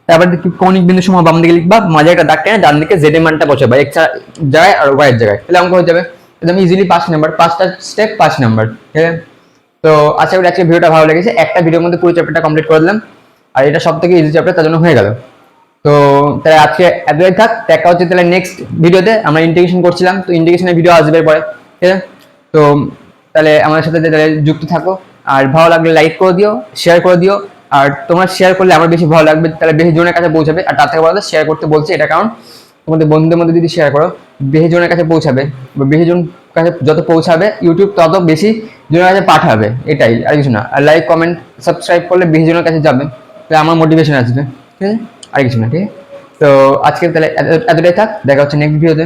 তারপর কৌণিক বিন্দু সমূহ বাম দিকে লিখবা, মাঝে একটা দাগ টেনে ডান দিকে জেড এর মানটা বসাবা, এক্স জায়গায় আর ওয়াই এর জায়গায়, তাহলে অঙ্ক হয়ে যাবে একদম ইজিলি। 5 নাম্বার, 5টা স্টেপ 5 নাম্বার। ঠিক আছে, তো আশা করি আজকে ভিডিওটা ভালো লেগেছে, একটা ভিডিওর মধ্যে পুরো চ্যাপ্টারটা কমপ্লিট করে দিলাম, আর এটা সব থেকে ইজি চ্যাপ্টার, তার জন্য হয়ে গেল। তো তাহলে আজকে এতটাই থাক, দেখা হচ্ছে তাহলে নেক্সট ভিডিওতে। আমরা ইন্টিগ্রেশন করছিলাম, তো ইন্টিগ্রেশনের ভিডিও আসবে পরে। ঠিক আছে, তো তাহলে আমাদের সাথে তাহলে যুক্ত থাকো, আর ভালো লাগলে লাইক করে দিও, শেয়ার করে দিও, আর তোমরা শেয়ার করলে আমার বেশি ভালো লাগবে, তাহলে বেশি জনের কাছে পৌঁছাবে। আর তার থেকে বলতে শেয়ার করতে বলছি এটা কারণ তোমাদের বন্ধুদের মধ্যে যদি শেয়ার করো, বেশি জনের কাছে পৌঁছাবে, বা বেশি জন কাছে যত পৌঁছাবে ইউটিউব তত বেশি জনের কাছে পাঠাবে, এটাই, আর কিছু না। আর লাইক কমেন্ট সাবস্ক্রাইব করলে বেশি জনের কাছে যাবে, তাহলে আমার মোটিভেশন আসবে। ঠিক আছে, আর কিছু না। ঠিক আছে, তো আজকে তাহলে এতটাই থাক, দেখা হচ্ছে নেক্সট ভিডিওতে।